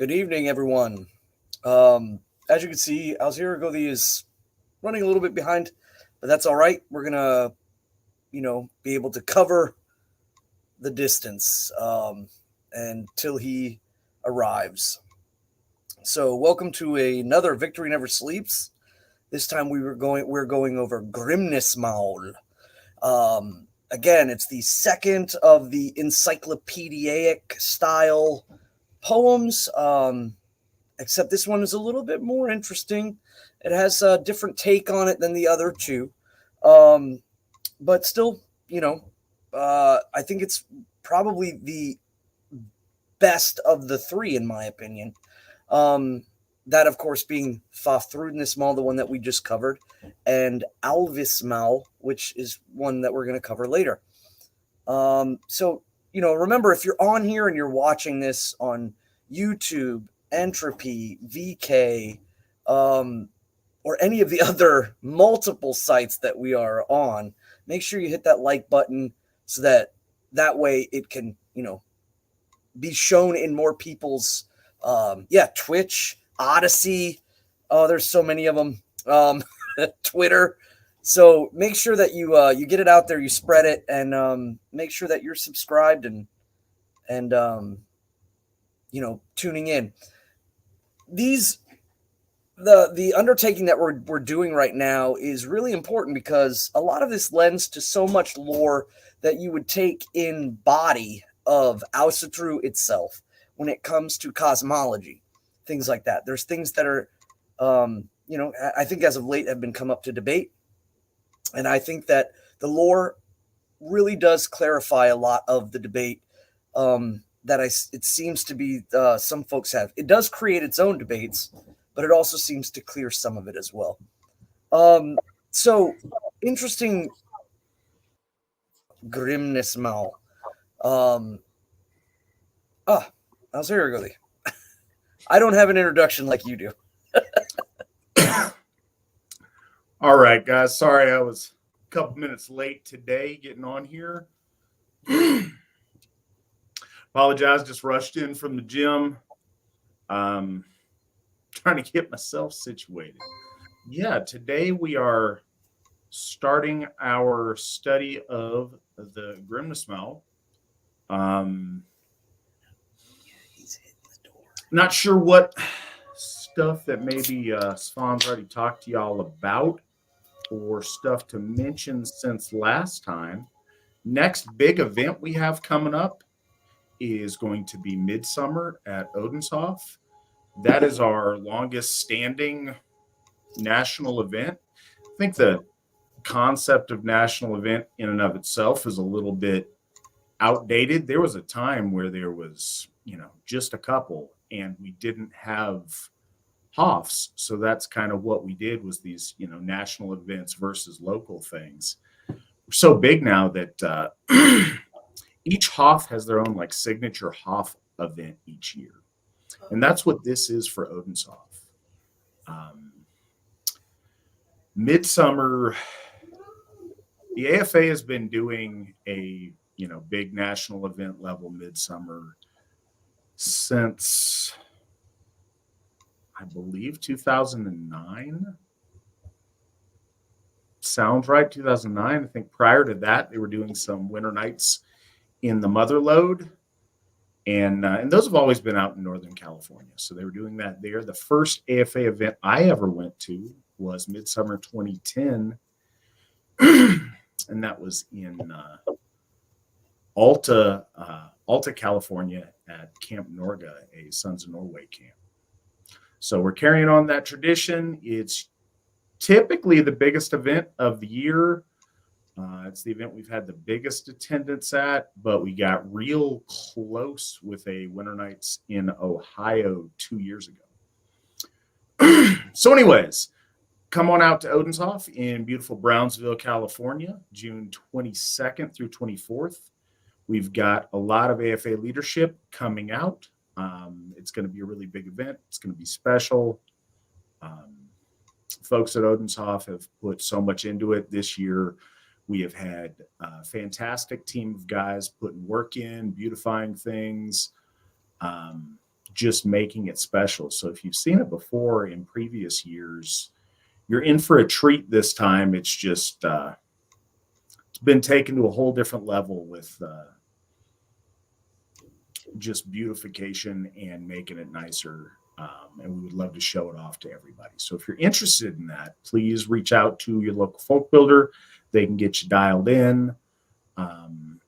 Good evening, everyone. As you can see, Alzira is running a little bit behind, but that's all right. We're gonna, be able to cover the distance until he arrives. So, welcome to another Victory Never Sleeps. This time we're going over Grimnismál. Again, it's the second of the encyclopedic style poems. Except this one is a little bit more interesting. It has a different take on it than the other two. But still, I think it's probably the best of the three, in my opinion. That, of course, being Fafhrudnismál, the one that we just covered, and Alvismál, which is one that we're going to cover later. So, remember, if you're on here and you're watching this on YouTube, Entropy, VK, or any of the other multiple sites that we are on, make sure you hit that like button so that way it can, be shown in more people's, Twitch, Odyssey. Oh, there's so many of them. Twitter. So make sure that you get it out there, you spread it, and make sure that you're subscribed and tuning in. The undertaking that we're doing right now is really important because a lot of this lends to so much lore that you would take in body of Asatru itself when it comes to cosmology, things like that. There's things that are, I think as of late have been come up to debate, and I think that the lore really does clarify a lot of the debate. It seems to be some folks have. It does create its own debates, but it also seems to clear some of it as well. So interesting. Grimnismál. How's Herul? I don't have an introduction like you do. All right, guys. Sorry I was a couple minutes late today getting on here. Apologize, just rushed in from the gym. Trying to get myself situated. Yeah, today we are starting our study of the Grimnismál. He's hitting the door. Not sure what stuff that maybe Svan's already talked to y'all about or stuff to mention since last time. Next big event we have coming up is going to be Midsummer at Odin's Hof. That is our longest standing national event. I think the concept of national event in and of itself is a little bit outdated. There was a time where there was, just a couple and we didn't have Hofs. So that's kind of what we did was these, national events versus local things. We're so big now that each Hof has their own signature Hof event each year. And that's what this is for Odin's Hof. Midsummer, the AFA has been doing a big national event level Midsummer since I believe 2009. Sounds right, 2009. I think prior to that they were doing some winter nights in the Motherlode. And those have always been out in Northern California. So they were doing that there. The first AFA event I ever went to was Midsummer 2010. And that was in Alta, California at Camp Norga, a Sons of Norway camp. So we're carrying on that tradition. It's typically the biggest event of the year. It's the event we've had the biggest attendance at, but we got real close with a Winter Nights in Ohio 2 years ago. So anyways, come on out to Odin's Hof in beautiful Brownsville, California, June 22nd through 24th. We've got a lot of AFA leadership coming out. It's going to be a really big event. It's going to be special. Folks at Odin's Hof have put so much into it this year. We have had a fantastic team of guys putting work in, beautifying things, just making it special. So if you've seen it before in previous years, you're in for a treat this time. It's just it's been taken to a whole different level with just beautification and making it nicer. And we would love to show it off to everybody. So if you're interested in that, please reach out to your local folk builder. They can get you dialed in. I'm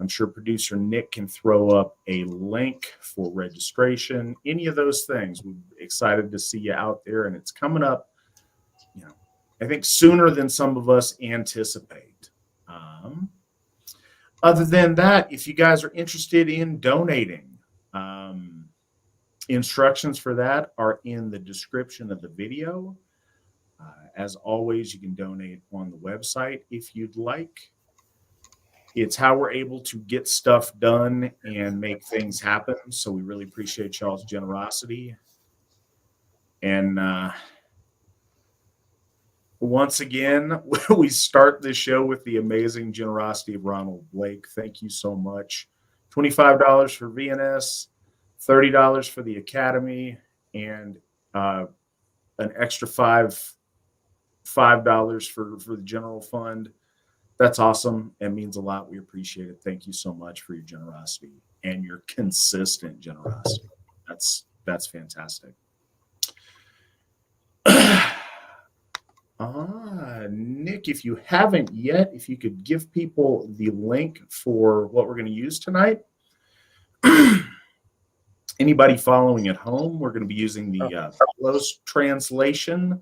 sure producer Nick can throw up a link for registration, any of those things. We're excited to see you out there, and it's coming up, I think sooner than some of us anticipate. Other than that, if you guys are interested in donating, instructions for that are in the description of the video. As always, you can donate on the website if you'd like. It's how we're able to get stuff done and make things happen. So we really appreciate y'all's generosity. And once again, we start this show with the amazing generosity of Ronald Blake. Thank you so much. $25 for VNS, $30 for the Academy, and an extra $5 for the general fund. That's awesome. It means a lot. We appreciate it. Thank you so much for your generosity and your consistent generosity. That's fantastic. Nick, if you haven't yet, if you could give people the link for what we're going to use tonight. Anybody following at home, we're going to be using the close translation,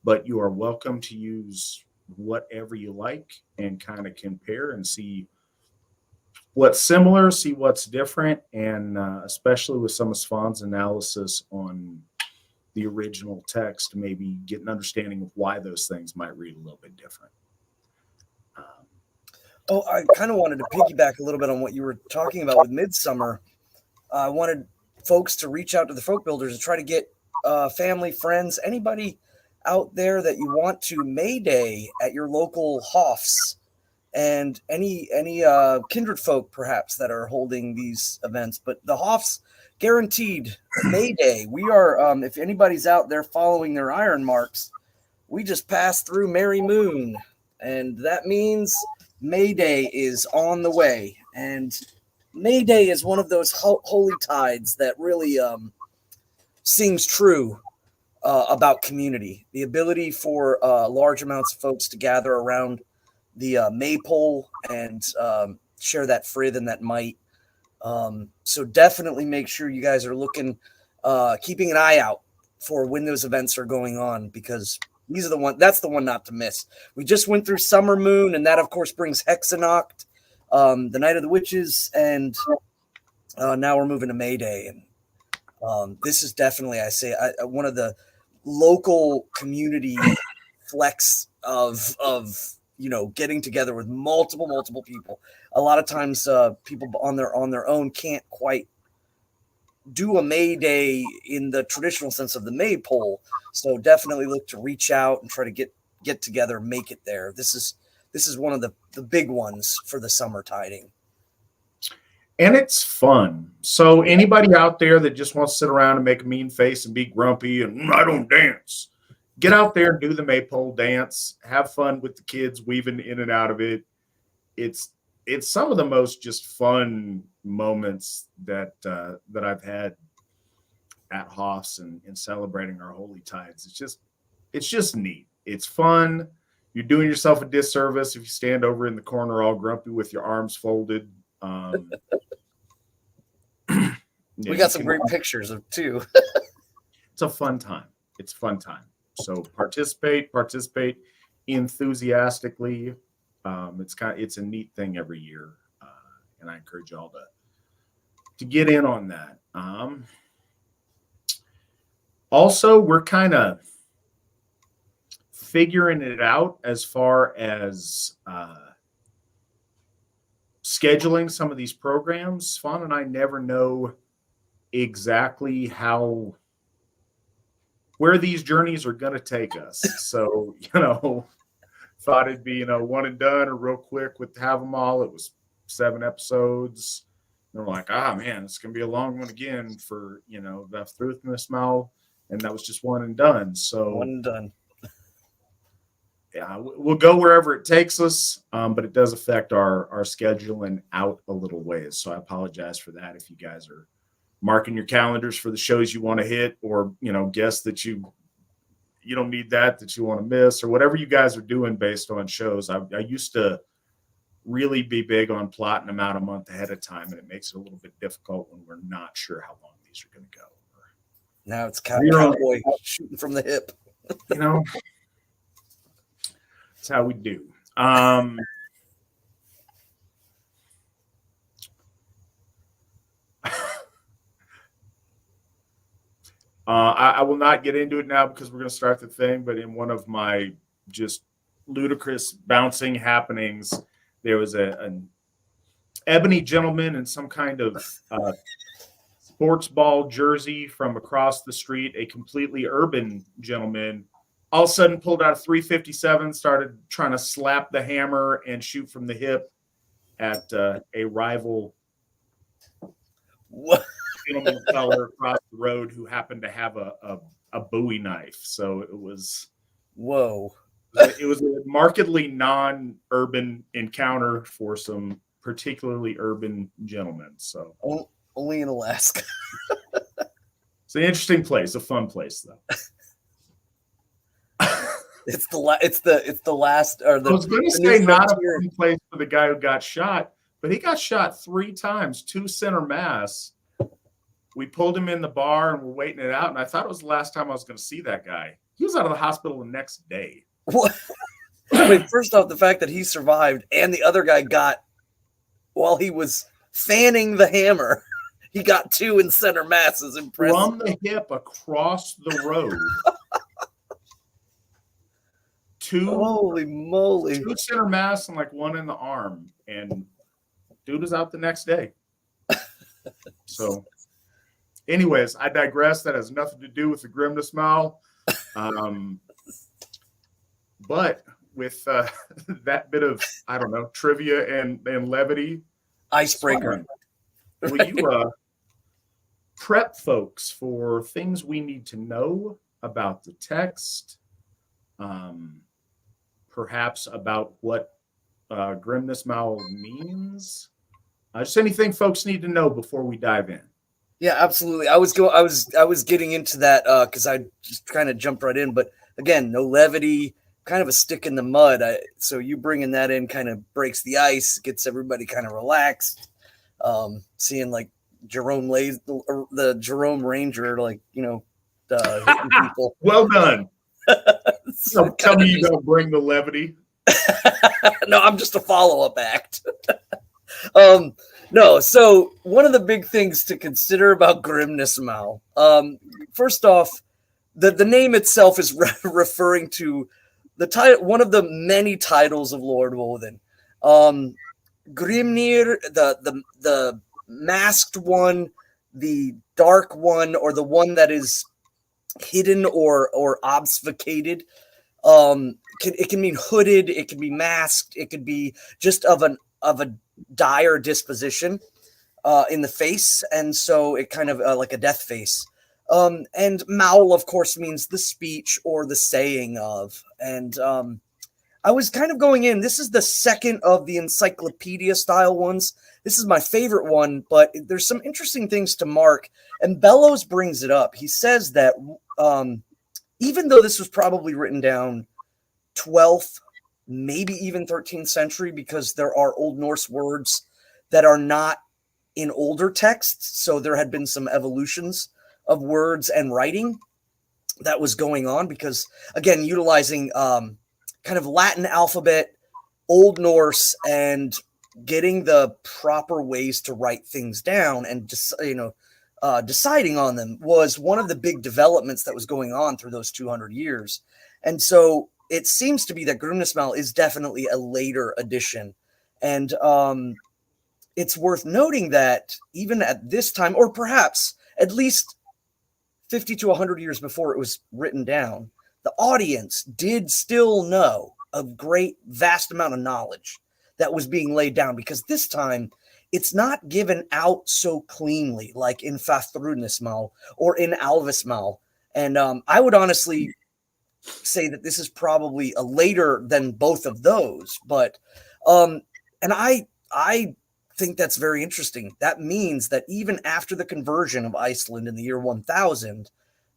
but you are welcome to use whatever you like and kind of compare and see what's similar, see what's different, and especially with some of Svan's analysis on the original text, maybe get an understanding of why those things might read a little bit different. I kind of wanted to piggyback a little bit on what you were talking about with Midsummer. I wanted folks to reach out to the folk builders and try to get family, friends, anybody out there that you want to Mayday at your local Hofs, and any kindred folk perhaps that are holding these events. But the Hofs guaranteed Mayday. We are, if anybody's out there following their iron marks, we just passed through Merry Moon, and that means Mayday is on the way. And Mayday is one of those holy tides that really seems true about community. The ability for large amounts of folks to gather around the maypole and share that frith and that might. So definitely make sure you guys are looking, keeping an eye out for when those events are going on, because these are that's the one not to miss. We just went through Summer Moon, and that of course brings Hexanoct, the Night of the Witches, and now we're moving to Mayday. And this is definitely, I say, one of the local community flex of getting together with multiple people. A lot of times people on their own can't quite do a May Day in the traditional sense of the maypole. So definitely look to reach out and try to get together, make it there. This is one of the big ones for the summer tiding. And it's fun. So anybody out there that just wants to sit around and make a mean face and be grumpy and I don't dance, get out there and do the maypole dance. Have fun with the kids weaving in and out of it. It's some of the most just fun moments that I've had at Hofs and celebrating our holy tides. It's just neat. It's fun. You're doing yourself a disservice if you stand over in the corner all grumpy with your arms folded. We got some great pictures of too. It's a fun time. It's a fun time. So participate enthusiastically. It's a neat thing every year, and I encourage y'all to get in on that. Also, we're kind of figuring it out as far as scheduling some of these programs. Svan and I never know exactly where these journeys are going to take us. So, thought it'd be, one and done or real quick with Have 'em All. It was 7 episodes. They're like, man, it's going to be a long one again for, the Grímnismál, and that was just one and done. So one and done. Yeah, we'll go wherever it takes us, but it does affect our scheduling out a little ways. So I apologize for that if you guys are marking your calendars for the shows you want to hit, or guess that you don't need that you want to miss, or whatever you guys are doing based on shows. I used to really be big on plotting them out a month ahead of time, and it makes it a little bit difficult when we're not sure how long these are going to go. Now it's cowboy shooting from the hip. That's how we do. I will not get into it now because we're going to start the thing, but in one of my just ludicrous bouncing happenings, there was an ebony gentleman in some kind of sports ball jersey from across the street, a completely urban gentleman, all of a sudden pulled out a 357, started trying to slap the hammer and shoot from the hip at a rival gentleman feller across the road who happened to have a Bowie knife. So it was it was a markedly non-urban encounter for some particularly urban gentlemen. So only in Alaska. It's an interesting place, a fun place though. It's the last. Or the, I was going to say not a fun place for the guy who got shot, but he got shot 3 times, 2 center mass. We pulled him in the bar and we're waiting it out, and I thought it was the last time I was going to see that guy. He was out of the hospital the next day. What? Wait, first off, the fact that he survived and the other guy got, while he was fanning the hammer, he got 2 in center mass is impressive. From the hip across the road. Holy moly. 2 center mass and like 1 in the arm, and dude was out the next day. So anyways, I digress. That has nothing to do with the Grimnismál. But with that bit of, I don't know, trivia and levity. Icebreaker. Will you prep folks for things we need to know about the text? Perhaps about what Grimnismál means? Just anything folks need to know before we dive in. Yeah, absolutely. I was getting into that because I just kind of jumped right in, but again, no levity, kind of a stick in the mud. So you bringing that in kind of breaks the ice, gets everybody kind of relaxed. Seeing like Jerome the Jerome Ranger, like hitting people. Well done. So tell me you don't bring the levity. No, I'm just a follow-up act. No, so one of the big things to consider about Grimnismál, first off, the name itself is referring to the title, one of the many titles of Lord Odin. Grimnir, the masked one, the dark one, or the one that is hidden or obfuscated. It can mean hooded, it can be masked, it could be just of a dire disposition in the face, and so it kind of like a death face. And Maul, of course, means the speech or the saying of. And I was kind of going in. This is the second of the encyclopedia style ones. This is my favorite one, but there's some interesting things to mark. And Bellows brings it up. He says that even though this was probably written down 12th, maybe even 13th century, because there are Old Norse words that are not in older texts. So there had been some evolutions of words and writing that was going on because, again, utilizing kind of Latin alphabet, Old Norse, and getting the proper ways to write things down and just, deciding on them was one of the big developments that was going on through those 200 years. And so it seems to be that Grimnismál is definitely a later edition. And it's worth noting that even at this time, or perhaps at least 50 to 100 years before it was written down, the audience did still know a great, vast amount of knowledge that was being laid down, because this time it's not given out so cleanly like in Grímnismál or in Alvismál. And I would honestly say that this is probably a later than both of those, but and I think that's very interesting. That means that even after the conversion of Iceland in the year 1000,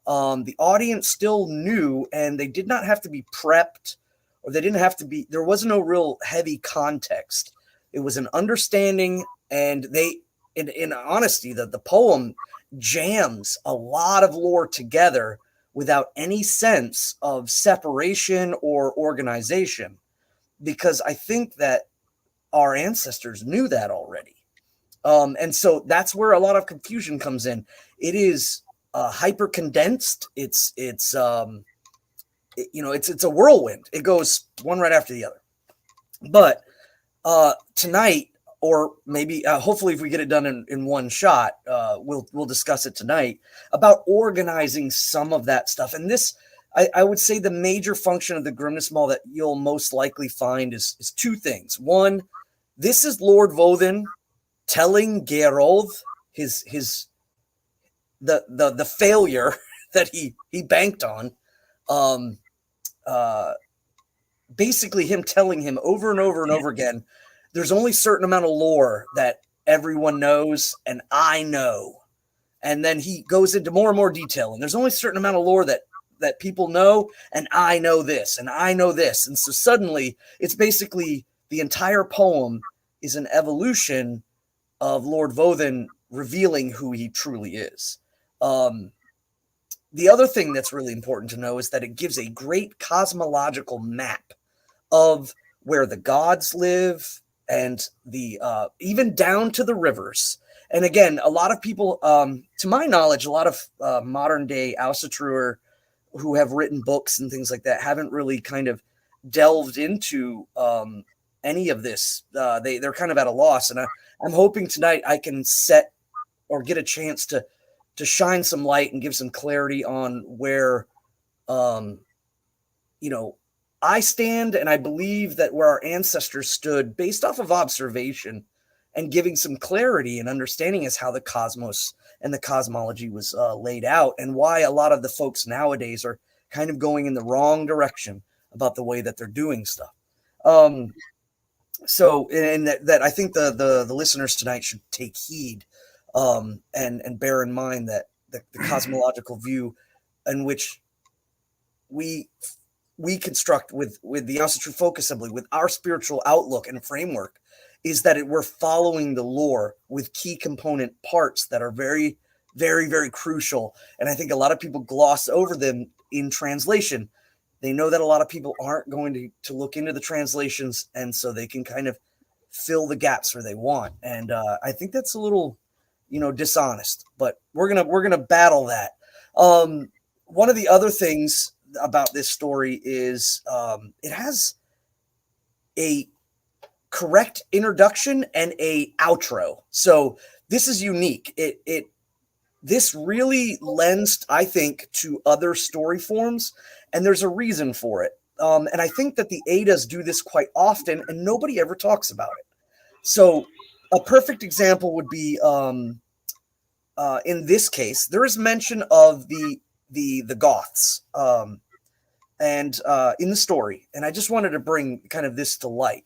the audience still knew, and they did not have to be prepped, or they didn't have to be, there was no real heavy context. It was an understanding, and they, in honesty, the poem jams a lot of lore together without any sense of separation or organization, because I think that our ancestors knew that already. And so that's where a lot of confusion comes in. It is hyper condensed. It's a whirlwind. It goes one right after the other. But tonight, or maybe hopefully if we get it done in one shot, we'll discuss it tonight about organizing some of that stuff. And this, I would say, the major function of the Grimnismal that you'll most likely find is two things. One, this is Lord Woden telling Gerold the failure that he banked on. Basically him telling him over and over and over again, there's only a certain amount of lore that everyone knows, and I know. And then he goes into more and more detail, and there's only a certain amount of lore that people know, and I know this, and I know this. And so suddenly it's basically the entire poem is an evolution of Lord Woden revealing who he truly is. The other thing that's really important to know is that it gives a great cosmological map of where the gods live, and the even down to the rivers. And again, a lot of people, to my knowledge, a lot of modern day Asatru who have written books and things like that haven't really kind of delved into any of this. They're kind of at a loss. And I'm hoping tonight I can set or get a chance to shine some light and give some clarity on where, I stand, and I believe that where our ancestors stood based off of observation and giving some clarity and understanding as how the cosmos and the cosmology was laid out, and why a lot of the folks nowadays are kind of going in the wrong direction about the way that they're doing stuff. So, and that I think the listeners tonight should take heed and bear in mind that the cosmological view in which we construct with the Asatru Folk Assembly, with our spiritual outlook and framework, is that we're following the lore with key component parts that are very, very, very crucial. And I think a lot of people gloss over them in translation. They know that a lot of people aren't going to look into the translations, and so they can kind of fill the gaps where they want. And I think that's a little, dishonest. But we're gonna battle that. One of the other things about this story is it has a correct introduction and a outro. So this is unique. This really lends, I think, to other story forms, and there's a reason for it. And I think that the Eddas do this quite often, and nobody ever talks about it. So a perfect example would be in this case, there is mention of the Goths and in the story, and I just wanted to bring kind of this to light.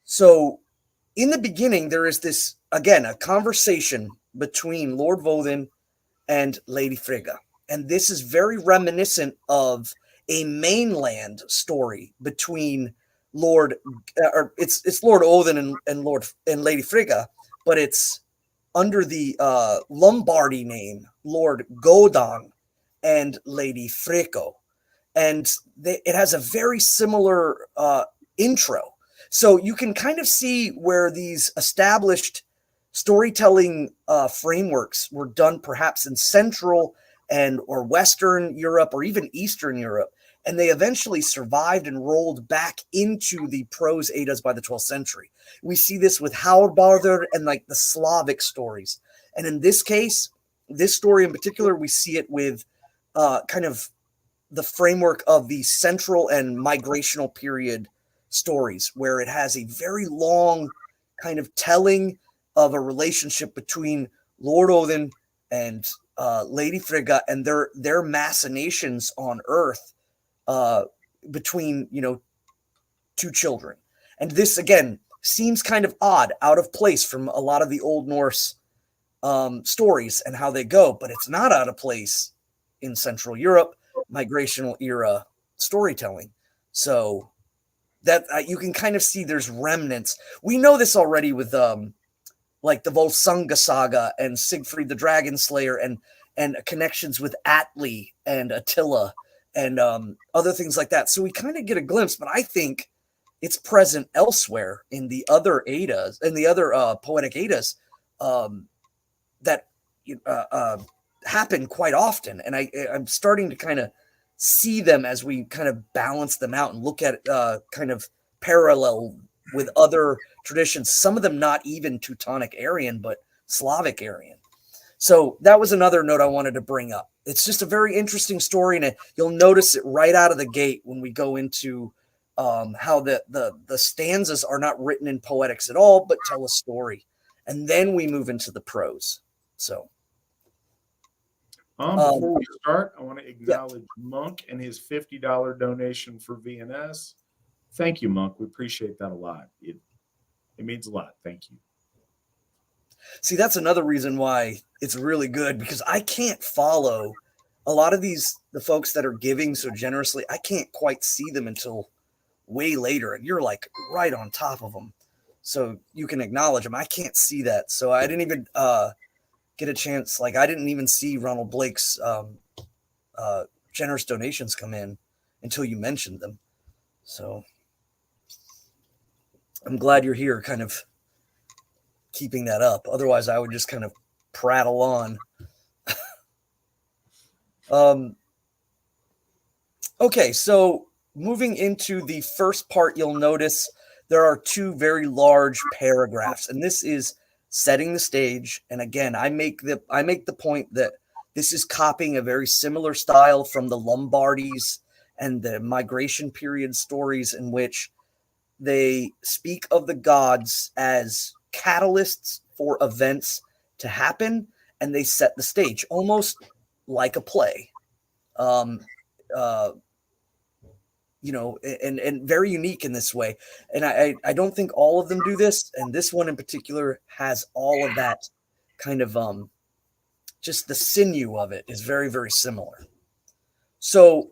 So in the beginning, there is this, again, a conversation between Lord Woden and Lady Frigga, and this is very reminiscent of a mainland story between it's Lord Odin and Lady Frigga, but it's under the Lombardy name Lord Godon and Lady Freko. And it has a very similar intro. So you can kind of see where these established storytelling frameworks were done perhaps in Central or Western Europe or even Eastern Europe. And they eventually survived and rolled back into the prose Eddas by the 12th century. We see this with Baldur and like the Slavic stories. And in this case, this story in particular, we see it with kind of the framework of the central and migrational period stories, where it has a very long kind of telling of a relationship between Lord Odin and Lady Frigga and their machinations on Earth between, two children. And this, again, seems kind of odd, out of place from a lot of the Old Norse stories and how they go, but it's not out of place in Central Europe, migrational era storytelling. So that you can kind of see there's remnants. We know this already with like the Volsunga saga and Siegfried the Dragon Slayer and connections with Atli and Attila and other things like that. So we kind of get a glimpse, but I think it's present elsewhere in the other Eddas, in the other poetic Eddas that happen quite often. And I'm starting to kind of see them as we kind of balance them out and look at kind of parallel with other traditions, some of them not even Teutonic Aryan, but Slavic Aryan. So that was another note I wanted to bring up. It's just a very interesting story, and you'll notice it right out of the gate when we go into how the stanzas are not written in poetics at all, but tell a story. And then we move into the prose. So before we start, I want to acknowledge Monk and his $50 donation for VNS. Thank you, Monk. We appreciate that a lot. It means a lot. Thank you. See, that's another reason why it's really good, because I can't follow a lot of the folks that are giving so generously. I can't quite see them until way later, and you're like right on top of them. So you can acknowledge them. I can't see that. So I didn't even get a chance. Like, I didn't even see Ronald Blake's generous donations come in until you mentioned them. So I'm glad you're here kind of keeping that up. Otherwise, I would just kind of prattle on. Okay, so moving into the first part, you'll notice there are two very large paragraphs, and this is setting the stage. And again, I make the point that this is copying a very similar style from the Lombardies and the migration period stories, in which they speak of the gods as catalysts for events to happen, and they set the stage almost like a play. And very unique in this way. And I don't think all of them do this. And this one in particular has all of that kind of, just the sinew of it is very, very similar. So,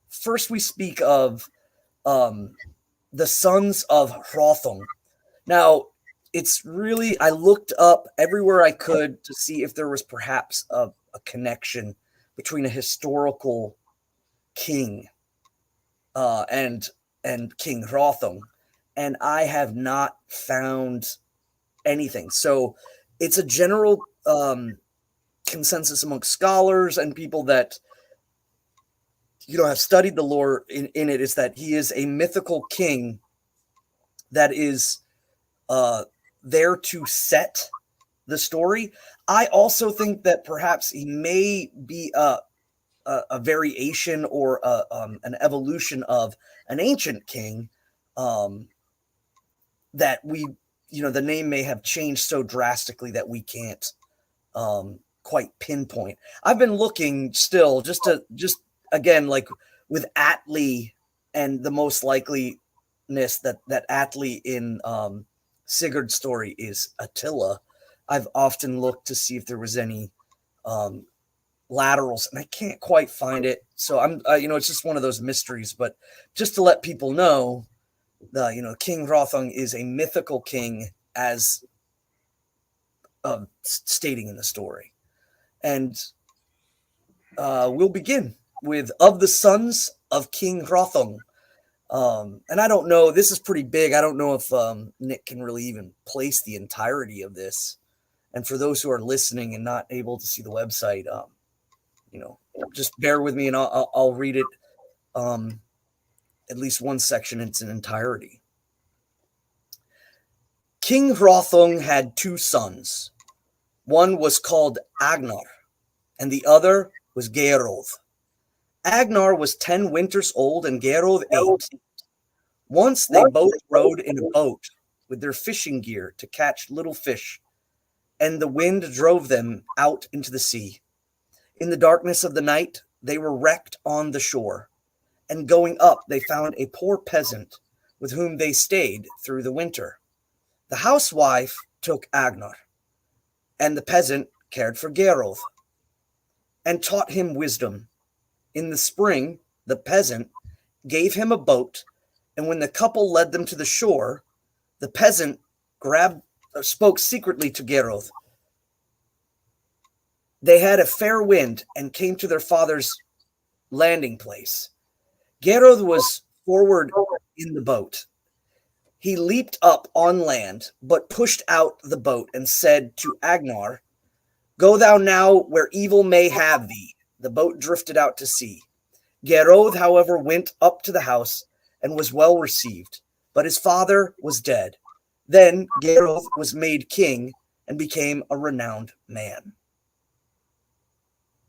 first we speak of the sons of Hrauthung. Now, it's really, I looked up everywhere I could to see if there was perhaps a connection between a historical king and King Hrauthung, and I have not found anything. So it's a general consensus amongst scholars and people that have studied the lore in it, is that he is a mythical king that is there to set the story. I also think that perhaps he may be a variation or an evolution of an ancient king, that we, the name may have changed so drastically that we can't quite pinpoint. I've been looking still just again, like with Atli, and the most likeliness that Atli in Sigurd's story is Attila. I've often looked to see if there was any laterals, and I can't quite find it. So I'm, it's just one of those mysteries. But just to let people know, King Hrauthung is a mythical king, as stating in the story. And we'll begin with of the sons of King Hrauthung. And I don't know, this is pretty big. I don't know if Nick can really even place the entirety of this. And for those who are listening and not able to see the website, just bear with me, and I'll read it, at least one section in its entirety. King Hrauthung had two sons. One was called Agnar, and the other was Geirröð. Agnar was 10 winters old, and Geirröð 8. Once they both rowed in a boat with their fishing gear to catch little fish, and the wind drove them out into the sea. In the darkness of the night, they were wrecked on the shore, and going up, they found a poor peasant with whom they stayed through the winter. The housewife took Agnar, and the peasant cared for Gerold and taught him wisdom. In the spring, the peasant gave him a boat, and when the couple led them to the shore, the peasant spoke secretly to Gerold. They had a fair wind and came to their father's landing place. Gerold was forward in the boat. He leaped up on land, but pushed out the boat and said to Agnar, "Go thou now where evil may have thee." The boat drifted out to sea. Gerold, however, went up to the house and was well received, but his father was dead. Then Gerold was made king and became a renowned man.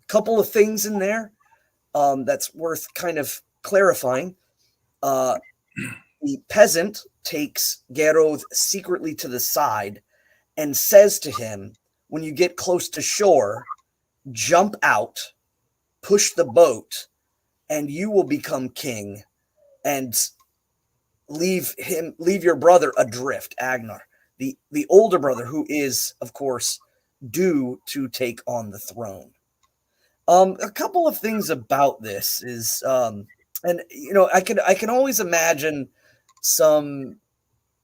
A couple of things in there that's worth kind of clarifying. The peasant takes Gerold secretly to the side and says to him, when you get close to shore, jump out, push the boat, and you will become king, and leave your brother adrift, Agnar, the older brother, who is, of course, due to take on the throne. A couple of things about this is, and I can always imagine some,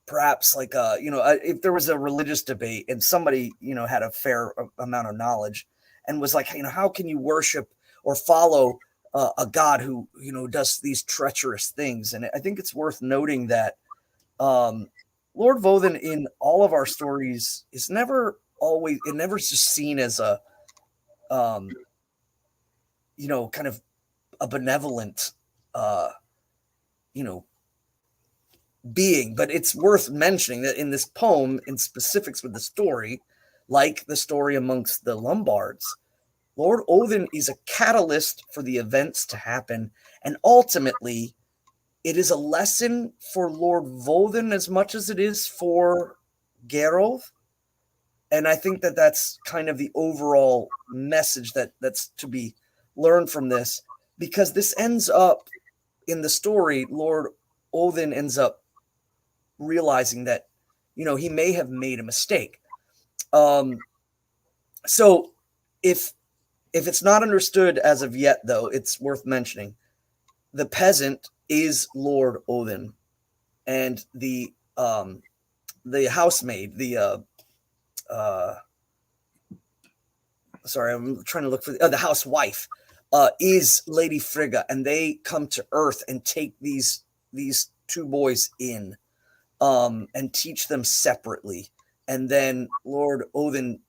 perhaps like if there was a religious debate and somebody had a fair amount of knowledge and was like, how can you worship or follow a god who does these treacherous things? And I think it's worth noting that Lord Vodun in all of our stories is never just seen as a kind of a benevolent being. But it's worth mentioning that in this poem, in specifics with the story, like the story amongst the Lombards, Lord Odin is a catalyst for the events to happen, and ultimately it is a lesson for Lord Vodun as much as it is for Gerold. And I think that that's kind of the overall message that's to be learned from this, because this ends up in the story, Lord Odin ends up realizing that, he may have made a mistake. So if it's not understood as of yet, though, it's worth mentioning. The peasant is Lord Odin, and the housemaid, sorry, I'm trying to look for the housewife, is Lady Frigga, and they come to Earth and take these two boys in, and teach them separately. And then Lord Odin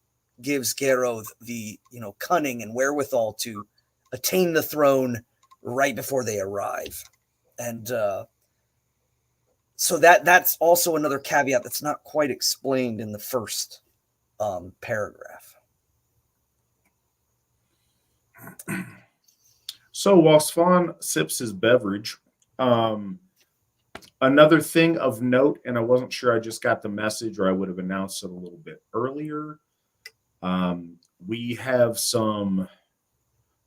gives Gerold the cunning and wherewithal to attain the throne right before they arrive. And so that's also another caveat that's not quite explained in the first paragraph. So while Svan sips his beverage, another thing of note, and I wasn't sure I just got the message or I would have announced it a little bit earlier. We have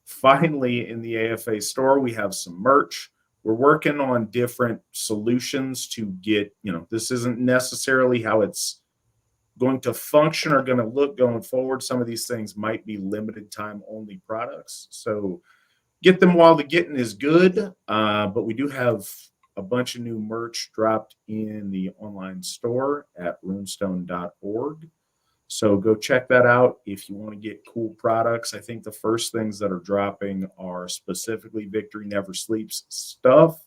finally in the AFA store, we have some merch. We're working on different solutions to get, this isn't necessarily how it's going to function or going to look going forward. Some of these things might be limited time only products. So get them while the getting is good. But we do have a bunch of new merch dropped in the online store at runestone.org. So go check that out if you want to get cool products. I think the first things that are dropping are specifically Victory Never Sleeps stuff.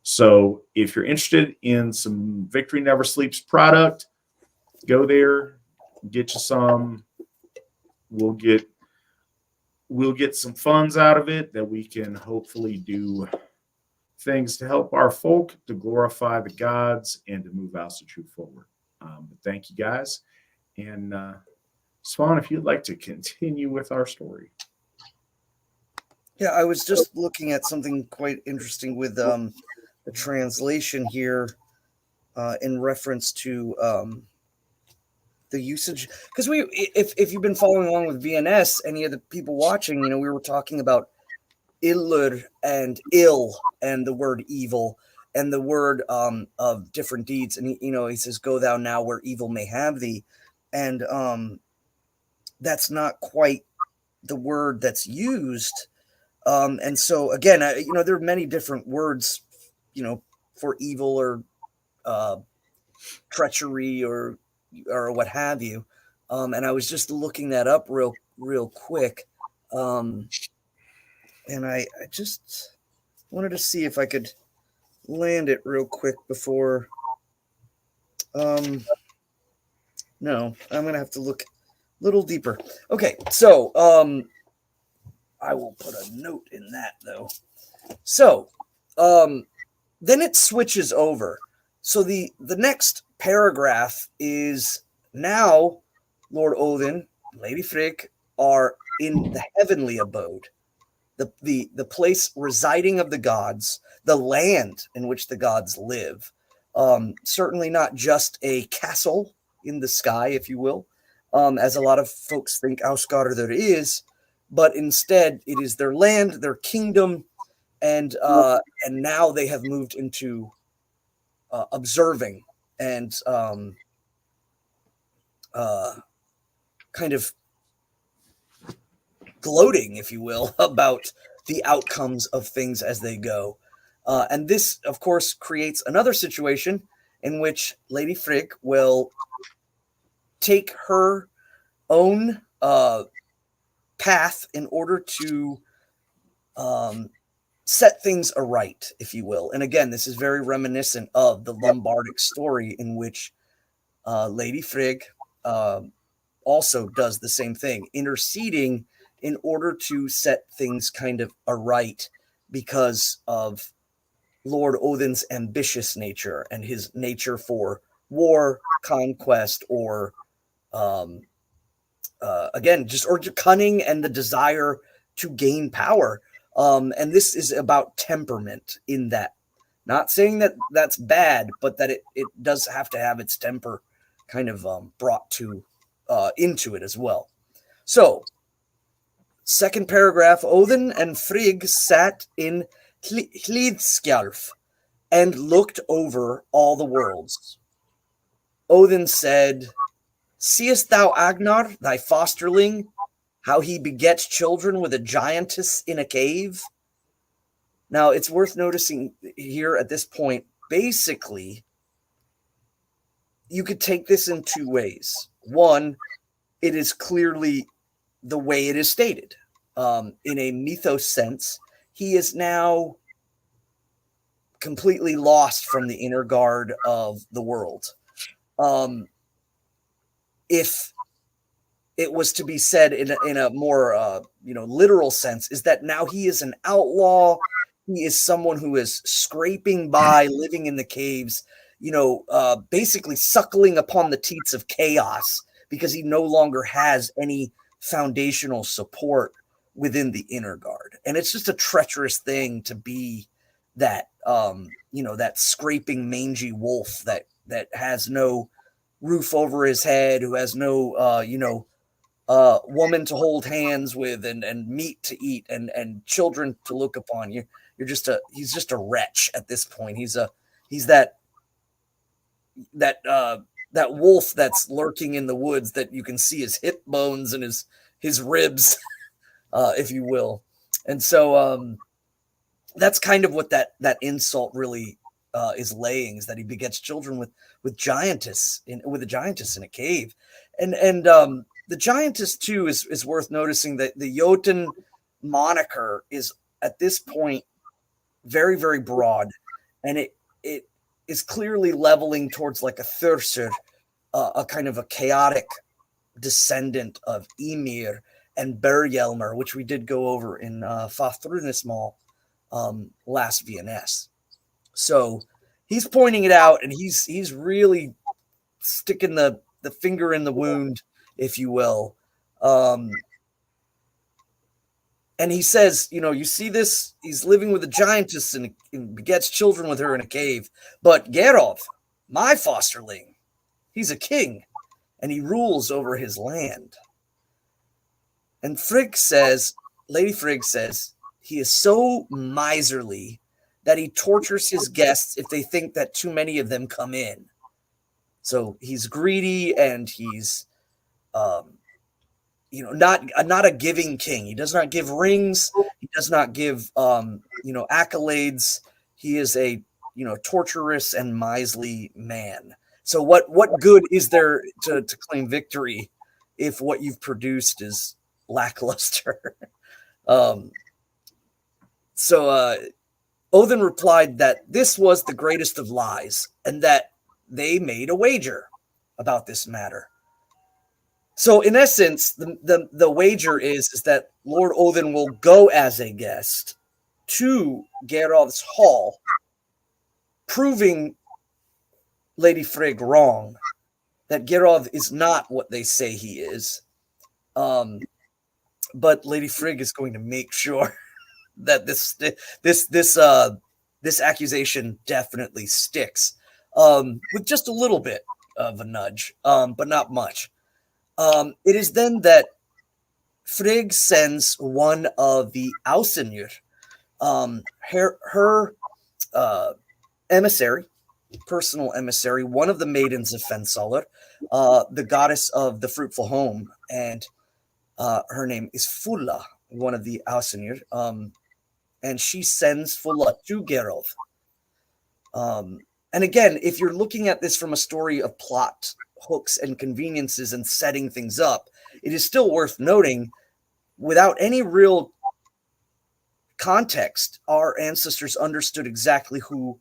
So if you're interested in some Victory Never Sleeps product, go there, get you some. We'll get some funds out of it that we can hopefully do things to help our folk, to glorify the gods, and to move Asatru forward. But thank you guys. And Svan, if you'd like to continue with our story. Yeah, I was just looking at something quite interesting with the translation here. in reference to the usage, because if you've been following along with VNS, any of the people watching, we were talking about illur and ill, and the word evil, and the word of different deeds, and he says, "Go thou now where evil may have thee," and that's not quite the word that's used, and so again, there are many different words, for evil or treachery or what have you. And I was just looking that up real quick. And I just wanted to see if I could land it real quick before. No, I'm going to have to look a little deeper. Okay, so I will put a note in that, though. So then it switches over. So the next paragraph is now Lord Odin, Lady Frigg are in the heavenly abode, the place residing of the gods, the land in which the gods live. Certainly not just a castle in the sky, if you will, as a lot of folks think Ausgarður is, but instead it is their land, their kingdom, and now they have moved into observing and kind of gloating, if you will, about the outcomes of things as they go. And this, of course, creates another situation in which Lady Frigg will take her own path in order to set things aright, if you will. And again, this is very reminiscent of the Lombardic story in which Lady Frigg also does the same thing, interceding in order to set things kind of aright because of Lord Odin's ambitious nature and his nature for war, conquest, or again, or cunning and the desire to gain power. And this is about temperament in that. Not saying that that's bad, but that it does have to have its temper kind of brought to into it as well. So, second paragraph, Odin and Frigg sat in Hlidskjalf and looked over all the worlds. Odin said, "Seest thou Agnar, thy fosterling, how he begets children with a giantess in a cave?" Now, it's worth noticing here at this point, basically, you could take this in two ways. One, it is clearly the way it is stated. In a mythos sense, he is now completely lost from the inner guard of the world. If it was to be said in a more literal sense, is that now he is an outlaw. He is someone who is scraping by, living in the caves, basically suckling upon the teats of chaos because he no longer has any foundational support within the inner guard. And it's just a treacherous thing to be that, that scraping, mangy wolf that has no roof over his head, who has no, woman to hold hands with and meat to eat and children to look upon. He's just a wretch at this point. He's that wolf that's lurking in the woods that you can see his hip bones and his ribs, if you will. And so that's kind of what that insult really is laying, is that he begets children with a giantess in a cave. And the giantess too is worth noticing that the Jotun moniker is at this point very, very broad, and it is clearly leveling towards like a Thursur, a kind of a chaotic descendant of Ymir and Bergelmir, which we did go over in Grímnismál last VNS. So he's pointing it out, and he's really sticking the finger in the wound, if you will. And he says, you see this, he's living with a giantess and begets children with her in a cave. But Gerov, my fosterling. He's a king, and he rules over his land. And Lady Frigg says, he is so miserly that he tortures his guests if they think that too many of them come in. So he's greedy, and he's, not a giving king. He does not give rings. He does not give, accolades. He is a, torturous and miserly man. So what good is there to claim victory if what you've produced is lackluster? So Odin replied that this was the greatest of lies, and that they made a wager about this matter. So in essence, the wager is that Lord Odin will go as a guest to Geirrod's hall, proving Lady Frigg wrong, that Geirrod is not what they say he is. But Lady Frigg is going to make sure that this accusation definitely sticks, with just a little bit of a nudge, but not much. It is then that Frigg sends one of the Ausenjur, her emissary, personal emissary, one of the maidens of Fensaler, the goddess of the fruitful home, and her name is Fulla, one of the Ausenjur, and she sends Fulla to Geirrod. And again, if you're looking at this from a story of plot hooks and conveniences and setting things up, it is still worth noting, without any real context, our ancestors understood exactly who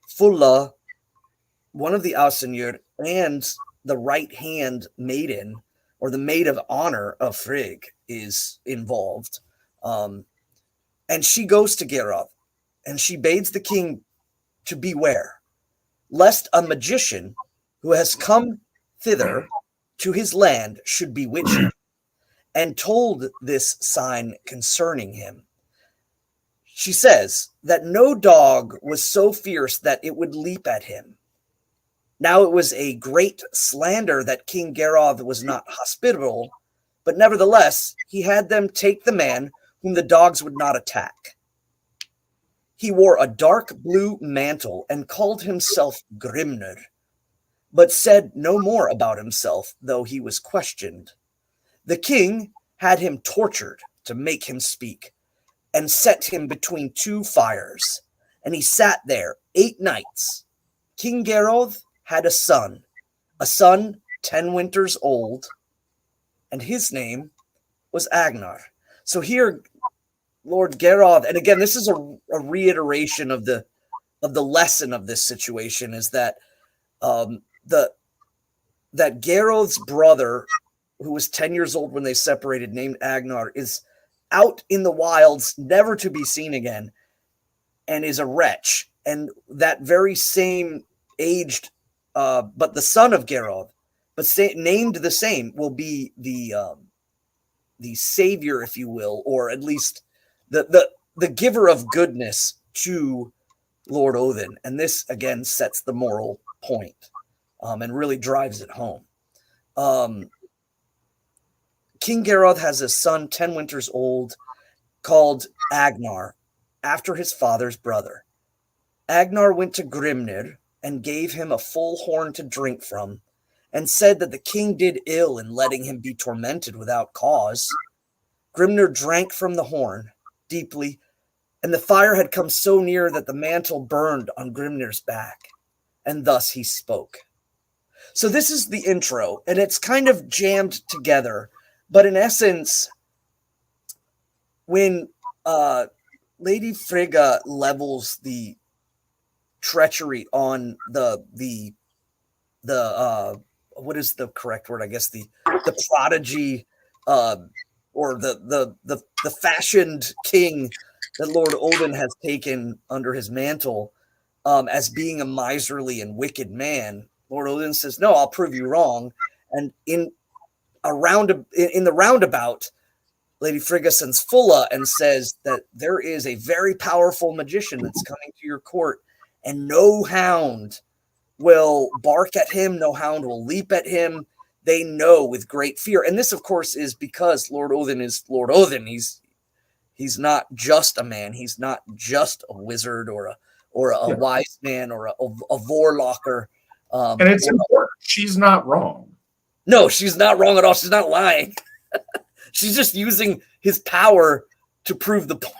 Fulla, one of the Ausenjur, and the right-hand maiden, or the maid of honor of Frigg, is involved. And she goes to Geirrod, and she bids the king to beware, lest a magician who has come thither to his land should bewitch him, and told this sign concerning him. She says that no dog was so fierce that it would leap at him. Now it was a great slander that King Geirrod was not hospitable, but nevertheless he had them take the man whom the dogs would not attack. He wore a dark blue mantle and called himself Grimnir, but said no more about himself, though he was questioned. The king had him tortured to make him speak, and set him between two fires, and he sat there 8 nights. King Geirrod had a son 10 winters old, and his name was Agnar. So here, Lord Geirrod, and again, this is a reiteration of the lesson of this situation, is that that Geirrod's brother, who was 10 years old when they separated, named Agnar, is out in the wilds, never to be seen again, and is a wretch. And that very same aged, but the son of Geirrod, but named the same, will be the savior, if you will, or at least the giver of goodness to Lord Odin. And this again sets the moral point, and really drives it home. King Geirrod has a son 10 winters old called Agnar, after his father's brother. Agnar went to Grimnir and gave him a full horn to drink from, and said that the king did ill in letting him be tormented without cause. Grimnir drank from the horn deeply, and the fire had come so near that the mantle burned on Grimnir's back, and thus he spoke. So this is the intro, and it's kind of jammed together. But in essence, when Lady Frigga levels the treachery on the what is the correct word? I guess the prodigy, or the fashioned king that Lord Odin has taken under his mantle, as being a miserly and wicked man. Lord Odin says, "No, I'll prove you wrong." And in the roundabout, Lady Frigga sends Fulla and says that there is a very powerful magician that's coming to your court, and no hound will bark at him, no hound will leap at him. They know with great fear. And this, of course, is because Lord Odin is Lord Odin. He's not just a man. He's not just a wizard or a wise man or a warlocker. And it's important. She's not wrong. No, she's not wrong at all. She's not lying. She's just using his power to prove the point.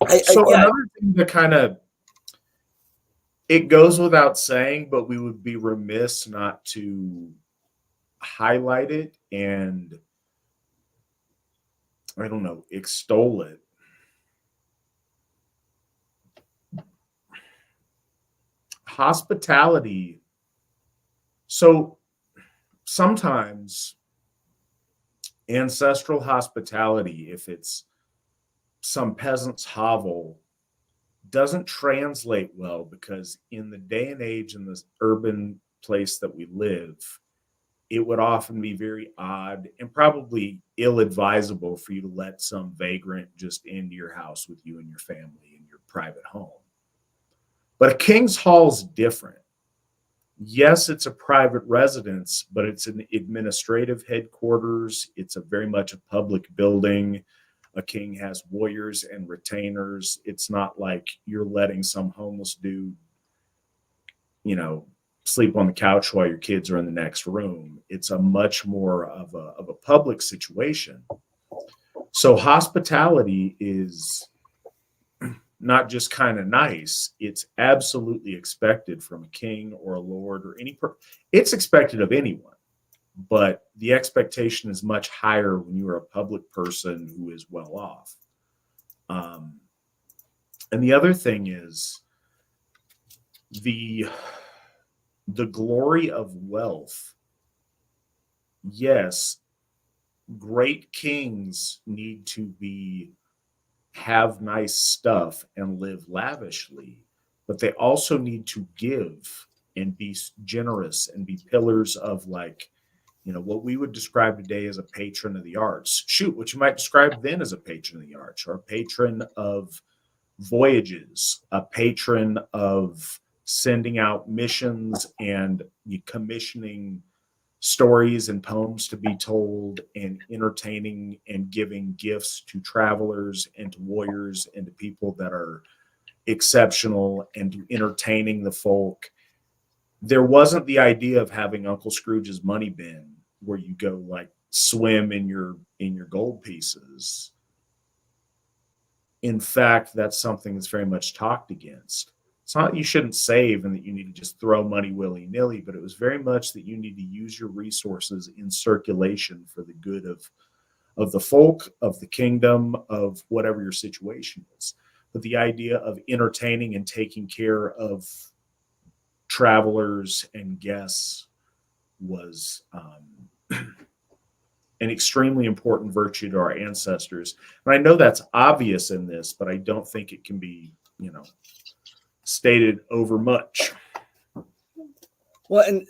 Another thing to kind of, it goes without saying, but we would be remiss not to highlight it and, I don't know, extol it. Hospitality. So sometimes ancestral hospitality, if it's some peasant's hovel, doesn't translate well, because in the day and age in this urban place that we live, it would often be very odd and probably ill-advisable for you to let some vagrant just into your house with you and your family in your private home. But a king's hall is different. Yes, it's a private residence, but it's an administrative headquarters. It's very much a public building. A king has warriors and retainers. It's not like you're letting some homeless dude, sleep on the couch while your kids are in the next room. It's a much more of a public situation. So hospitality is not just kind of nice. It's absolutely expected from a king or a lord or it's expected of anyone. But the expectation is much higher when you're a public person who is well off. And the other thing is the glory of wealth. Yes, great kings need to have nice stuff and live lavishly, but they also need to give and be generous and be pillars of, what we would describe today as a patron of the arts. What you might describe then as a patron of the arts, or a patron of voyages, a patron of sending out missions and commissioning stories and poems to be told, and entertaining and giving gifts to travelers and to warriors and to people that are exceptional, and to entertaining the folk. There wasn't the idea of having Uncle Scrooge's money bin where you go swim in your gold pieces. In fact, that's something that's very much talked against. It's not that you shouldn't save and that you need to just throw money willy-nilly, but it was very much that you need to use your resources in circulation for the good of the folk, of the kingdom, of whatever your situation is. But the idea of entertaining and taking care of travelers and guests was an extremely important virtue to our ancestors. And I know that's obvious in this, but I don't think it can be, stated over much. Well, and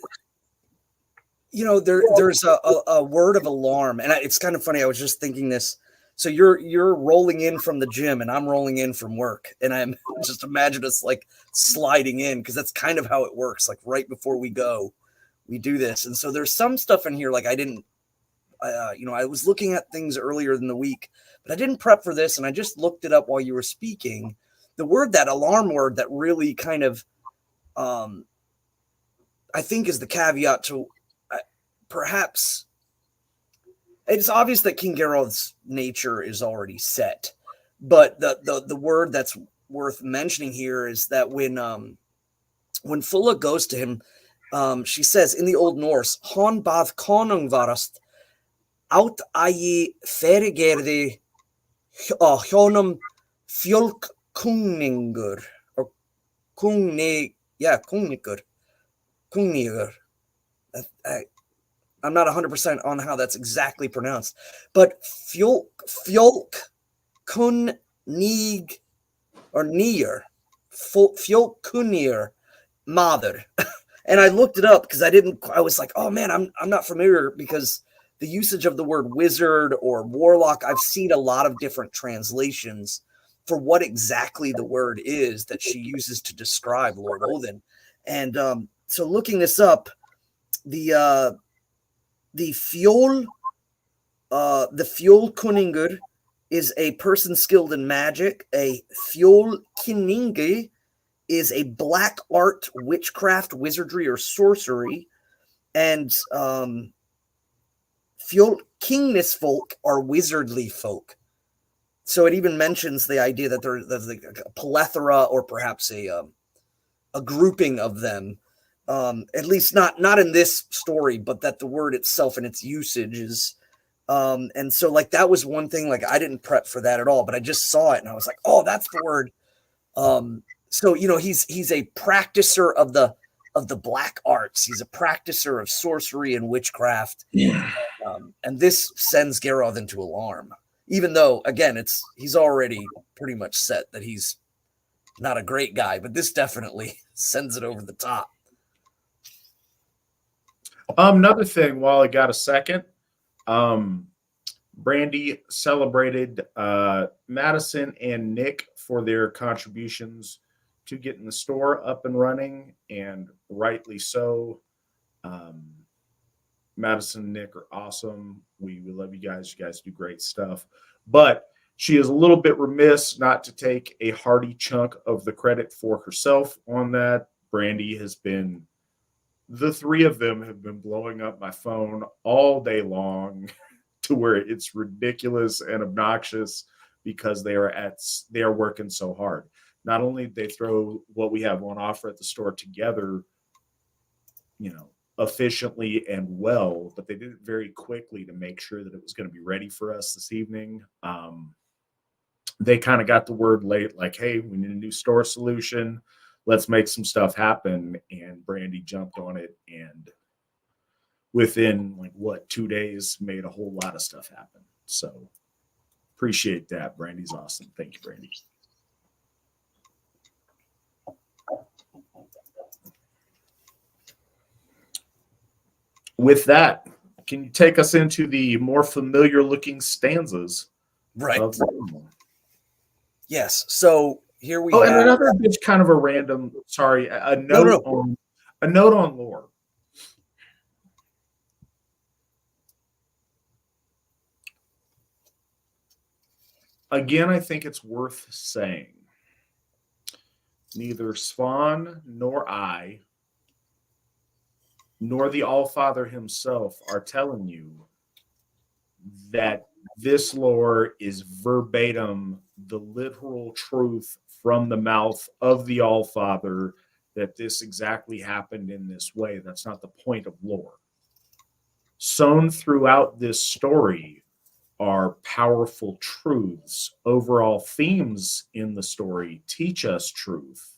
there's a word of alarm, and it's kind of funny. I was just thinking this. So you're rolling in from the gym, and I'm rolling in from work, and I'm just imagine us sliding in, because that's kind of how it works. Right before we go, we do this, and so there's some stuff in here I was looking at things earlier in the week, but I didn't prep for this, and I just looked it up while you were speaking. The word, that alarm word, that really kind of, I think, is the caveat to perhaps. It's obvious that King Geralt's nature is already set, but the word that's worth mentioning here is that when Fulla goes to him, she says in the Old Norse, "Hon bað konung varast out agi ferigerði hjónum fjölk kunningur," or kunnigur. I'm not 100% on how that's exactly pronounced, but fjölk kunnig or nier, fjölk kunnir mother. And I looked it up because I was like, oh man, I'm not familiar, because the usage of the word wizard or warlock, I've seen a lot of different translations for what exactly the word is that she uses to describe Lord Odin. And so looking this up, the Fjol Kunningur is a person skilled in magic. A Fjol Kinningi is a black art, witchcraft, wizardry, or sorcery. And Fjol Kingnisfolk are wizardly folk. So it even mentions the idea that there's like a plethora or perhaps a grouping of them. At least not in this story, but that the word itself and its usage is. And so like that was one thing, like I didn't prep for that at all, but I just saw it and I was like, oh, that's the word. So he's a practicer of the black arts. He's a practicer of sorcery and witchcraft. Yeah. And this sends Geralt into alarm, even though again he's already pretty much set that he's not a great guy, but this definitely sends it over the top. Another thing, while I got a second, Brandy celebrated Madison and Nick for their contributions to getting the store up and running, and rightly so. Madison and Nick are awesome. We love you guys. You guys do great stuff. But she is a little bit remiss not to take a hearty chunk of the credit for herself on that. Brandy has been, the three of them have been blowing up my phone all day long to where it's ridiculous and obnoxious because they are working so hard. Not only did they throw what we have on offer at the store together, efficiently and well, but they did it very quickly to make sure that it was going to be ready for us this evening. They kind of got the word late, like, hey, we need a new store solution. Let's make some stuff happen. And Brandy jumped on it, and within 2 days made a whole lot of stuff happen. So appreciate that. Brandy's awesome. Thank you, Brandy. With that, can you take us into the more familiar looking stanzas? Right. Yes. So here we have. And another just kind of a random, a note on lore. Again, I think it's worth saying neither Svan nor I nor the Allfather himself are telling you that this lore is verbatim the literal truth from the mouth of the Allfather, that this exactly happened in this way. That's not the point of lore. Sewn throughout this story are powerful truths. Overall themes in the story teach us truth.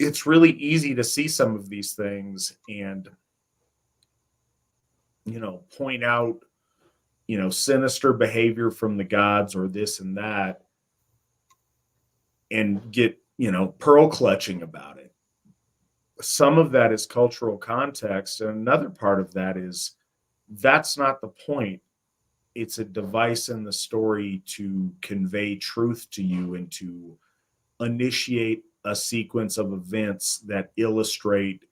It's really easy to see some of these things and, point out, sinister behavior from the gods or this and that, and get, pearl clutching about it. Some of that is cultural context. And another part of that is that's not the point. It's a device in the story to convey truth to you and to initiate a sequence of events that illustrate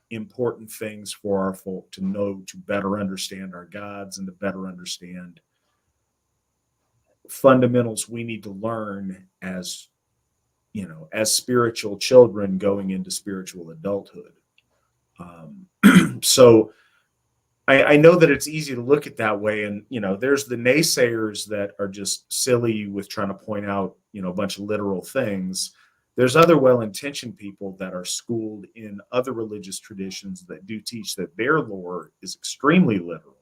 important things for our folk to know, to better understand our gods and to better understand fundamentals we need to learn as spiritual children going into spiritual adulthood. So I know that it's easy to look at that way, and there's the naysayers that are just silly with trying to point out a bunch of literal things. There's other well-intentioned people that are schooled in other religious traditions that do teach that their lore is extremely literal.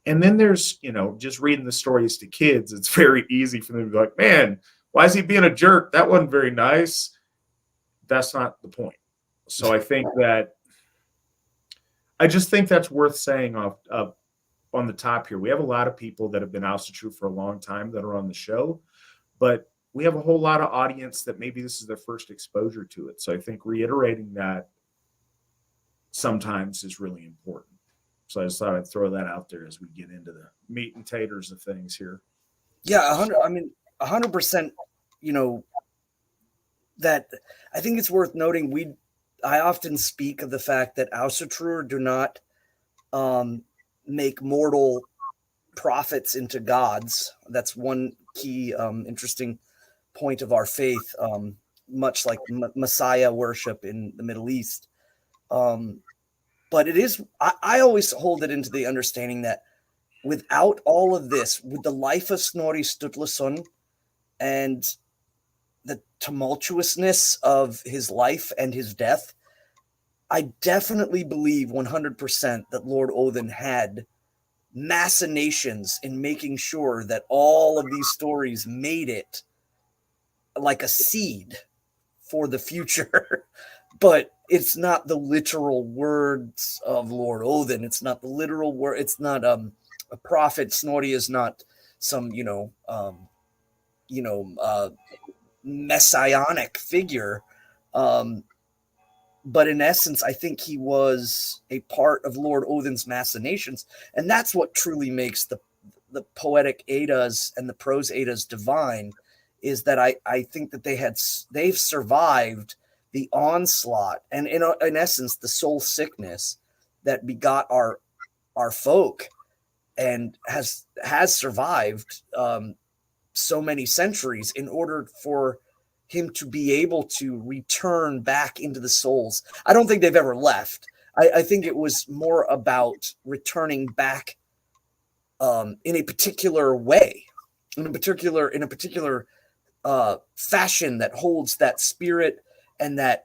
And then there's, just reading the stories to kids, it's very easy for them to be like, man, why is he being a jerk? That wasn't very nice. That's not the point. So I just think that's worth saying off on the top here. We have a lot of people that have been Asatru for a long time that are on the show, but we have a whole lot of audience that maybe this is their first exposure to it. So I think reiterating that sometimes is really important. So I just thought I'd throw that out there as we get into the meat and taters of things here. Yeah, 100. I mean, 100%, that I think it's worth noting. I often speak of the fact that Asatru do not make mortal prophets into gods. That's one key interesting point of our faith, much like Messiah worship in the Middle East. But it is, I always hold it into the understanding that without all of this, with the life of Snorri Sturluson and the tumultuousness of his life and his death, I definitely believe 100% that Lord Odin had machinations in making sure that all of these stories made it like a seed for the future. But it's not the literal words of Lord Odin. It's not the literal word. It's not a prophet. Snorri is not some messianic figure. But in essence, I think he was a part of Lord Odin's machinations, and that's what truly makes the poetic Eddas and the prose Eddas divine. Is that I think that they've survived the onslaught and in essence the soul sickness that begot our folk and has survived so many centuries in order for him to be able to return back into the souls. I don't think they've ever left. I think it was more about returning back in a particular way, in a particular fashion that holds that spirit and that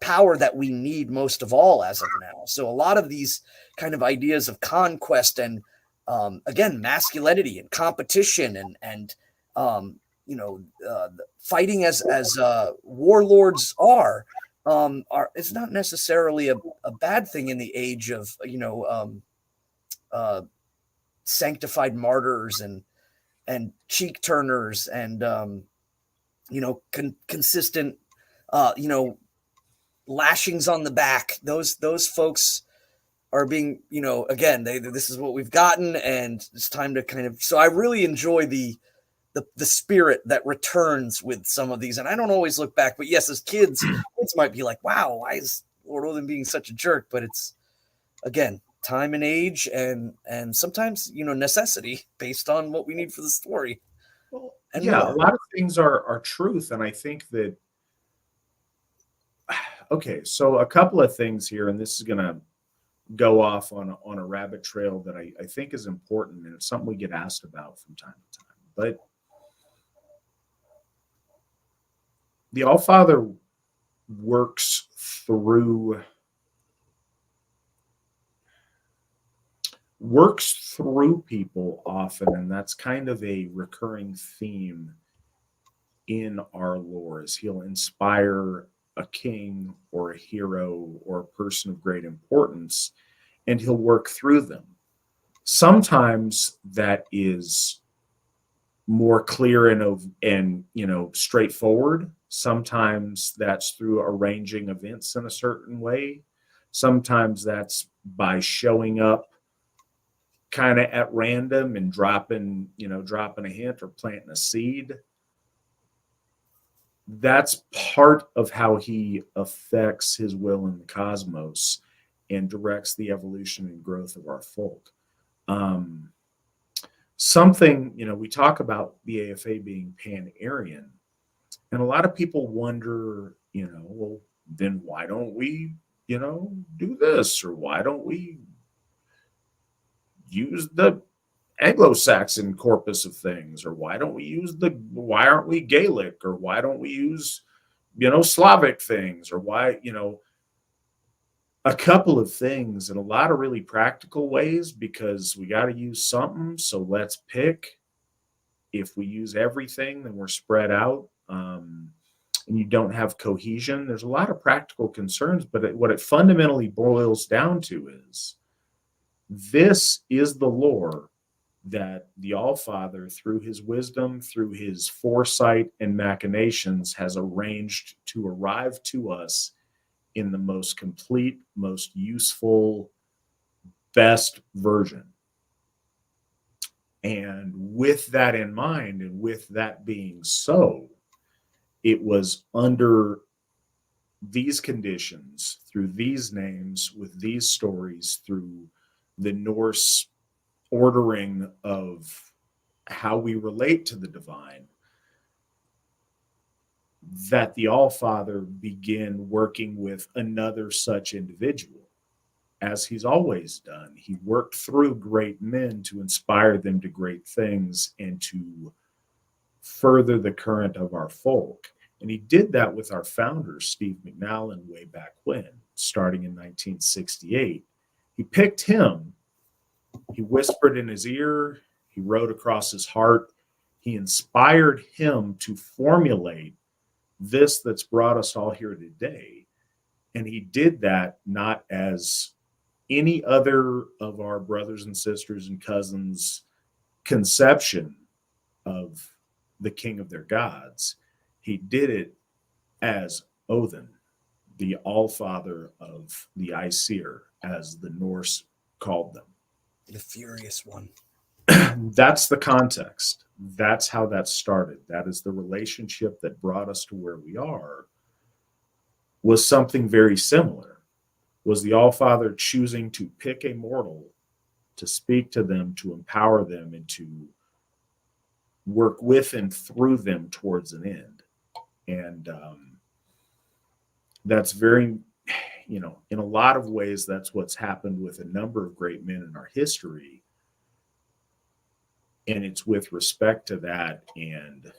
power that we need most of all as of now. So a lot of these kind of ideas of conquest and again masculinity and competition and fighting as warlords are it's not necessarily a bad thing in the age of sanctified martyrs and cheek turners and consistent lashings on the back. Those folks are being again this is what we've gotten, and it's time to kind of. So I really enjoy the spirit that returns with some of these, and I don't always look back, but yes, as kids might be like, wow, why is Lord Odin being such a jerk? But it's again time and age and sometimes necessity based on what we need for the story. Well, and yeah, more. a lot of things are truth, and I think that okay, so a couple of things here, and this is going to go off on a rabbit trail that I think is important, and it's something we get asked about from time to time. But the All-Father works through people often, and that's kind of a recurring theme in our lore. Is he'll inspire a king or a hero or a person of great importance, and he'll work through them. Sometimes that is more clear and straightforward. Sometimes that's through arranging events in a certain way. Sometimes that's by showing up kind of at random and dropping a hint or planting a seed. That's part of how he affects his will in the cosmos and directs the evolution and growth of our folk. Something, we talk about the AFA being pan-Aryan, and a lot of people wonder, well, then why don't we, do this, or why don't we use the Anglo-Saxon corpus of things, or why aren't we Gaelic, or why don't we use, Slavic things, or why, a couple of things in a lot of really practical ways, because we got to use something. So let's pick. If we use everything, then we're spread out, and you don't have cohesion. There's a lot of practical concerns, but what it fundamentally boils down to is this is the lore that the All-Father, through his wisdom, through his foresight and machinations, has arranged to arrive to us in the most complete, most useful, best version. And with that in mind, and with that being so, it was under these conditions, through these names, with these stories, through the Norse ordering of how we relate to the divine, that the Allfather began working with another such individual, as he's always done. He worked through great men to inspire them to great things and to further the current of our folk. And he did that with our founder, Steve McNallen, way back when, starting in 1968. He picked him, he whispered in his ear, he wrote across his heart, he inspired him to formulate this that's brought us all here today. And he did that not as any other of our brothers and sisters and cousins' conception of the king of their gods. He did it as Odin, the Allfather of the Aesir, as the Norse called them. The furious one. That's the context. That's how that started. That is the relationship that brought us to where we are. Was something very similar. Was the Allfather choosing to pick a mortal, to speak to them, to empower them, and to work with and through them towards an end. And that's very, in a lot of ways, that's what's happened with a number of great men in our history. And it's with respect to that and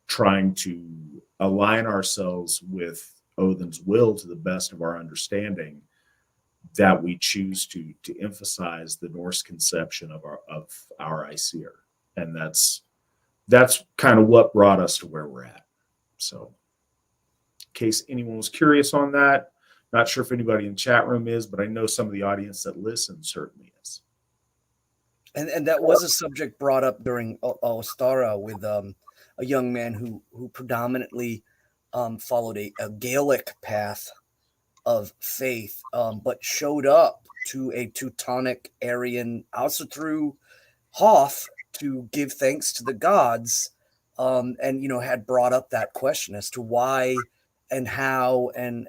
trying to align ourselves with Odin's will to the best of our understanding that we choose to emphasize the Norse conception of our Aesir. And that's kind of what brought us to where we're at. So in case anyone was curious on that, not sure if anybody in the chat room is, but I know some of the audience that listens certainly is. And that was a subject brought up during Ostara with a young man who predominantly followed a Gaelic path of faith, but showed up to a Teutonic Aryan Asatru Hof to give thanks to the gods, and had brought up that question as to why and how and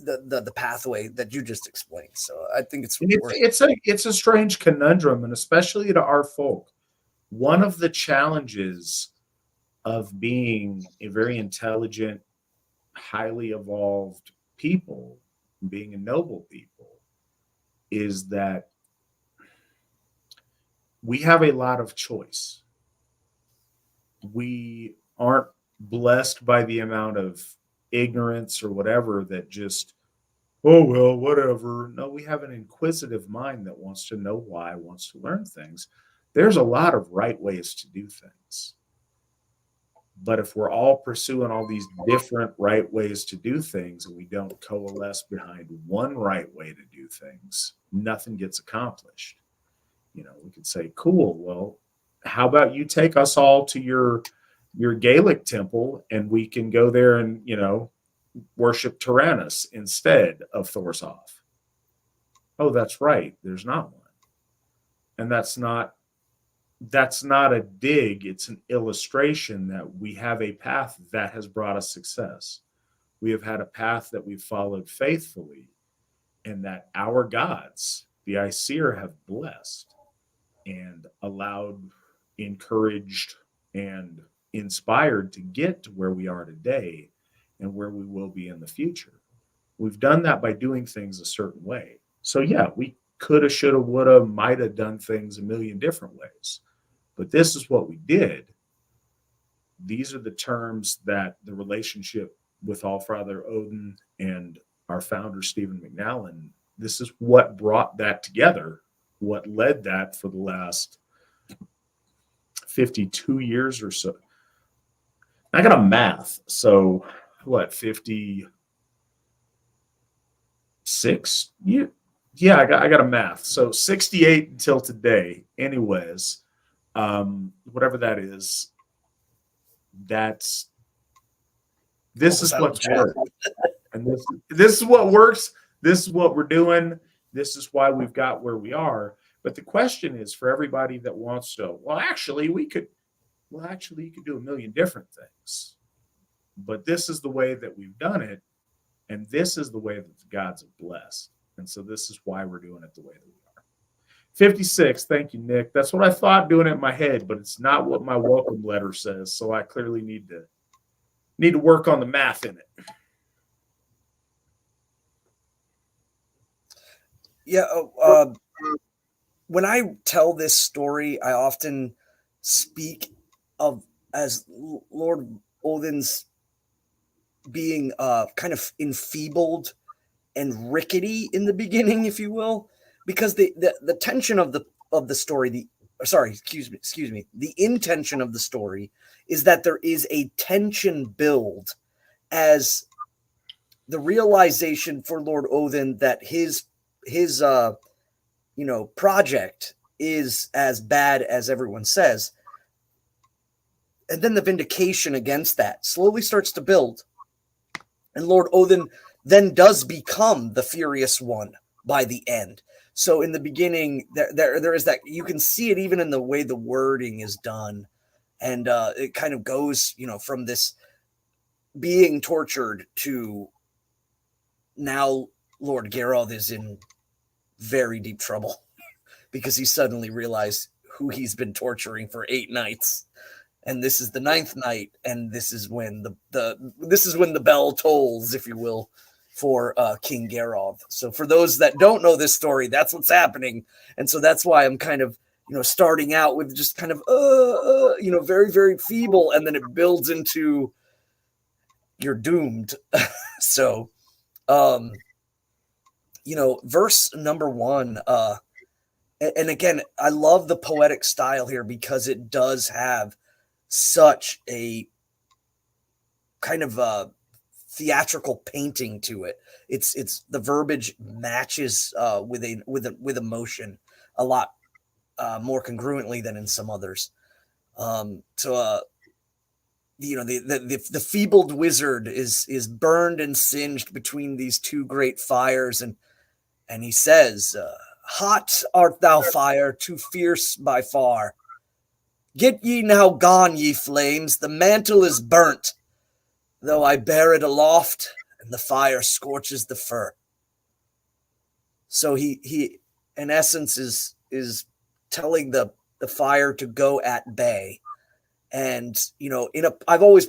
the pathway that you just explained. So I think it's a strange conundrum, and especially to our folk. One of the challenges of being a very intelligent, highly evolved people, being a noble people, is that we have a lot of choice. We aren't blessed by the amount of ignorance or whatever that just, oh, well, whatever. No, we have an inquisitive mind that wants to know why, wants to learn things. There's a lot of right ways to do things. But if we're all pursuing all these different right ways to do things and we don't coalesce behind one right way to do things, nothing gets accomplished. We could say, cool, well, how about you take us all to your Gaelic temple and we can go there and, worship Tyrannus instead of Thor's-Hof. Oh, that's right. There's not one. And that's not a dig. It's an illustration that we have a path that has brought us success. We have had a path that we've followed faithfully and that our gods, the Aesir, have blessed and allowed, encouraged, and inspired to get to where we are today and where we will be in the future. We've done that by doing things a certain way. So yeah, we coulda, shoulda, woulda, might have done things a million different ways. But this is what we did. These are the terms that the relationship with Allfather Odin and our founder, Stephen McNallen, this is what brought that together, what led that for the last 52 years or so. I got a math. So what, 56? Yeah, I got a math. So 68 until today. Anyways, whatever that is, this is what's worked. And this is what works. This is what we're doing. This is why we've got where we are. But the question is for everybody that wants to, you could do a million different things. But this is the way that we've done it. And this is the way that the gods have blessed. And so this is why we're doing it the way that we are. 56. Thank you, Nick. That's what I thought doing it in my head, but it's not what my welcome letter says. So I clearly need to work on the math in it. Yeah. When I tell this story, I often speak of as Lord Odin's being kind of enfeebled and rickety in the beginning, if you will, because the tension of the story, the intention of the story is that there is a tension build as the realization for Lord Odin that his project is as bad as everyone says. And then the vindication against that slowly starts to build. And Lord Odin then does become the furious one by the end. So in the beginning, there is that, you can see it even in the way the wording is done. And it kind of goes, from this being tortured to now Lord Geralt is in very deep trouble because he suddenly realized who he's been torturing for 8 nights. And this is the 9th night, and this is when the bell tolls, if you will, for King Geralt. So for those that don't know this story, that's what's happening, and so that's why I'm kind of starting out with just kind of very, very feeble, and then it builds into you're doomed. So, verse number 1. And again, I love the poetic style here because it does have such a kind of theatrical painting to it. It's the verbiage matches with emotion a lot more congruently than in some others. The feebled wizard is burned and singed between these 2 great fires, and he says, "Hot art thou, fire, too fierce by far. Get ye now gone, ye flames, the mantle is burnt, though I bear it aloft, and the fire scorches the fur." So he in essence is telling the fire to go at bay. And I've always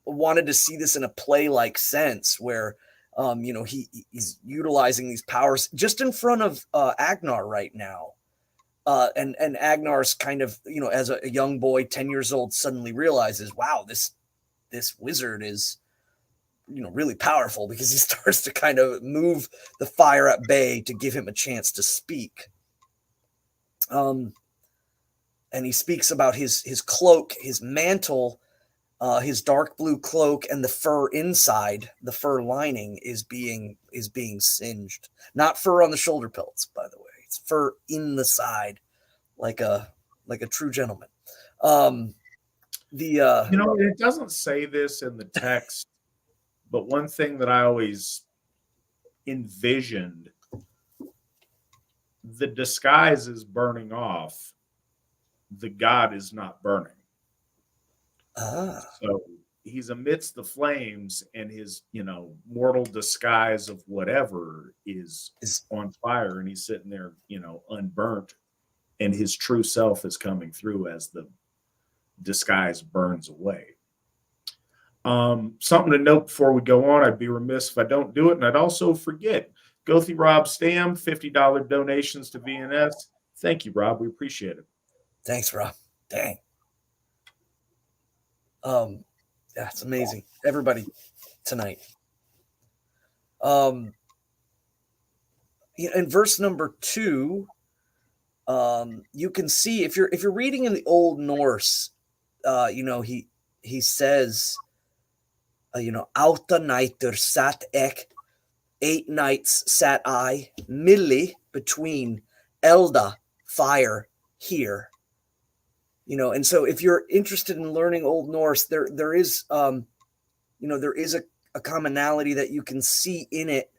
wanted to see this in a play-like sense where he's utilizing these powers just in front of Agnar right now. And Agnar's kind of, as a young boy, 10 years old, suddenly realizes, wow, this wizard is, really powerful, because he starts to kind of move the fire at bay to give him a chance to speak. And he speaks about his cloak, his mantle, his dark blue cloak, and the fur inside, the fur lining is being singed. Not fur on the shoulder pelts, by the way. It's fur in the side, like a true gentleman. It doesn't say this in the text, but one thing that I always envisioned, the disguise is burning off. The god is not burning. So he's amidst the flames, and his, mortal disguise of whatever is on fire, and he's sitting there, unburnt, and his true self is coming through as the disguise burns away. Something to note before we go on, I'd be remiss if I don't do it, and I'd also forget. Gothy Rob Stam, $50 donations to VNS. Thank you, Rob. We appreciate it. Thanks, Rob. Dang. Yeah, it's amazing. Everybody tonight. In verse number 2, you can see if you're reading in the Old Norse, he says, "Auta nighter sat ek, 8 nights sat I, milli between Elda, fire, here." And so if you're interested in learning Old Norse, there is a commonality that you can see in it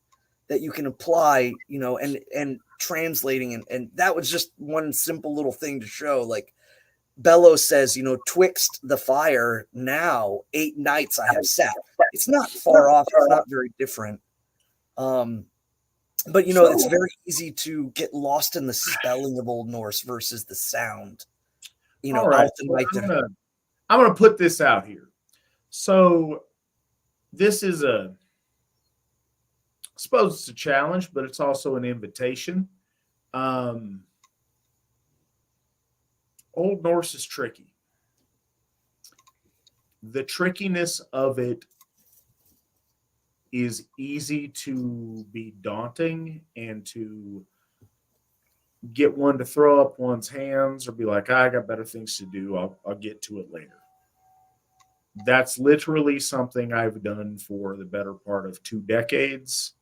that you can apply, and translating, and that was just one simple little thing to show. Like Bellows says, twixt the fire now 8 nights I have sat. It's not far off. It's not very different. But it's very easy to get lost in the spelling of Old Norse versus the sound. All right, I'm gonna put this out here. So this is I suppose it's a challenge, but it's also an invitation. Old Norse is tricky. The trickiness of it is easy to be daunting and to get one to throw up one's hands or be like, I got better things to do. I'll get to it later. That's literally something I've done for the better part of 2 decades.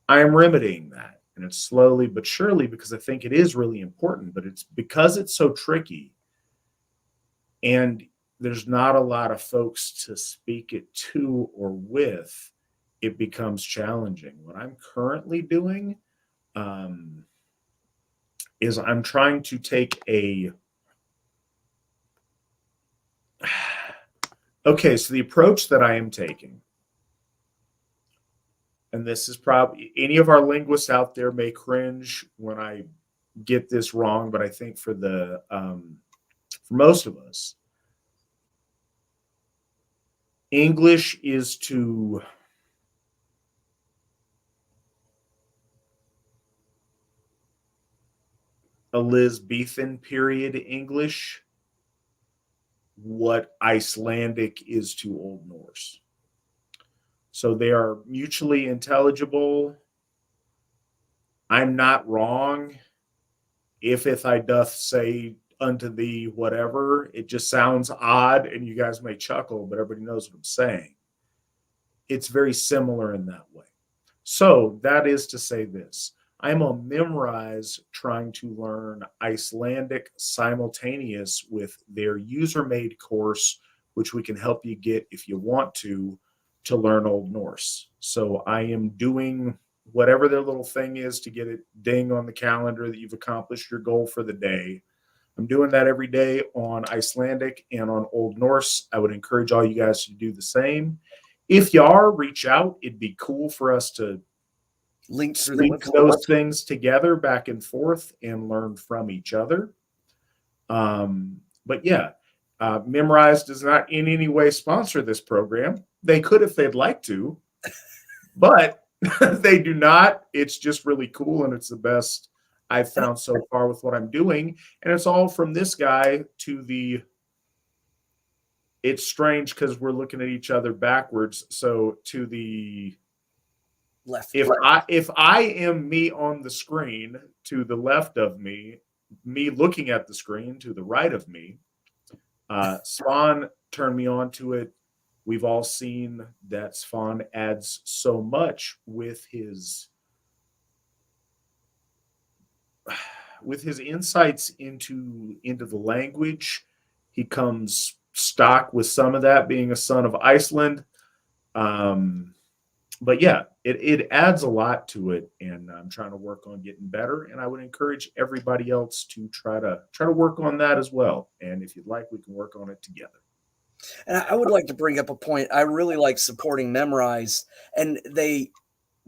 I am remedying that. And it's slowly but surely, because I think it is really important, but it's because it's so tricky and there's not a lot of folks to speak it to or with, it becomes challenging. What I'm currently doing is I'm trying to take okay, so the approach that I am taking, and this is probably, any of our linguists out there may cringe when I get this wrong, but I think for most of us, English is to Elizabethan period English what Icelandic is to Old Norse. So they are mutually intelligible. I'm not wrong. If I doth say unto thee whatever, it just sounds odd and you guys may chuckle, but everybody knows what I'm saying. It's very similar in that way. So that is to say this. I'm on Memrise trying to learn Icelandic simultaneous with their user-made course, which we can help you get if you want to learn Old Norse. So I am doing whatever their little thing is to get it ding on the calendar that you've accomplished your goal for the day. I'm doing that every day on Icelandic and on Old Norse. I would encourage all you guys to do the same. If you are, reach out. It'd be cool for us to link those things together back and forth and learn from each other. But yeah, Memrise does not in any way sponsor this program. They could if they'd like to, but they do not. It's just really cool, and it's the best I've found so far with what I'm doing. And it's all from this guy to the... It's strange because we're looking at each other backwards. So to the left. If I am me on the screen, to the left of me looking at the screen to the right of me, Svan turned me on to it. We've all seen that Svan adds so much with his insights into the language. He comes stock with some of that, being a son of Iceland. But yeah, it adds a lot to it, and I'm trying to work on getting better. And I would encourage everybody else to try to work on that as well. And if you'd like, we can work on it together. And I would like to bring up a point. I really like supporting Memrise, and they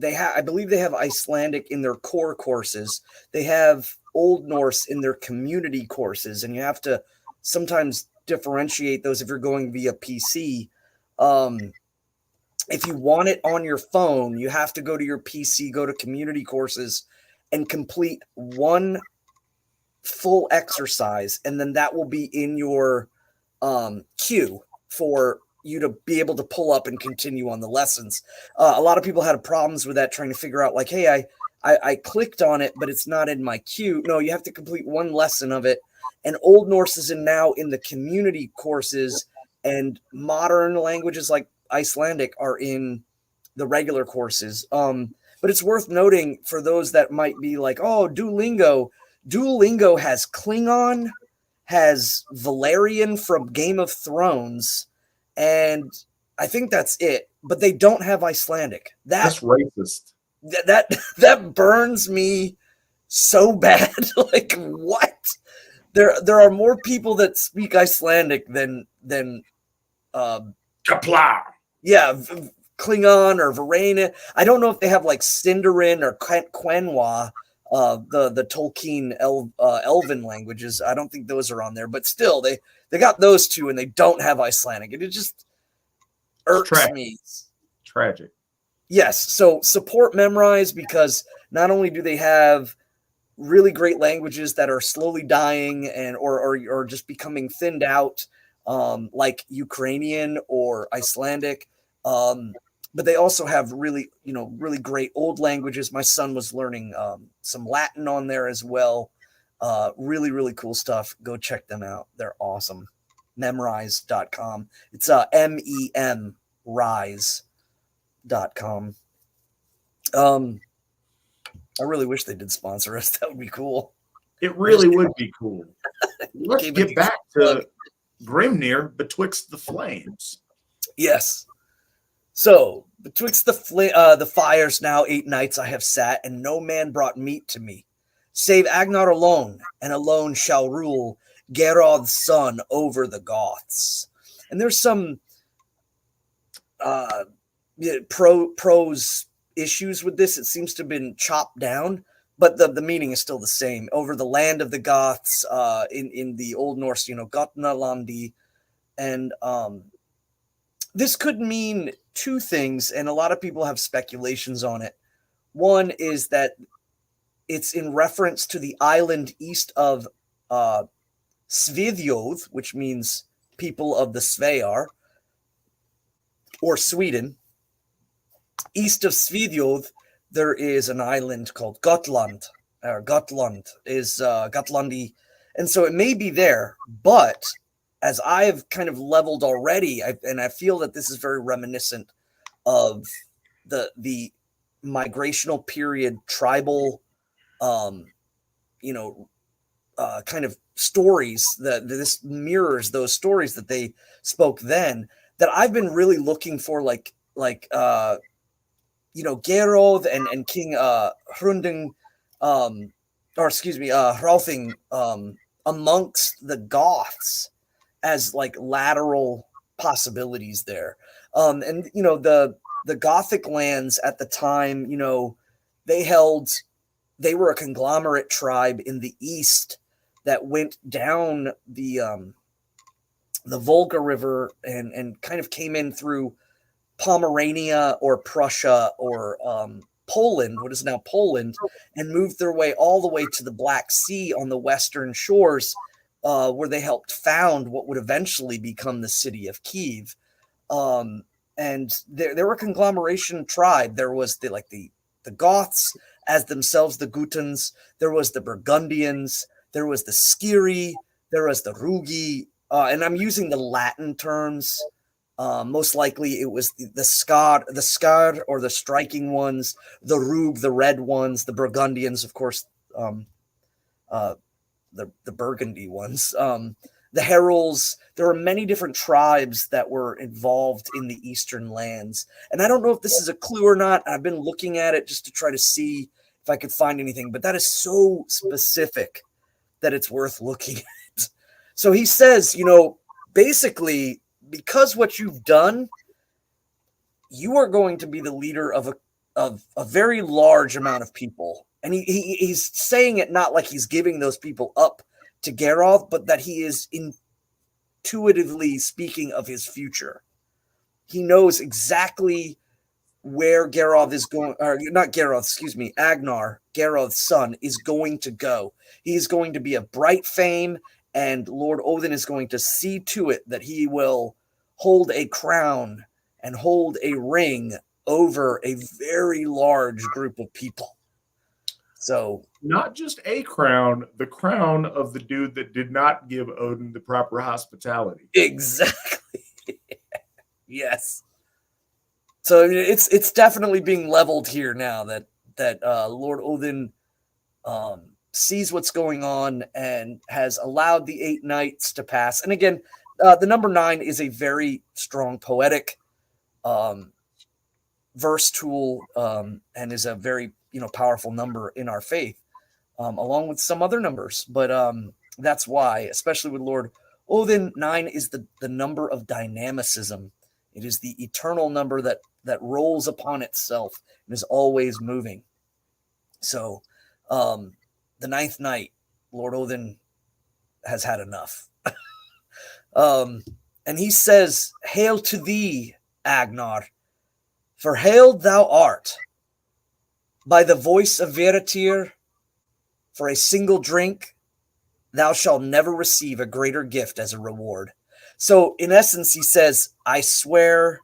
have, I believe they have Icelandic in their core courses. They have Old Norse in their community courses, and you have to sometimes differentiate those if you're going via PC. If you want it on your phone, you have to go to your PC, go to community courses, and complete one full exercise, and then that will be in your queue for you to be able to pull up and continue on the lessons. A lot of people had problems with that, trying to figure out like, hey, I clicked on it, but it's not in my queue. No, you have to complete one lesson of it. And Old Norse is now in the community courses, and modern languages like Icelandic are in the regular courses. But it's worth noting for those that might be like, oh, Duolingo has Klingon, has Valerian from Game of Thrones, and I think that's it. But they don't have Icelandic. That's racist. That burns me so bad. Like, what? There are more people that speak Icelandic than Kapla. yeah, Klingon or Varena. I don't know if they have like Sindarin or Quenya, the Tolkien Elven languages. I don't think those are on there, but still, they got those two, and they don't have Icelandic, and it just irks me. Tragic. Yes, so support Memrise, because not only do they have really great languages that are slowly dying and or just becoming thinned out, like Ukrainian or Icelandic, but they also have really really great old languages. My son was learning some Latin on there as well. Really really cool stuff. Go check them out. They're awesome. Memrise.com. It's MEM rise.com. I really wish they did sponsor us. That would be cool. It really would be cool. Let's get back to Grimnir betwixt the flames. Yes. So, betwixt the fires now 8 nights I have sat, and no man brought meat to me, save Agnar alone, and alone shall rule Geroth's son over the Goths. And there's some prose issues with this. It seems to have been chopped down, but the meaning is still the same. Over the land of the Goths, in the Old Norse, Gotnalandi. And this could mean two things, and a lot of people have speculations on it. One is that it's in reference to the island east of Svidjoth, which means people of the Svear, or Sweden. East of Svidjoth, there is an island called Gotland, or Gotland is Gotlandi, and so it may be there. But as I've kind of leveled already, and I feel that this is very reminiscent of the migrational period tribal, kind of stories, that this mirrors those stories that they spoke then. That I've been really looking for, like Geroth and King Hrauthung, Hrauthung, amongst the Goths as like lateral possibilities there. And the Gothic lands at the time, they were a conglomerate tribe in the east that went down the Volga River and kind of came in through Pomerania or Prussia or Poland, what is now Poland, and moved their way all the way to the Black Sea on the western shores, where they helped found what would eventually become the city of Kiev. And there were a conglomeration tribe. There was the Goths as themselves, the Gutans. There was the Burgundians. There was the Skiri. There was the Rugi. And I'm using the Latin terms. Most likely it was the Skar or the striking ones, the Rug, the red ones, the Burgundians, of course, the Burgundy ones, the Heruls. There were many different tribes that were involved in the eastern lands. And I don't know if this is a clue or not. I've been looking at it just to try to see if I could find anything, but that is so specific that it's worth looking at. So he says, basically, because what you've done, you are going to be the leader of a very large amount of people. And he's saying it not like he's giving those people up to Geroth, but that he is intuitively speaking of his future. He knows exactly where Geroth is going, or not Geroth, excuse me, Agnar, Geroth's son, is going to go. He is going to be of bright fame, and Lord Odin is going to see to it that he will hold a crown and hold a ring over a very large group of people. So, not just a crown, the crown of the dude that did not give Odin the proper hospitality. Exactly. Yes. So it's definitely being leveled here now that Lord Odin sees what's going on and has allowed the 8 nights to pass. And again, the number 9 is a very strong poetic verse tool, and is a very powerful number in our faith. along with some other numbers. But that's why, especially with Lord Odin, 9 is the number of dynamicism. It is the eternal number that rolls upon itself and is always moving. So the ninth night, Lord Odin has had enough. And he says, "Hail to thee, Agnar, for hailed thou art by the voice of Veritir. For a single drink, thou shalt never receive a greater gift as a reward." So in essence, he says, I swear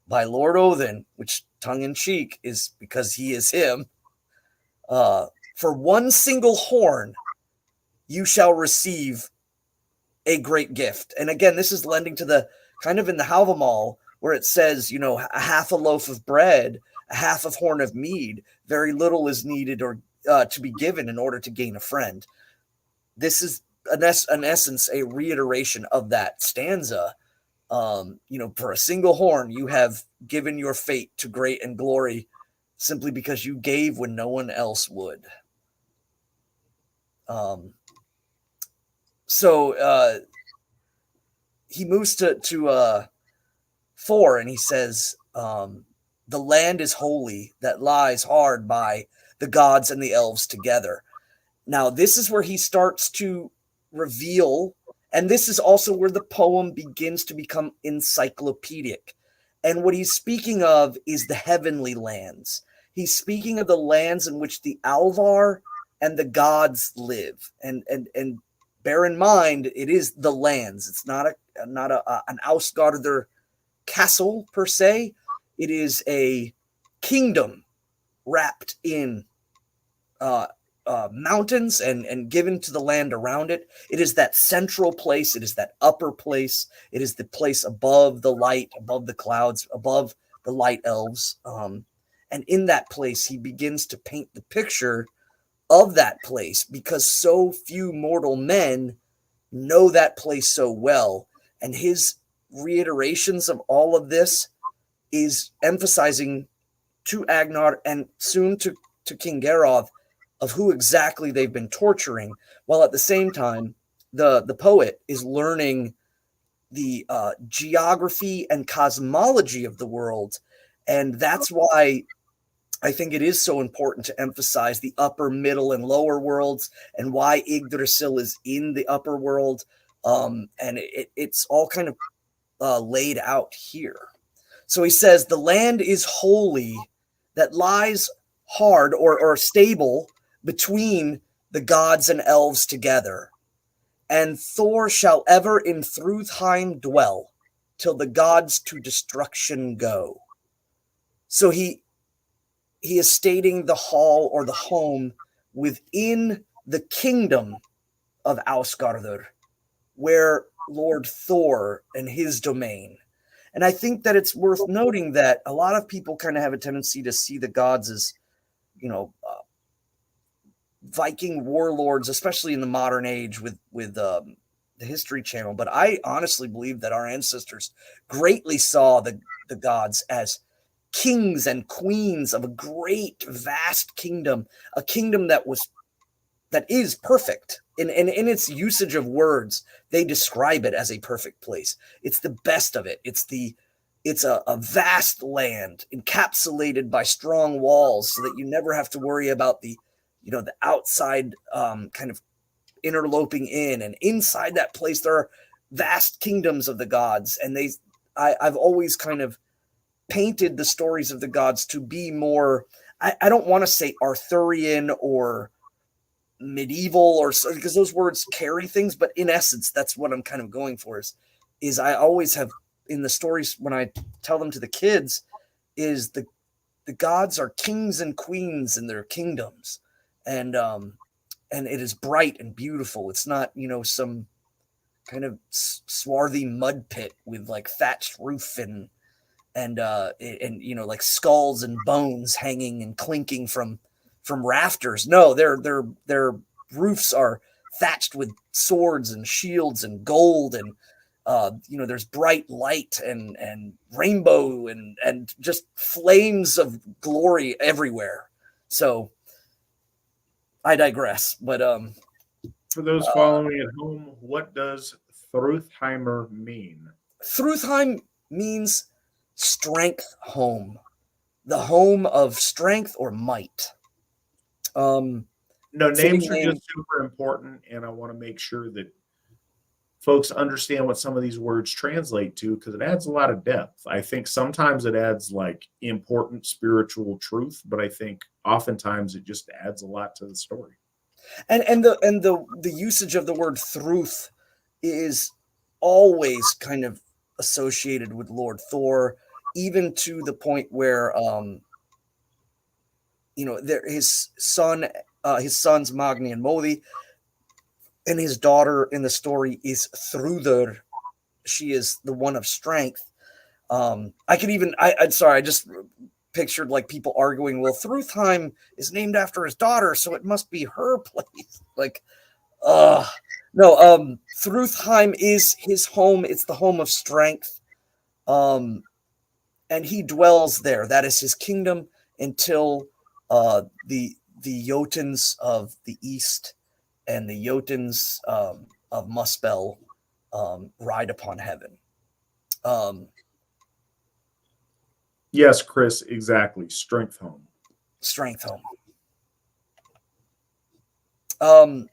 by Lord Odin, which tongue in cheek is because he is him, for one single horn, you shall receive a great gift. And again, this is lending to the kind of in the Havamal where it says, a half a loaf of bread, a half of horn of mead, very little is needed or to be given in order to gain a friend. This is in essence a reiteration of that stanza. For a single horn, you have given your fate to great and glory simply because you gave when no one else would. So he moves to 4 and he says, the land is holy that lies hard by the gods and the elves together. Now, this is where he starts to reveal, and this is also where the poem begins to become encyclopedic. And what he's speaking of is the heavenly lands. He's speaking of the lands in which the Alvar and the gods live. And bear in mind, it is the lands. It's not an Ausgarder castle per se. It is a kingdom wrapped in mountains and given to the land around it. It is that central place. It is that upper place. It is the place above the light, above the clouds, above the light elves. And in that place, he begins to paint the picture of that place because so few mortal men know that place so well. And his reiterations of all of this is emphasizing to Agnar and soon to King Geroth of who exactly they've been torturing, while at the same time, the poet is learning the geography and cosmology of the world. And that's why I think it is so important to emphasize the upper, middle, and lower worlds and why Yggdrasil is in the upper world. And it's all kind of laid out here. So he says, the land is holy that lies hard or stable between the gods and elves together. And Thor shall ever in Hrauthung dwell till the gods to destruction go. So he is stating the hall or the home within the kingdom of Ausgarder, where Lord Thor and his domain. And I think that it's worth noting that a lot of people kind of have a tendency to see the gods as, Viking warlords, especially in the modern age with the History Channel. But I honestly believe that our ancestors greatly saw the gods as kings and queens of a great, vast kingdom, a kingdom that is perfect. In its usage of words, they describe it as a perfect place. It's the best of it. It's a vast land encapsulated by strong walls so that you never have to worry about the outside kind of interloping in. And inside that place, there are vast kingdoms of the gods. And I've always kind of painted the stories of the gods to be more, I don't want to say Arthurian or medieval or so, because those words carry things, but in essence, that's what I'm kind of going for is I always have in the stories when I tell them to the kids is the gods are kings and queens in their kingdoms. And it is bright and beautiful. It's not, some kind of swarthy mud pit with like thatched roof and like skulls and bones hanging and clinking from rafters. No, their roofs are thatched with swords and shields and gold and there's bright light and rainbow and just flames of glory everywhere. So I digress. But for those following at home, what does Hrautheimer mean? Hrauthung means strength home, the home of strength or might. No, Fitting names are name. just super important, and I want to make sure that folks understand what some of these words translate to because it adds a lot of depth. I think sometimes it adds like important spiritual truth, but I think oftentimes it just adds a lot to the story. And the usage of the word Thruth is always kind of associated with Lord Thor, even to the point where his sons Magni and Modi, and his daughter in the story is Thrudr. She is the one of strength. I'm sorry, I just pictured like people arguing, well, Thrutheim is named after his daughter, so it must be her place. Like, no, Thrutheim is his home. It's the home of strength. And he dwells there. That is his kingdom until the Jotuns of the east and the Jotuns of Muspel ride upon heaven. Yes, Chris, exactly. Strength home. Strength home.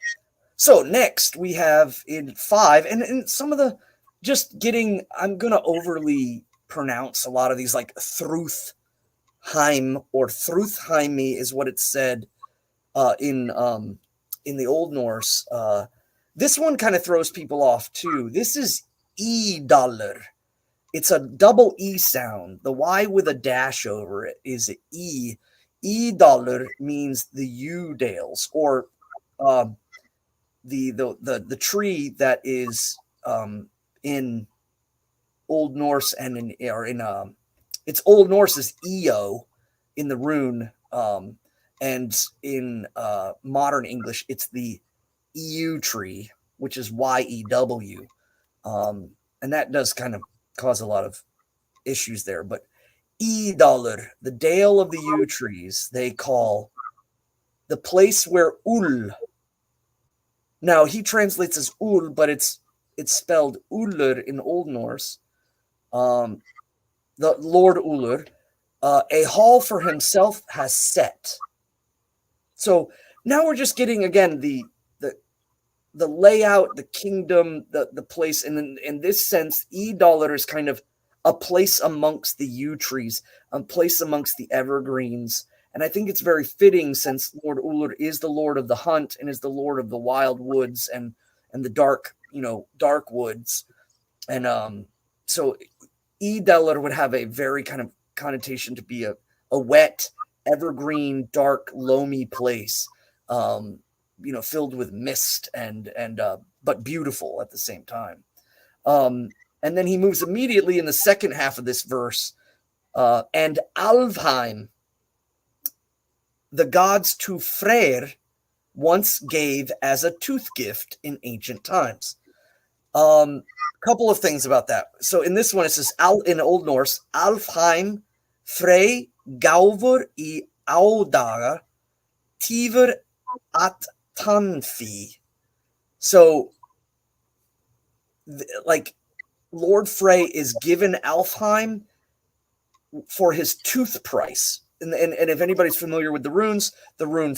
So next we have in 5, and some of the I'm gonna overly pronounce a lot of these like Thruthheim or Thruthheimi is what it's said in the Old Norse. This one kind of throws people off too. This is Idalr. It's a double E sound. The Y with a dash over it is an E. Idalr means the yew dales, or the tree that is in Old Norse and in it's Old Norse is Eo in the rune, and in modern English it's the EU tree, which is YEW, and that does kind of cause a lot of issues there. But Idalr, the dale of the yew trees, they call the place where Ul. Now he translates as Ul, but it's spelled Ullr in Old Norse. The Lord Ullr, a hall for himself has set. So now we're just getting again the layout, the kingdom, the place, and in this sense, Idalr is kind of a place amongst the yew trees, a place amongst the evergreens. And I think it's very fitting since Lord Ullr is the Lord of the hunt and is the Lord of the wild woods and the dark woods. And so Idalr would have a very kind of connotation to be a wet, evergreen, dark, loamy place, filled with mist and but beautiful at the same time. And then he moves immediately in the second half of this verse, and Alfheim, the gods to Freyr once gave as a tooth gift in ancient times. Couple of things about that. So in this one, it says in Old Norse, Alfheim, Frey, Gauvur I Audaga, Tiver at Tanfi. So, like, Lord Frey is given Alfheim for his tooth price. And if anybody's familiar with the runes, the rune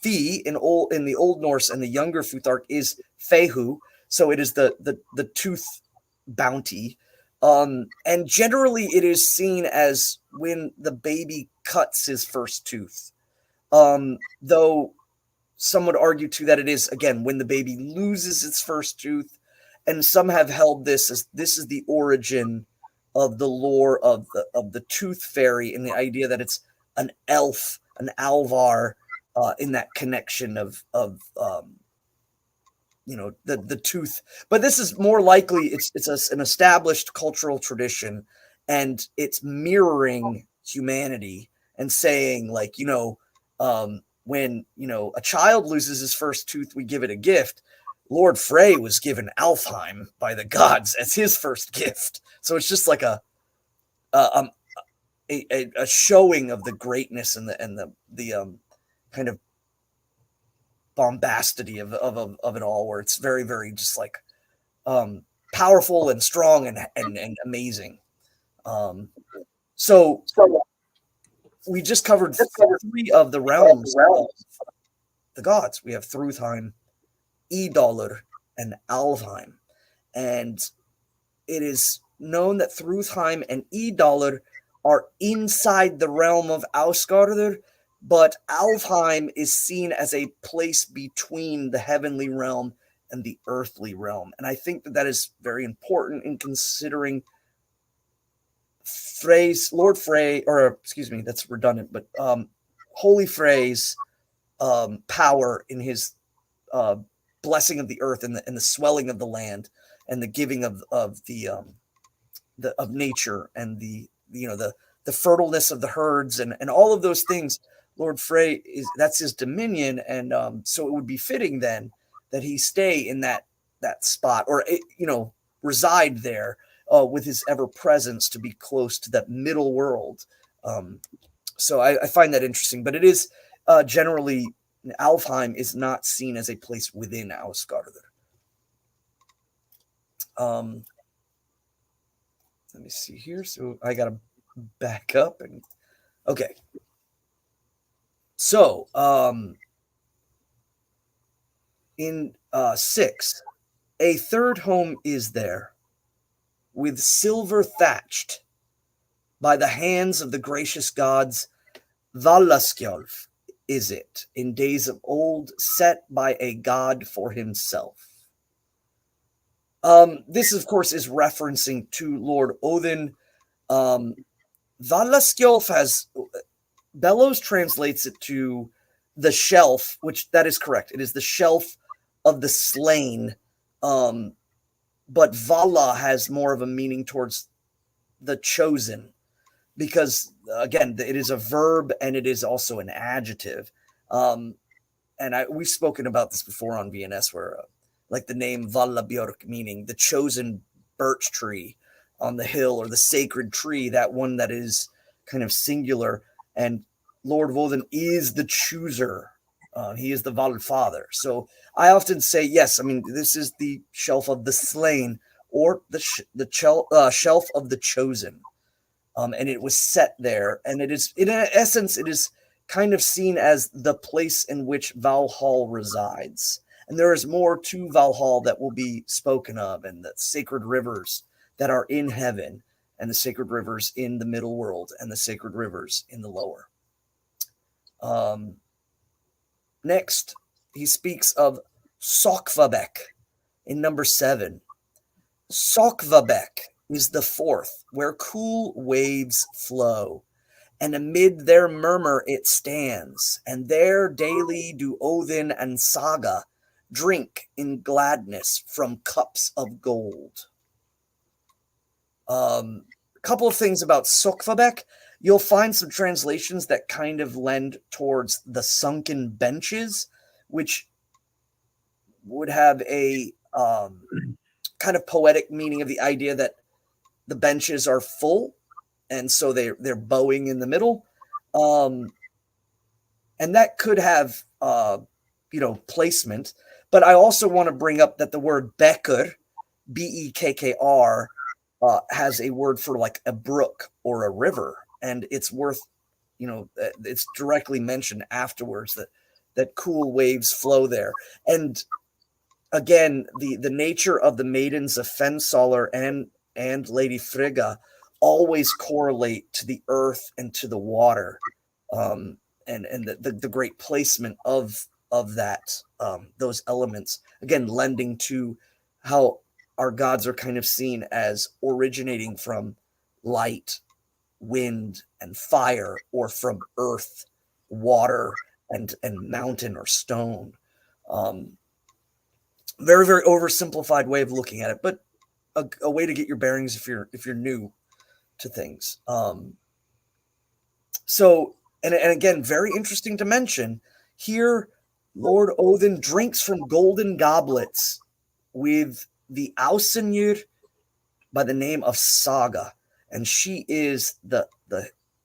Fi in the Old Norse and the younger Futhark is Fehu. So it is the tooth bounty. And generally it is seen as when the baby cuts his first tooth. Though some would argue too that it is, again, when the baby loses its first tooth. And some have held this as this is the origin of the lore of the tooth fairy, and the idea that it's an elf, an alvar, in that connection of the tooth. But this is more likely it's an established cultural tradition, and it's mirroring humanity and saying, like, when a child loses his first tooth, we give it a gift. Lord Frey was given Alfheim by the gods as his first gift. So it's just like a showing of the greatness and the kind of bombastity of it all, where it's very, very just like powerful and strong and amazing. So we just covered 3 of the realms of the gods. We have Hrauthung, Idolr, and Alfheim. And it is known that Hrauthung and Idolr are inside the realm of Ausgarður, but Alfheim is seen as a place between the heavenly realm and the earthly realm. And I think that is very important in considering Lord Frey, or excuse me, that's redundant, but Holy Frey's power in his blessing of the earth and the swelling of the land and the giving of nature and the fertileness of the herds and all of those things. Lord Frey that's his dominion, and so it would be fitting then that he stay in that spot, or reside there with his ever presence, to be close to that middle world. So I find that interesting, but it is generally, Alfheim is not seen as a place within Ausgarður. Let me see here. So I got to back up and okay. So in 6, a third home is there, with silver thatched, by the hands of the gracious gods. Valaskjolf is it, in days of old, set by a god for himself. This, of course, is referencing to Lord Odin. Valaskjolf has, Bellows translates it to the shelf, which that is correct. It is the shelf of the slain. But Vala has more of a meaning towards the chosen, because again, it is a verb and it is also an adjective. And we've spoken about this before on VNS, where like the name Valabjörk, meaning the chosen birch tree on the hill, or the sacred tree, that one that is kind of singular. And Lord Woden is the chooser. He is the Valfather. So I often say, yes, I mean, this is the shelf of the slain, or the shelf of the chosen. And it was set there. And it is, in essence, it is kind of seen as the place in which Valhall resides. And there is more to Valhall that will be spoken of, and the sacred rivers that are in heaven, and the sacred rivers in the middle world, and the sacred rivers in the lower. Next, he speaks of Sokvabek in number 7. Sokvabek is the 4th, where cool waves flow, and amid their murmur it stands, and there daily do Odin and Saga drink in gladness from cups of gold. A couple of things about Sokvabek. You'll find some translations that kind of lend towards the sunken benches, which would have a kind of poetic meaning of the idea that the benches are full, and so they're bowing in the middle. And that could have placement. But I also want to bring up that the word bekker, Bekkr, has a word for like a brook or a river. And it's worth, it's directly mentioned afterwards that cool waves flow there. And again, the nature of the maidens of Fensaler and Lady Frigga always correlate to the earth and to the water, and the great placement of that, those elements, again, lending to how our gods are kind of seen as originating from light, wind, and fire, or from earth, water, and mountain or stone. Very, very oversimplified way of looking at it, but a way to get your bearings if you're new to things. So, and again, very interesting to mention here, Lord Odin drinks from golden goblets with the Ausenjur by the name of Saga, and she is the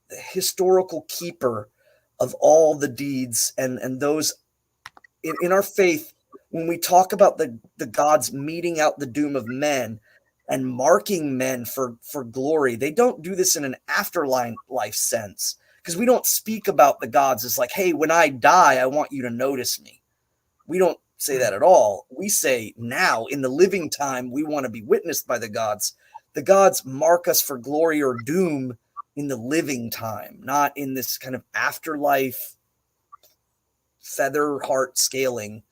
historical keeper of all the deeds and those in our faith, when we talk about the gods meting out the doom of men and marking men for glory, they don't do this in an afterlife sense, because we don't speak about the gods as like, hey, when I die, I want you to notice me. We don't say that at all. We say now, in the living time, we want to be witnessed by the gods. The gods mark us for glory or doom in the living time, not in this kind of afterlife feather heart scaling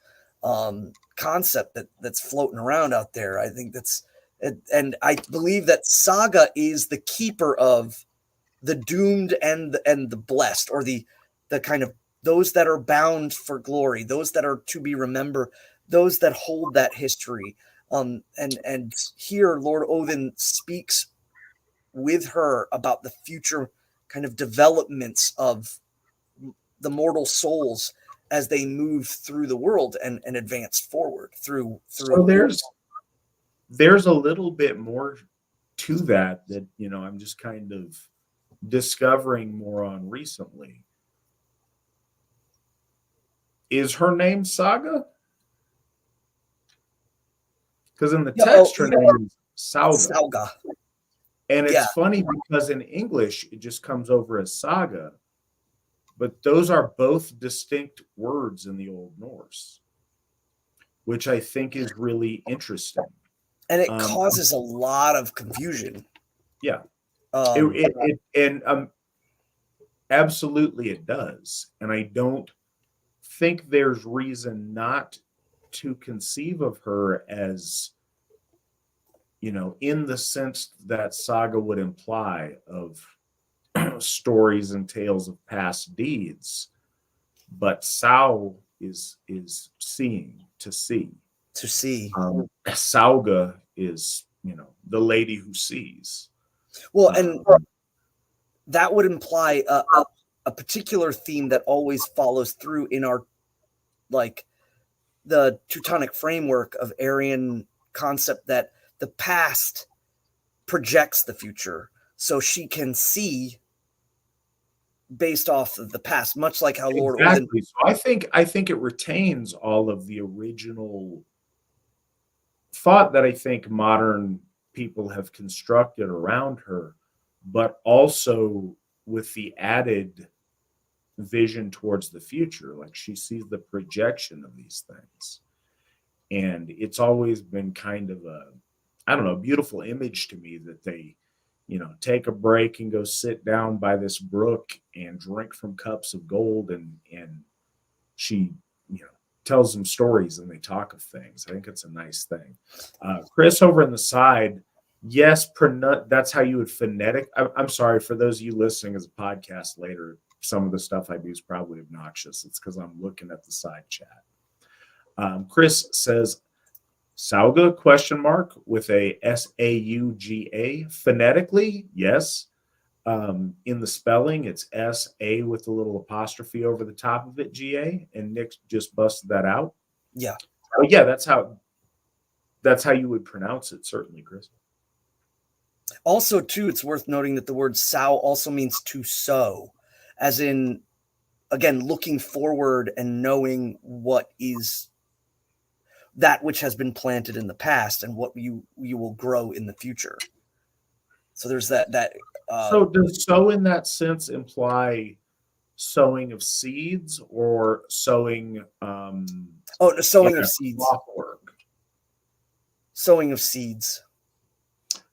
concept that's floating around out there. I think and I believe that Saga is the keeper of the doomed and the blessed, or the kind of those that are bound for glory, those that are to be remembered, those that hold that history. And here Lord Odin speaks with her about the future kind of developments of the mortal souls as they move through the world and advance forward through. So there's a little bit more to that I'm just kind of discovering more on recently. Is her name Saga? Because in the text, her name is Saga. And it's funny because in English, it just comes over as Saga. But those are both distinct words in the Old Norse, which I think is really interesting. And it causes a lot of confusion. Yeah. Absolutely it does. And I don't think there's reason not to conceive of her as, in the sense that Saga would imply of stories and tales of past deeds, but Sau is seeing, to see. Sauga is, the lady who sees. Well, and that would imply a particular theme that always follows through in our, like, the Teutonic framework of Aryan concept, that the past projects the future, so she can see based off of the past, much like how Lord Odin. So I think it retains all of the original thought that I think modern people have constructed around her, but also with the added vision towards the future. Like, she sees the projection of these things. And it's always been kind of a beautiful image to me that they, take a break and go sit down by this brook and drink from cups of gold, and she, tells them stories and they talk of things. I think it's a nice thing. Chris over on the side, yes, that's how you would phonetic. I'm sorry for those of you listening as a podcast later. Some of the stuff I do is probably obnoxious. It's because I'm looking at the side chat. Chris says, Sauga ? With a Sauga. Phonetically, yes. In the spelling, it's S-A with a little apostrophe over the top of it, G-A, and Nick just busted that out. Yeah. But yeah, that's how you would pronounce it, certainly, Chris. Also, too, it's worth noting that the word sow also means to sow, as in, again, looking forward and knowing what is that which has been planted in the past and what you will grow in the future. So there's that. So does sow in that sense imply sowing of seeds, or sowing? Sowing of seeds. Sowing of seeds.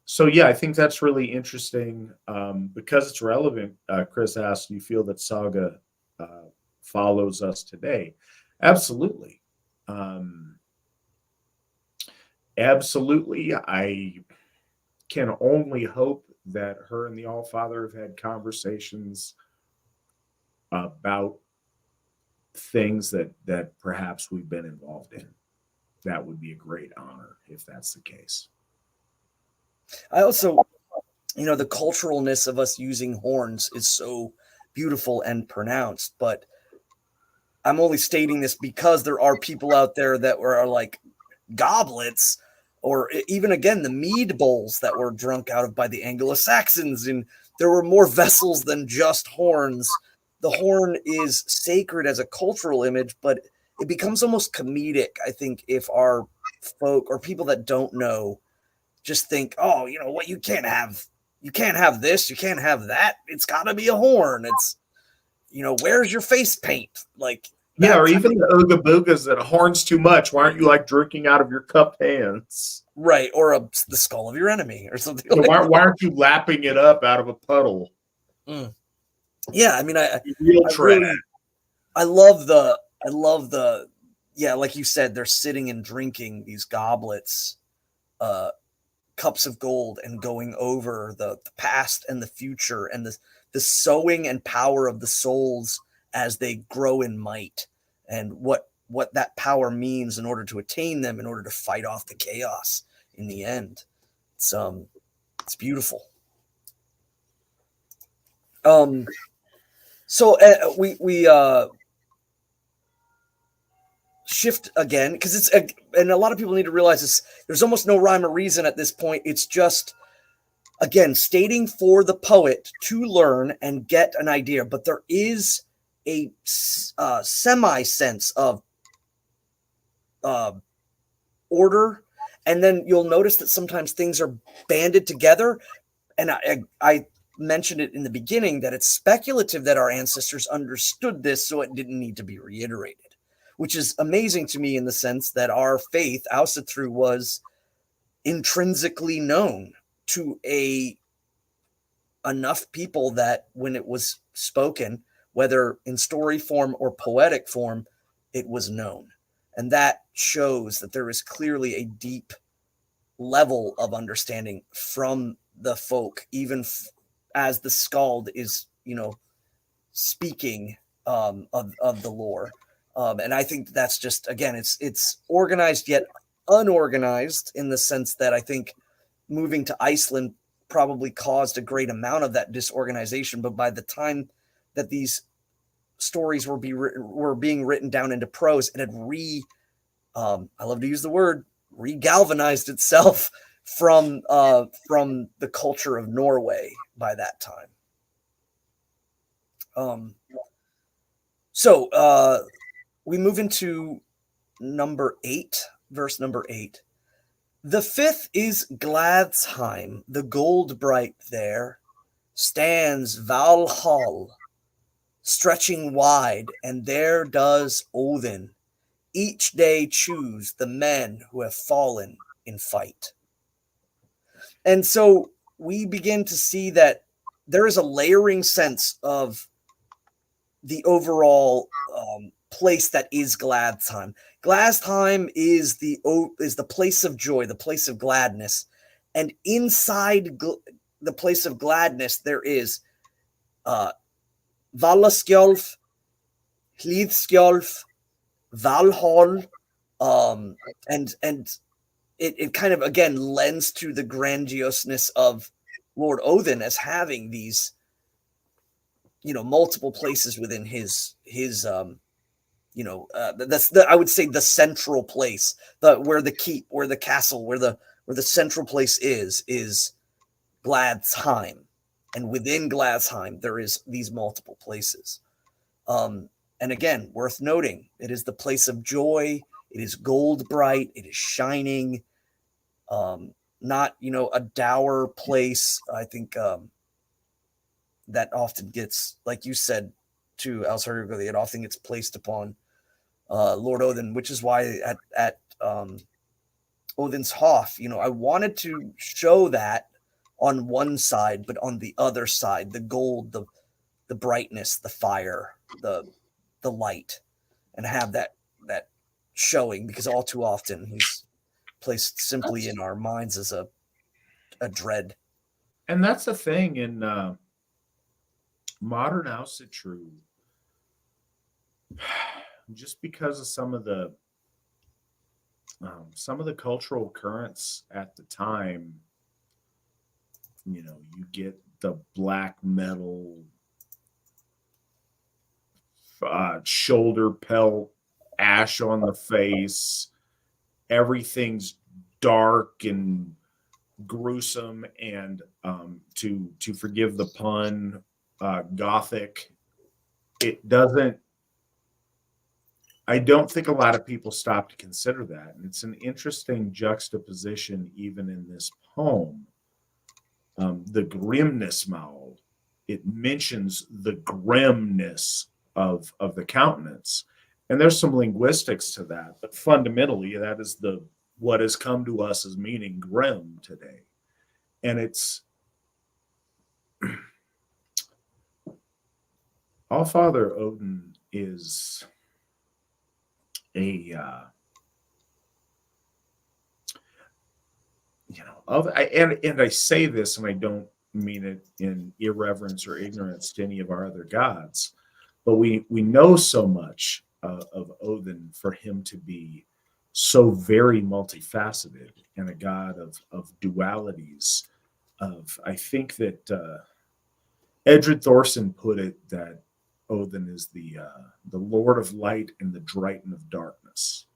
So yeah, I think that's really interesting because it's relevant. Chris asked, "Do you feel that Saga follows us today?" Absolutely. Absolutely. I can only hope that her and the All-Father have had conversations about things that perhaps we've been involved in. That would be a great honor if that's the case. I also, the culturalness of us using horns is so beautiful and pronounced, but I'm only stating this because there are people out there that are like goblets, or even, again, the mead bowls that were drunk out of by the Anglo-Saxons, and there were more vessels than just horns. The horn is sacred as a cultural image, but it becomes almost comedic, I think, if our folk or people that don't know just think, oh, what, you can't have this, you can't have that. It's got to be a horn. It's, where's your face paint? Like, yeah, or even the Ooga Boogas that horns too much. Why aren't you like drinking out of your cupped hands? Right, or the skull of your enemy or something. Yeah, why aren't you lapping it up out of a puddle? Yeah, I mean, I love the yeah, like you said, they're sitting and drinking these goblets, cups of gold, and going over the past and the future and the sowing and power of the souls as they grow in might, and what that power means in order to attain them, in order to fight off the chaos in the end. It's beautiful. So we shift again, because it's and a lot of people need to realize this. There's almost no rhyme or reason at this point. It's just, again, stating for the poet to learn and get an idea, but there is a semi sense of order, and then you'll notice that sometimes things are banded together. And I mentioned it in the beginning that it's speculative that our ancestors understood this, so it didn't need to be reiterated, which is amazing to me in the sense that our faith, Asatru, was intrinsically known to enough people that when it was spoken, whether in story form or poetic form, it was known. And that shows that there is clearly a deep level of understanding from the folk, even as the skald is, speaking of the lore. And I think that's just, again, it's organized yet unorganized, in the sense that I think moving to Iceland probably caused a great amount of that disorganization. But by the time that these stories were being written down into prose, it had I love to use the word, regalvanized itself from the culture of Norway by that time. So we move into verse number 8. The 5th is Gladsheim, the gold bright there stands Valhall, stretching wide, and there does Odin each day choose the men who have fallen in fight. And so we begin to see that there is a layering sense of the overall place that is Gladsheim. Gladsheim is the place of joy, the place of gladness, and inside the place of gladness there is Valaskjolf, Hlidskjolf, Valhall, and it kind of again lends to the grandioseness of Lord Odin as having these, multiple places within his that's I would say the central place, where the keep, where the castle, where the central place is Gladsheim, and within Gladsheim there is these multiple places. And again, worth noting, it is the place of joy. It is gold bright. It is shining. Not, a dour place. I think that often gets, like you said, to Alsargo, it often gets placed upon Lord Odin, which is why at Odin's Hof, I wanted to show that on one side, but on the other side, the gold, the brightness, the fire, the light, and have that showing, because all too often he's placed simply in our minds as a dread. And that's the thing in modern Asatru, just because of some of the cultural currents at the time, you get the black metal, shoulder pelt, ash on the face, everything's dark and gruesome, and to forgive the pun, gothic. It doesn't, I don't think a lot of people stop to consider that. And it's an interesting juxtaposition even in this poem. The Grimnismál, it mentions the grimness of the countenance. And there's some linguistics to that, but fundamentally that is what has come to us as meaning grim today. And it's Allfather Odin is and I say this, and I don't mean it in irreverence or ignorance to any of our other gods, but we know so much of Odin for him to be so very multifaceted and a god of dualities. I think that Edred Thorson put it that Odin is the Lord of Light and the Drighton of Darkness.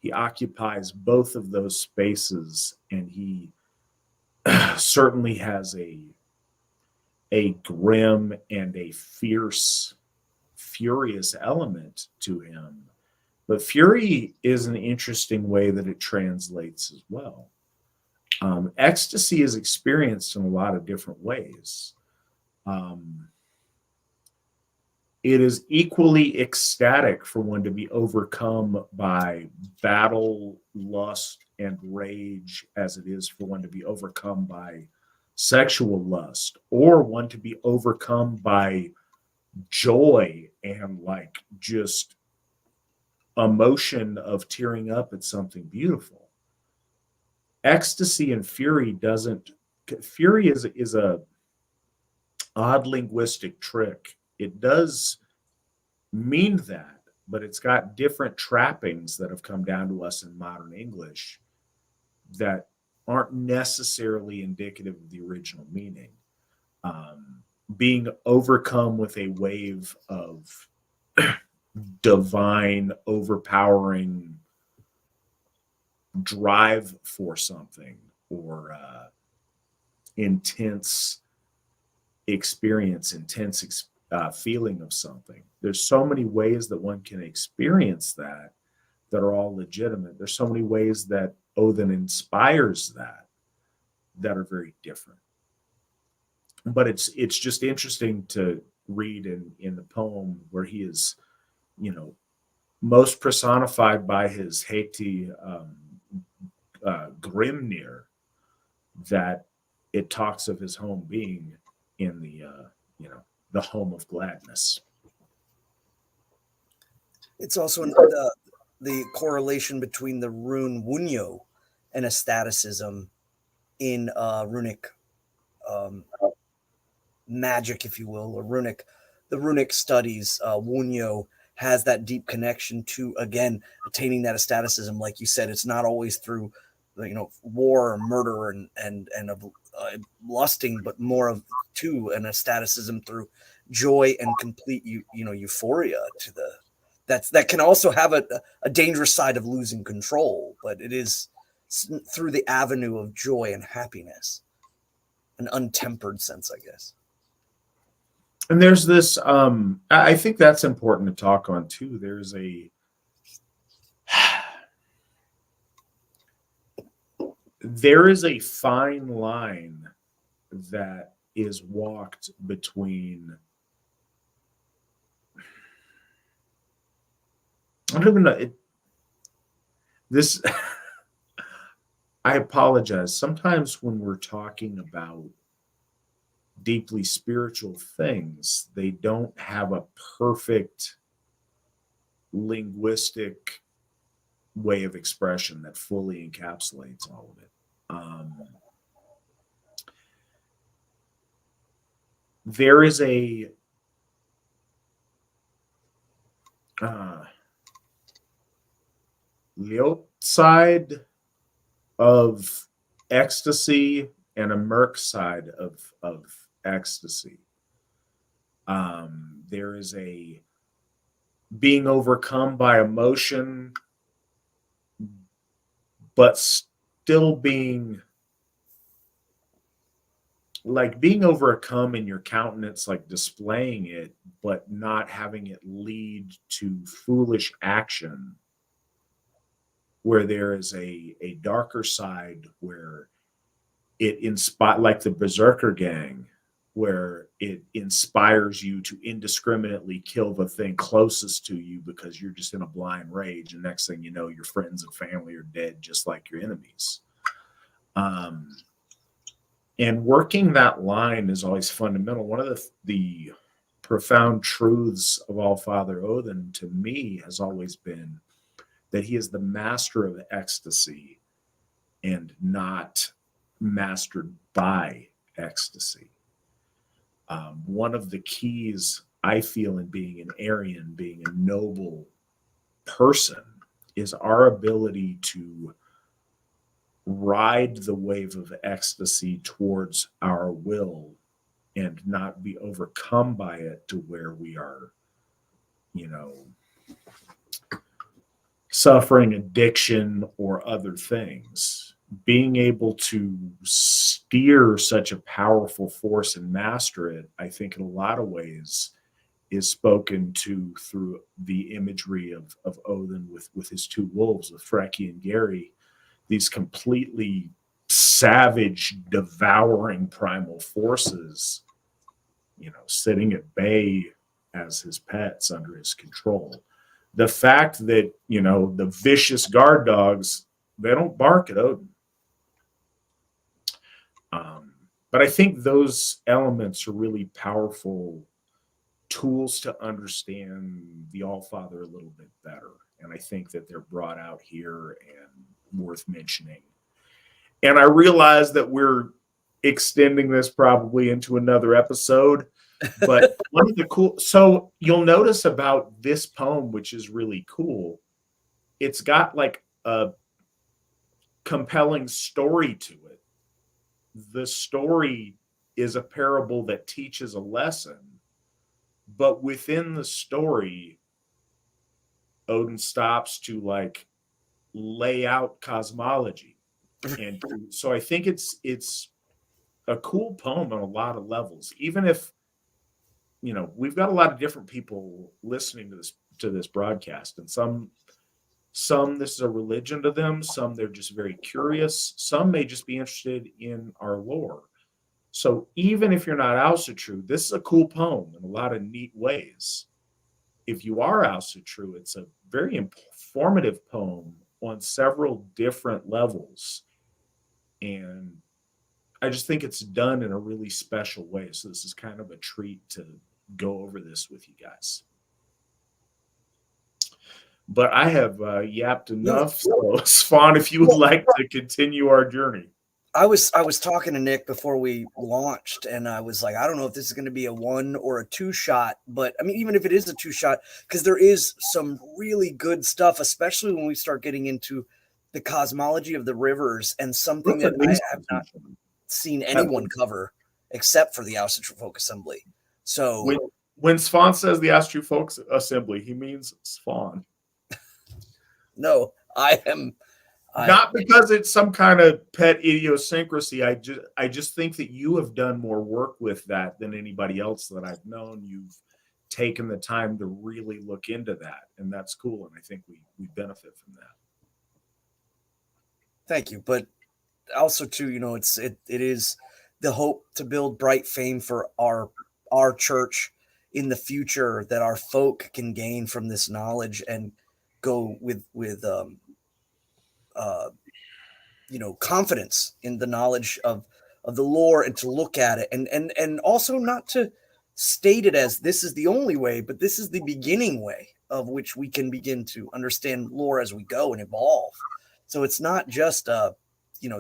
He occupies both of those spaces, and he certainly has a grim and a fierce, furious element to him. But fury is an interesting way that it translates as well. Ecstasy is experienced in a lot of different ways. It is equally ecstatic for one to be overcome by battle, lust, and rage as it is for one to be overcome by sexual lust, or one to be overcome by joy and like just emotion of tearing up at something beautiful. Ecstasy and fury is a odd linguistic trick. It does mean that, but it's got different trappings that have come down to us in modern English that aren't necessarily indicative of the original meaning. Being overcome with a wave of divine, overpowering drive for something, or intense experience, feeling of something. There's so many ways that one can experience that are all legitimate. There's so many ways that Odin inspires that are very different. But it's just interesting to read in the poem where he is, most personified by his Haiti Grimnir, that it talks of his home being in the home of gladness. It's also the correlation between the rune Wunyo and ecstaticism in runic magic, if you will, or the runic studies. Wunyo has that deep connection to, again, attaining that ecstaticism. Like you said, it's not always through war or murder and lusting, but more of to an ecstaticism through joy and complete euphoria to that can also have a dangerous side of losing control, but it is through the avenue of joy and happiness, an untempered sense, I guess. And there's this, I think that's important to talk on too. There is a fine line that is walked between, I don't even know this. I apologize. Sometimes when we're talking about deeply spiritual things, they don't have a perfect linguistic way of expression that fully encapsulates all of it. There is a Liot side of ecstasy and a Merc side of ecstasy. There is a being overcome by emotion, but still being overcome in your countenance, like displaying it, but not having it lead to foolish action, where there is a darker side where it inspires, like the Berserker gang, where it inspires you to indiscriminately kill the thing closest to you because you're just in a blind rage, and next thing you know, your friends and family are dead just like your enemies. And working that line is always fundamental. One of the profound truths of All-Father Odin to me has always been that he is the master of ecstasy and not mastered by ecstasy. One of the keys I feel in being an Aryan, being a noble person, is our ability to ride the wave of ecstasy towards our will and not be overcome by it to where we are, suffering addiction or other things. Being able to steer such a powerful force and master it, I think in a lot of ways is spoken to through the imagery of Odin with his two wolves, with Freki and Geri, these completely savage, devouring primal forces, sitting at bay as his pets under his control. The fact that, the vicious guard dogs, they don't bark at Odin. But I think those elements are really powerful tools to understand the All-Father a little bit better. And I think that they're brought out here and worth mentioning. And I realize that we're extending this probably into another episode, but one of the so you'll notice about this poem, which is really cool, it's got like a compelling story to it. The story is a parable that teaches a lesson, but within the story, Odin stops to lay out cosmology. And so I think it's a cool poem on a lot of levels, even if, we've got a lot of different people listening to this broadcast, and some this is a religion to them, some they're just very curious, some may just be interested in our lore. So even if you're not Asatru, this is a cool poem in a lot of neat ways. If you are Asatru, it's a very informative poem on several different levels. And I just think it's done in a really special way. So this is kind of a treat to go over this with you guys. But I have yapped enough. So, Svan, if you would like to continue our journey. I was talking to Nick before we launched, and I was like, I don't know if this is going to be a 1 or a 2 shot, but I mean, even if it is a 2 shot, because there is some really good stuff, especially when we start getting into the cosmology of the rivers, and something that I have not seen anyone cover except for the Asatru Folk Assembly. So when Svan says the Asatru Folk Assembly, he means Svan. No, I am. Not because it's some kind of pet idiosyncrasy. I just think that you have done more work with that than anybody else that I've known. You've taken the time to really look into that, and that's cool. And I think we benefit from that. Thank you. But also too, it is the hope to build bright fame for our church in the future, that our folk can gain from this knowledge and go with confidence in the knowledge of the lore, and to look at it and also not to state it as this is the only way, but this is the beginning way of which we can begin to understand lore as we go and evolve. So it's not just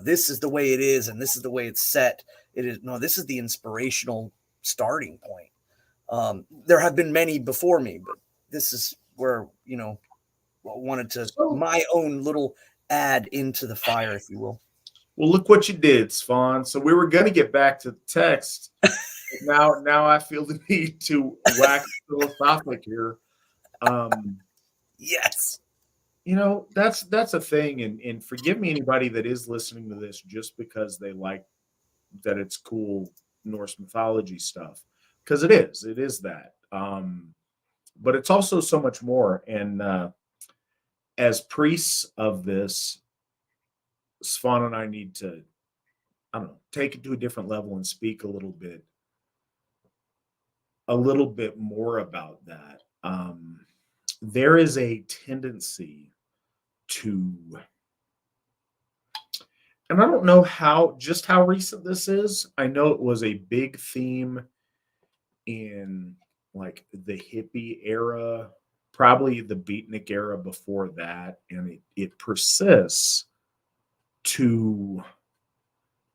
this is the way it is and this is the way it's set. This is the inspirational starting point. There have been many before me, but this is where wanted to my own little add into the fire, if you will. Well, look what you did, Svan. So we were going to get back to the text. now I feel the need to wax philosophic here. Yes. That's a thing. And forgive me, anybody that is listening to this just because they like that it's cool Norse mythology stuff. Because it is that. But it's also so much more. And as priests of this, Svan and I need to, I don't know, take it to a different level and speak a little bit more about that. There is a tendency to, and I don't know how recent this is. I know it was a big theme in like the hippie era, probably the beatnik era before that, and it persists to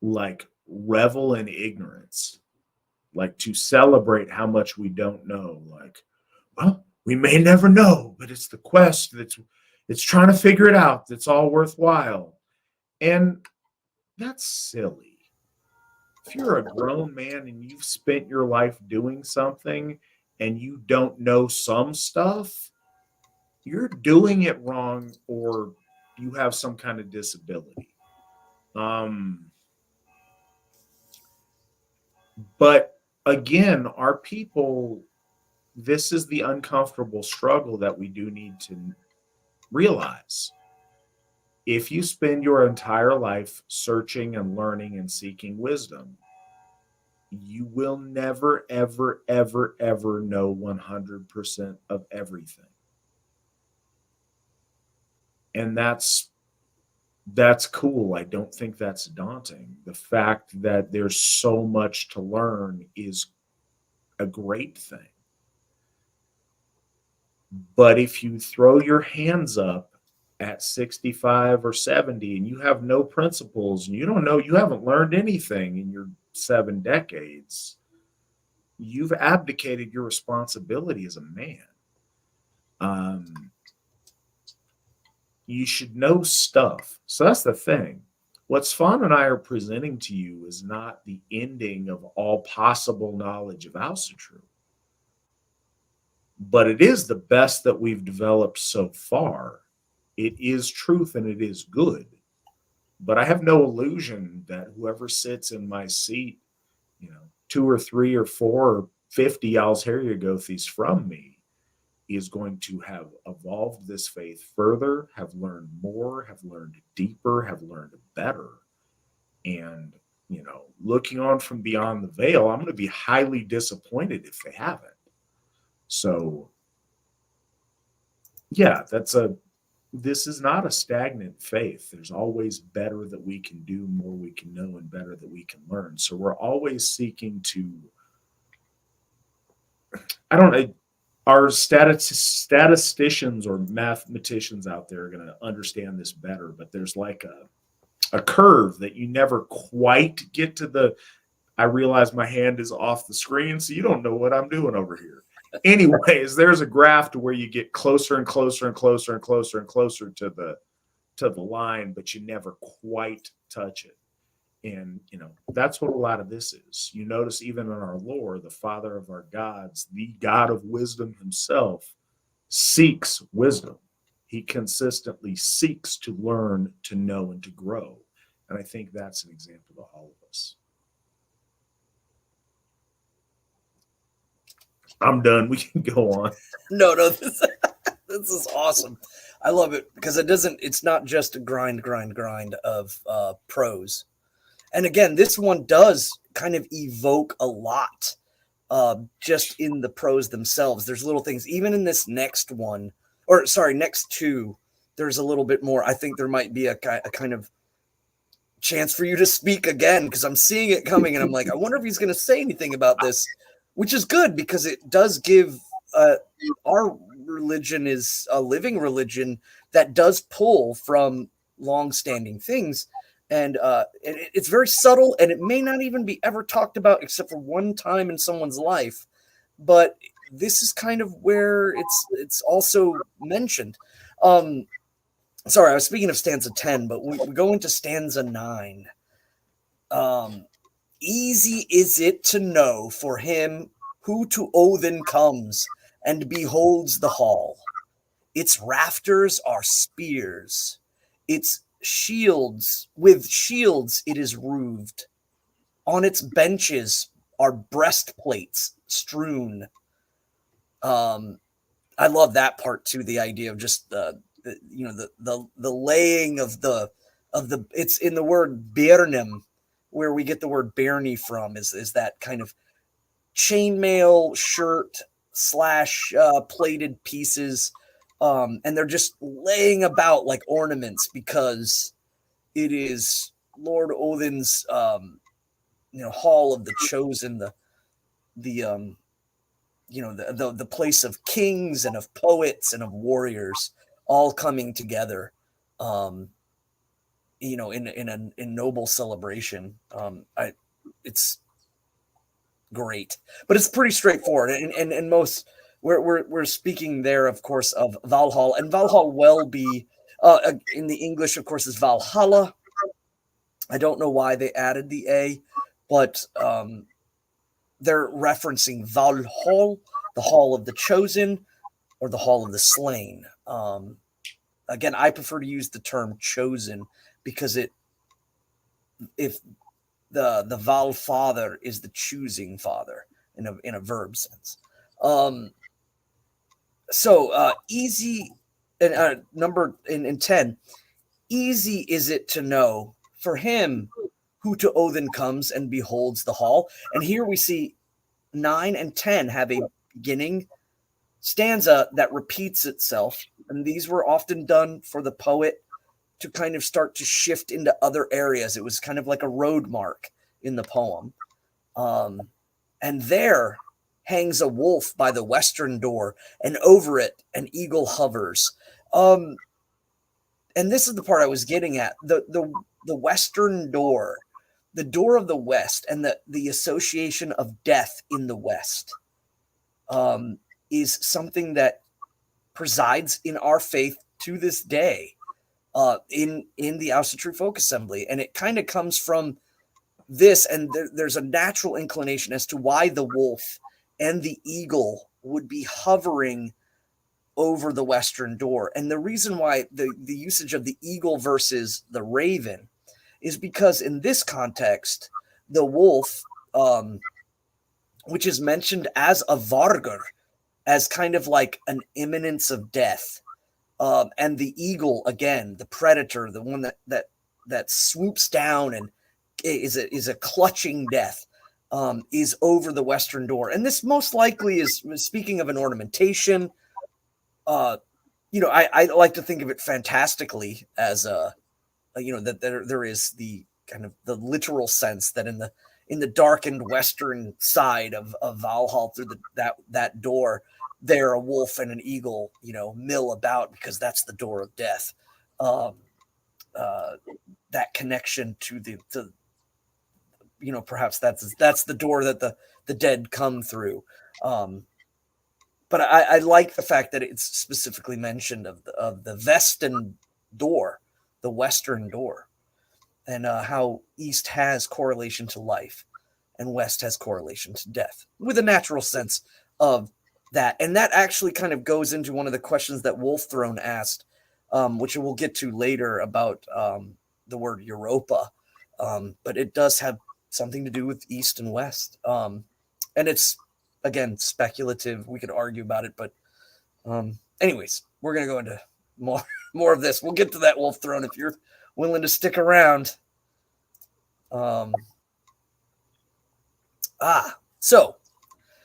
like revel in ignorance, like to celebrate how much we don't know. Like, well, we may never know, but it's the quest it's trying to figure it out that's all worthwhile. And that's silly. If you're a grown man and you've spent your life doing something and you don't know some stuff, you're doing it wrong or you have some kind of disability. But again, our people, this is the uncomfortable struggle that we do need to realize. If you spend your entire life searching and learning and seeking wisdom, you will never, ever, ever, ever know 100% of everything. And that's cool. I don't think that's daunting. The fact that there's so much to learn is a great thing. But if you throw your hands up at 65 or 70 and you have no principles and you don't know, you haven't learned anything in your 7 decades, you've abdicated your responsibility as a man. You should know stuff. So that's the thing. What Svan and I are presenting to you is not the ending of all possible knowledge of Asatru, but it is the best that we've developed so far. It is truth and it is good. But I have no illusion that whoever sits in my seat, 2 or 3 or 4 or 50 Alzheriagothis from me, is going to have evolved this faith further, have learned more, have learned deeper, have learned better. And, looking on from beyond the veil, I'm going to be highly disappointed if they haven't. So, yeah, this is not a stagnant faith. There's always better that we can do, more we can know, and better that we can learn. So we're always seeking to, our statisticians or mathematicians out there are going to understand this better, but there's like a curve that you never quite get to I realize my hand is off the screen, so you don't know what I'm doing over here. Anyways, there's a graph to where you get closer and closer and closer and closer and closer to the line, but you never quite touch it. And, that's what a lot of this is. You notice even in our lore, the father of our gods, the God of wisdom himself, seeks wisdom. He consistently seeks to learn, to know, and to grow. And I think that's an example to all of us. I'm done. We can go on. No, this is awesome. I love it because it's not just a grind of prose. And again, this one does kind of evoke a lot just in the prose themselves. There's little things, even in this next one, next two, there's a little bit more. I think there might be a kind of chance for you to speak again because I'm seeing it coming and I'm like, I wonder if he's going to say anything about this, which is good because it does give our religion is a living religion that does pull from long-standing things. And it's very subtle, and it may not even be ever talked about except for one time in someone's life. But this is kind of where it's also mentioned. Sorry, I was speaking of stanza 10, but we go into stanza 9. Easy is it to know for him who to Odin comes and beholds the hall. Its rafters are spears. Its with shields it is roofed. On its benches are breastplates strewn. I love that part too. The idea of just the laying of the it's in the word Birnum, where we get the word Bernie from, is that kind of chainmail shirt slash plated pieces, and they're just laying about like ornaments because it is Lord Odin's hall of the chosen, the the place of kings and of poets and of warriors all coming together, in noble celebration. It's great, but it's pretty straightforward, and most we're speaking there, of course, of Valhall, and Valhall will be in the English, of course, is Valhalla. I don't know why they added the A, but they're referencing Valhall, the Hall of the Chosen, or the Hall of the Slain. Again, I prefer to use the term chosen because if the Val father is the choosing father in a verb sense. So easy, and number in 10, easy is it to know for him who to Odin comes and beholds the hall. And here we see 9 and 10 have a beginning stanza that repeats itself. And these were often done for the poet to kind of start to shift into other areas. It was kind of like a road mark in the poem. And there hangs a wolf by the western door, and over it an eagle hovers. And this is the part I was getting at. The western door, the door of the West, and the association of death in the West, is something that presides in our faith to this day, in the Asatru Folk Assembly. And it kind of comes from this, and there's a natural inclination as to why the wolf and the eagle would be hovering over the western door. And the reason why the usage of the eagle versus the raven is because in this context, the wolf, which is mentioned as a vargur, as kind of like an imminence of death, and the eagle, again, the predator, the one that swoops down and is a clutching death, is over the western door. And this most likely is, speaking of an ornamentation, I like to think of it fantastically as that there is the kind of the literal sense that in the darkened western side of Valhall, through that door, there a wolf and an eagle mill about, because that's the door of death. That connection to perhaps that's the door that the dead come through. But I like the fact that it's specifically mentioned of the Vesten door, the western door, and how East has correlation to life and West has correlation to death, with a natural sense of that. And that actually kind of goes into one of the questions that Wolfthrone asked, which we'll get to later, about the word Europa. But it does have something to do with East and West. And it's, again, speculative. We could argue about it, but anyways, we're going to go into more of this. We'll get to that, Wolfthrone, if you're willing to stick around.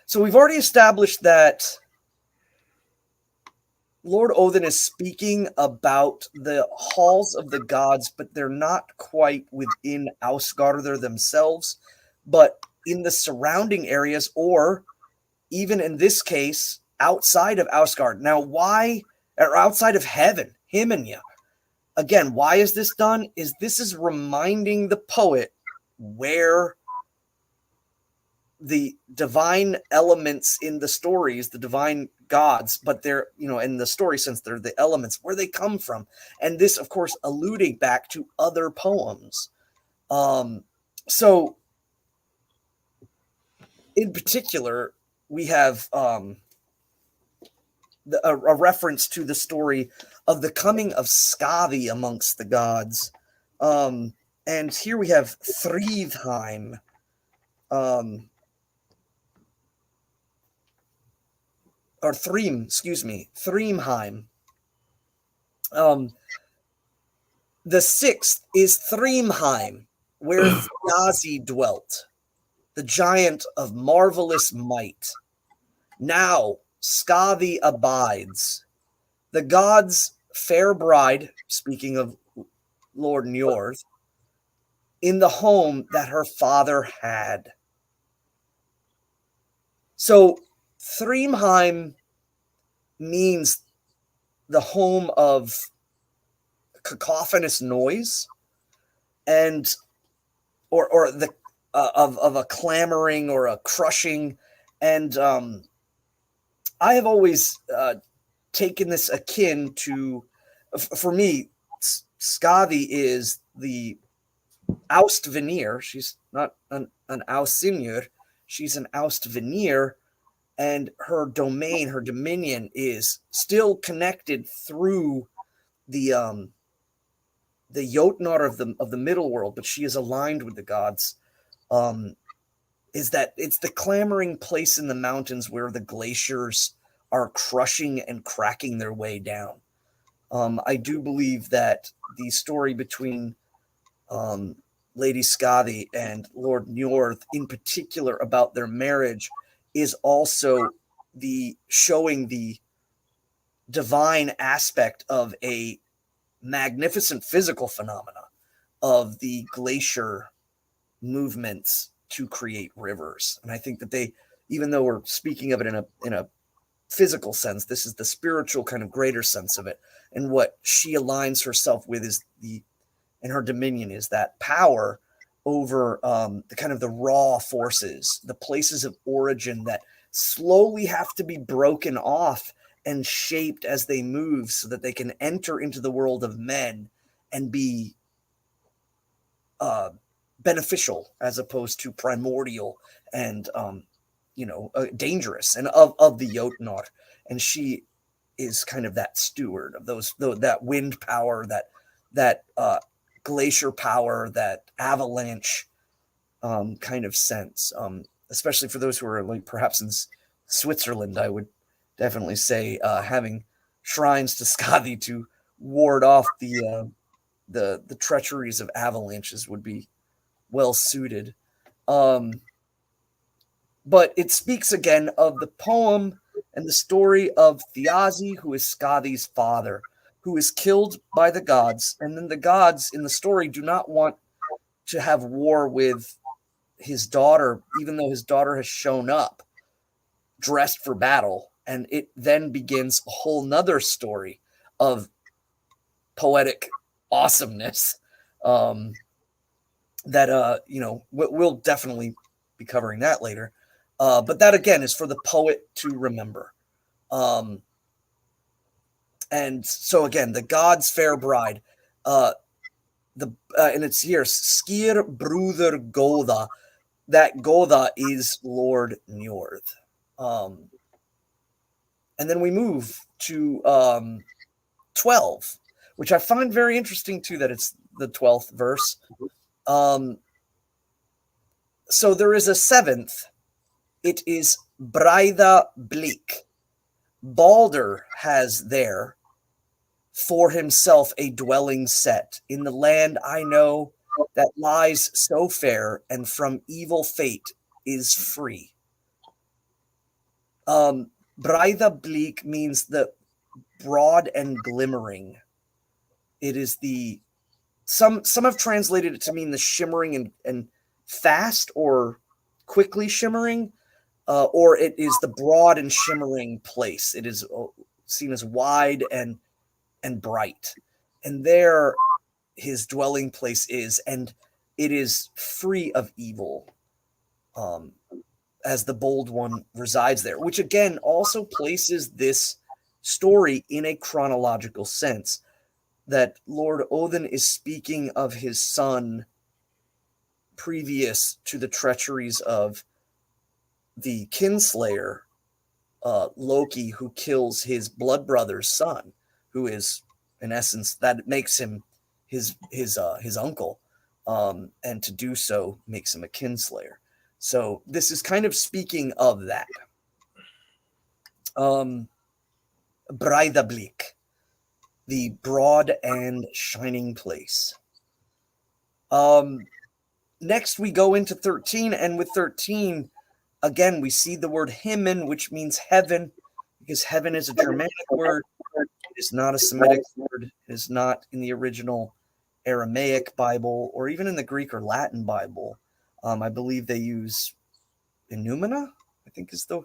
So we've already established that Lord Odin is speaking about the halls of the gods, but they're not quite within Ausgardr themselves, but in the surrounding areas, or even in this case, outside of Ausgard. Now, why, or outside of heaven, Himenya? Again, why is this done? This is reminding the poet where the divine elements in the stories, the divine gods, but they're, in the story sense, they're the elements, where they come from. And this, of course, alluding back to other poems. So, in particular, we have a reference to the story of the coming of Skadi amongst the gods. And here we have Hrauthung. or Thrymheim. The sixth is Thrymheim, where Thiazi dwelt, the giant of marvelous might. Now Skadi abides. The gods' fair bride, speaking of Lord Njord, in the home that her father had. So Thrymheim means the home of cacophonous noise and or the of a clamoring or a crushing. And I have always taken this akin to, for me, Skadi is the Austvanir. She's not an Ausinjur. She's an Austvanir, and her domain, her dominion, is still connected through the Jotnar of the middle world, but she is aligned with the gods. Is that it's the clamoring place in the mountains where the glaciers are crushing and cracking their way down. I do believe that the story between Lady Skadi and Lord Njord, in particular about their marriage, is also the showing the divine aspect of a magnificent physical phenomena of the glacier movements to create rivers. And I think that they, even though we're speaking of it in a physical sense, this is the spiritual kind of greater sense of it. And what she aligns herself with is and her dominion is that power over the kind of the raw forces, the places of origin that slowly have to be broken off and shaped as they move so that they can enter into the world of men and be beneficial as opposed to primordial and dangerous and of the Jotnar. And she is kind of that steward of that wind power, that glacier power, that avalanche kind of sense. Especially for those who are like perhaps in Switzerland, I would definitely say having shrines to Skadi to ward off the treacheries of avalanches would be well suited. But it speaks again of the poem and the story of Thiazi, who is Skadi's father, who is killed by the gods. And then the gods in the story do not want to have war with his daughter, even though his daughter has shown up dressed for battle. And it then begins a whole nother story of poetic awesomeness that we'll definitely be covering that later. But that again is for the poet to remember. And so again, the god's fair bride, and it's here, Skir Brother Goda. That Goda is Lord Njord. And then we move to 12, which I find very interesting too, that it's the 12th verse. So there is a 7th. It is Breida Bleak. Baldur has there for himself a dwelling set in the land I know that lies so fair and from evil fate is free. Breida Bleak means the broad and glimmering. It is some have translated it to mean the shimmering and fast or quickly shimmering, or it is the broad and shimmering place. It is seen as wide and bright, and there his dwelling place is, and it is free of evil, as the bold one resides there, which again also places this story in a chronological sense, that Lord Odin is speaking of his son previous to the treacheries of the kinslayer Loki, who kills his blood brother's son, who is in essence, that makes him his uncle, and to do so makes him a kinslayer. So this is kind of speaking of that. Breidablik, the broad and shining place. Next, we go into 13, and with 13, again, we see the word Himen, which means heaven, because heaven is a Germanic word. It is not a Semitic word. It is not in the original Aramaic Bible, or even in the Greek or Latin Bible. I believe they use Enumena, I think is the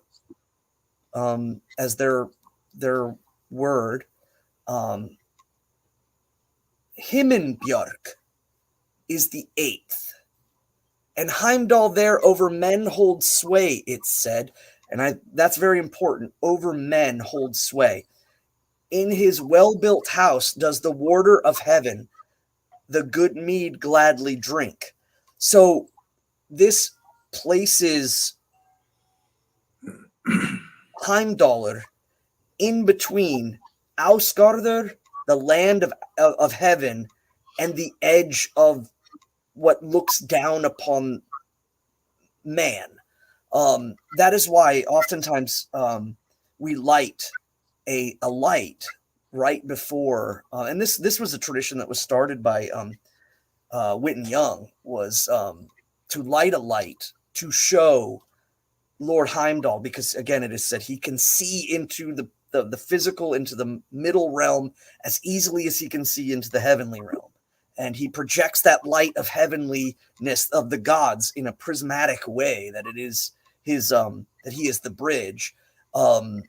as their word. Himinbjörg is the 8th. And Heimdall there over men holds sway, it's said. And that's very important. Over men holds sway. In his well-built house does the warder of heaven the good mead gladly drink. So this places Heimdallr in between Ausgarður, the land of heaven, and the edge of what looks down upon man. That is why oftentimes we light a light right before, and this was a tradition that was started by Witan Young, was to light a light to show Lord Heimdall, because again, it is said he can see into the physical, into the middle realm as easily as he can see into the heavenly realm. And he projects that light of heavenliness of the gods in a prismatic way, that it is his that he is the bridge. And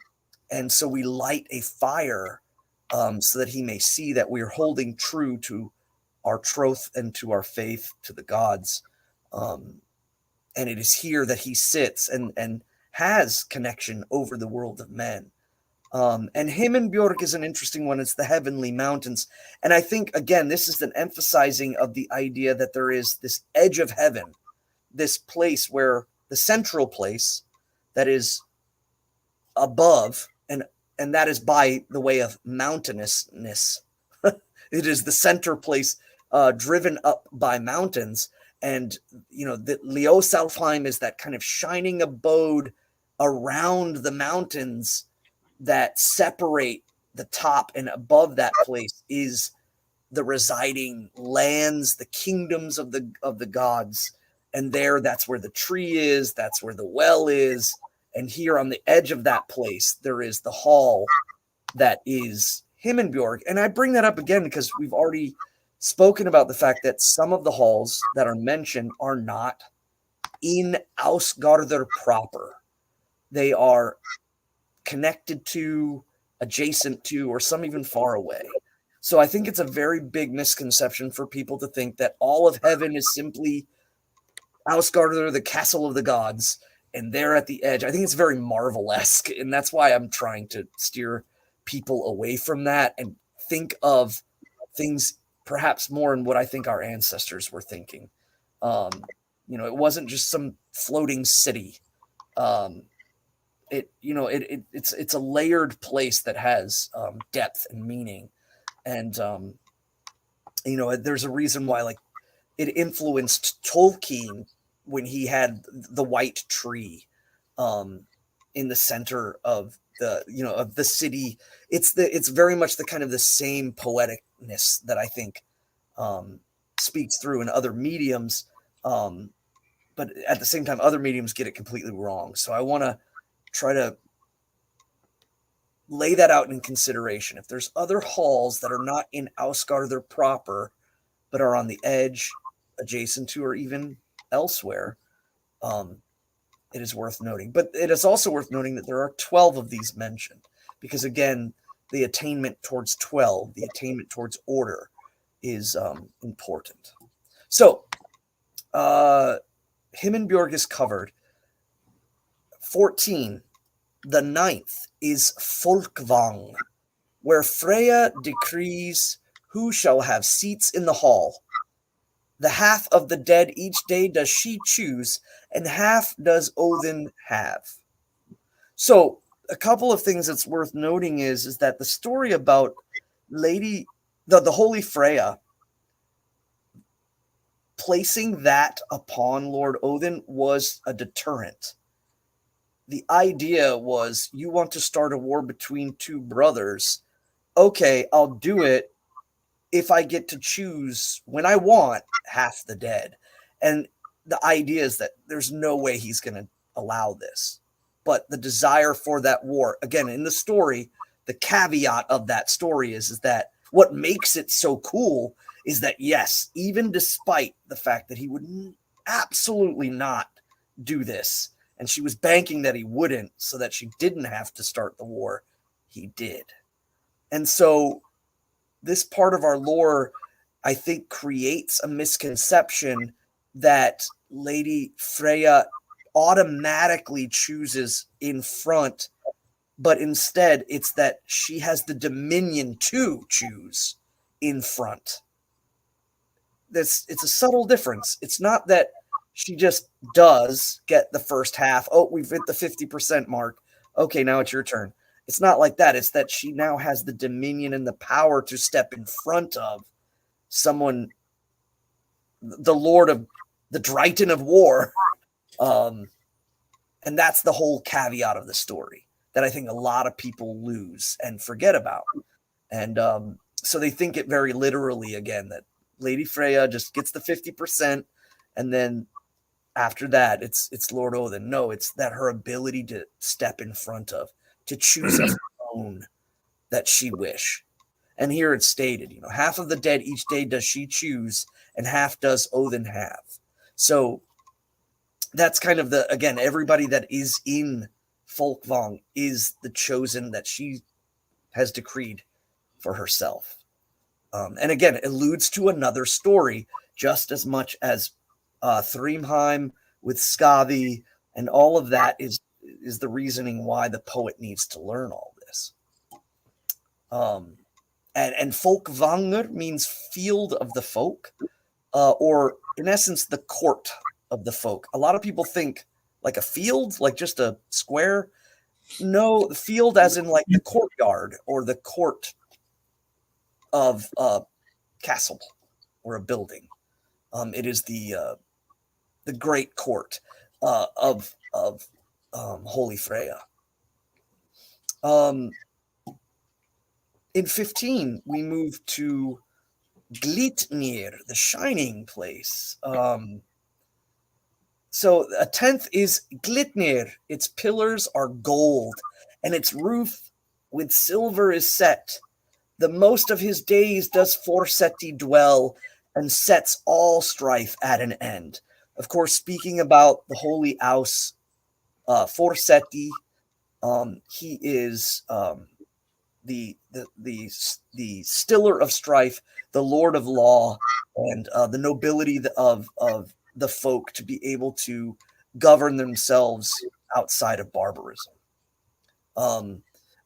so we light a fire so that he may see that we are holding true to our troth and to our faith to the gods. And it is here that he sits and has connection over the world of men. And Himinbjörg is an interesting one. It's the heavenly mountains. And I think, again, this is an emphasizing of the idea that there is this edge of heaven, this place where the central place that is above, and that is by the way of mountainousness. It is the center place driven up by mountains. And, the Ljósálfheim is that kind of shining abode around the mountains that separate the top, and above that place is the residing lands, the kingdoms of the gods. And there, that's where the tree is, that's where the well is. And here on the edge of that place, there is the hall that is Himinbjörg. And I bring that up again because we've already spoken about the fact that some of the halls that are mentioned are not in Ausgarður proper. They are connected to, adjacent to, or some even far away. So I think it's a very big misconception for people to think that all of heaven is simply Ausgarður, the castle of the gods, and they're at the edge. I think it's very Marvel-esque, and that's why I'm trying to steer people away from that and think of things perhaps more in what I think our ancestors were thinking. It wasn't just some floating city. It's a layered place that has depth and meaning, and there's a reason why, like, it influenced Tolkien when he had the white tree in the center of the city. It's very much the kind of the same poeticness that I think speaks through in other mediums, but at the same time, other mediums get it completely wrong. So I want to try to lay that out in consideration. If there's other halls that are not in Ausgarður proper, but are on the edge, adjacent to, or even elsewhere, it is worth noting. But it is also worth noting that there are 12 of these mentioned, because again, the attainment towards 12, the attainment towards order, is important. So, Himinbjörg is covered. 14, the 9th, is Folkvangr, where Freya decrees who shall have seats in the hall. The half of the dead each day does she choose, and half does Odin have. So, a couple of things that's worth noting is that the story about the Holy Freya, placing that upon Lord Odin was a deterrent. the idea was, you want to start a war between two brothers. Okay, I'll do it if I get to choose when I want half the dead. And the idea is that there's no way he's going to allow this. But the desire for that war, again, in the story, the caveat of that story is that what makes it so cool is that, yes, even despite the fact that he would absolutely not do this, and she was banking that he wouldn't so that she didn't have to start the war, he did. And so this part of our lore, I think, creates a misconception that Lady Freya automatically chooses in front, but instead it's that she has the dominion to choose in front. It's a subtle difference. It's not that she just does get the first half. Oh, we've hit the 50% mark. Okay, now it's your turn. It's not like that. It's that she now has the dominion and the power to step in front of someone, the Lord of the Dryton of War. And that's the whole caveat of the story that I think a lot of people lose and forget about. And so they think it very literally, again, that Lady Freya just gets the 50%, and then after that, it's Lord Odin. No, it's that her ability to step in front of, to choose a throne that she wish. And here it's stated, half of the dead each day does she choose, and half does Odin have. So that's kind of again, everybody that is in Folkvangr is the chosen that she has decreed for herself. And again, it alludes to another story just as much as Thrymheim with Skadi, and all of that is the reasoning why the poet needs to learn all this. And Folkvangr means field of the folk, or in essence, the court of the folk. A lot of people think like a field, like just a square. No, the field as in like the courtyard or the court of a castle or a building. It is the great court of Holy Freya. In 15, we move to Gritnir, the shining place. So a 10th is Gritnir. Its pillars are gold, and its roof with silver is set. The most of his days does Forseti dwell, and sets all strife at an end. Of course, speaking about the holy house, Forseti, he is the stiller of strife, the lord of law, and the nobility of the folk to be able to govern themselves outside of barbarism.